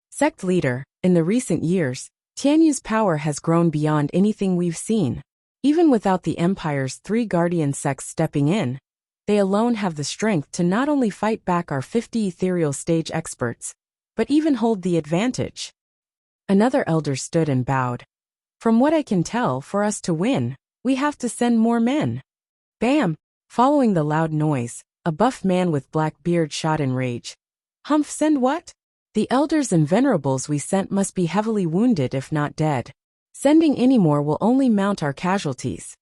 Sect leader, in the recent years, Tianyu's power has grown beyond anything we've seen. Even without the Empire's 3 guardian sects stepping in, they alone have the strength to not only fight back our 50 ethereal stage experts, but even hold the advantage. Another elder stood and bowed. From what I can tell, for us to win, we have to send more men. Bam! Following the loud noise, a buff man with black beard shot in rage. Humph, send what? The elders and venerables we sent must be heavily wounded if not dead. Sending any more will only mount our casualties.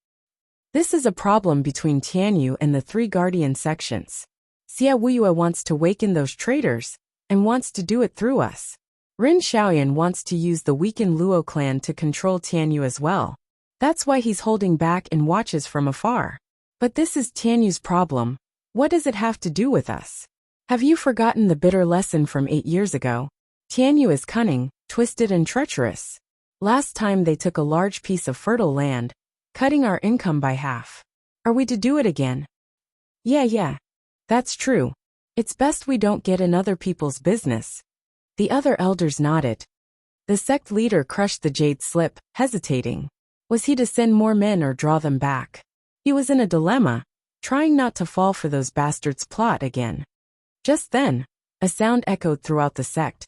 This is a problem between Tianyu and the 3 guardian sections. Xiaoyue wants to waken those traitors, and wants to do it through us. Rin Xiaoyan wants to use the weakened Luo clan to control Tianyu as well. That's why he's holding back and watches from afar. But this is Tianyu's problem. What does it have to do with us? Have you forgotten the bitter lesson from 8 years ago? Tianyu is cunning, twisted and treacherous. Last time they took a large piece of fertile land, cutting our income by half. Are we to do it again? Yeah. That's true. It's best we don't get in other people's business. The other elders nodded. The sect leader crushed the jade slip, hesitating. Was he to send more men or draw them back? He was in a dilemma, trying not to fall for those bastards' plot again. Just then, a sound echoed throughout the sect.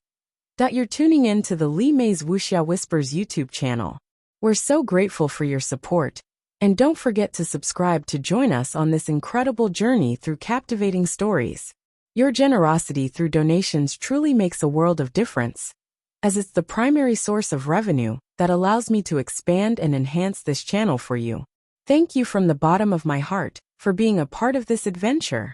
You're tuning in to the Li Mei's Wuxia Whispers YouTube channel. We're so grateful for your support, and don't forget to subscribe to join us on this incredible journey through captivating stories. Your generosity through donations truly makes a world of difference, as it's the primary source of revenue that allows me to expand and enhance this channel for you. Thank you from the bottom of my heart for being a part of this adventure.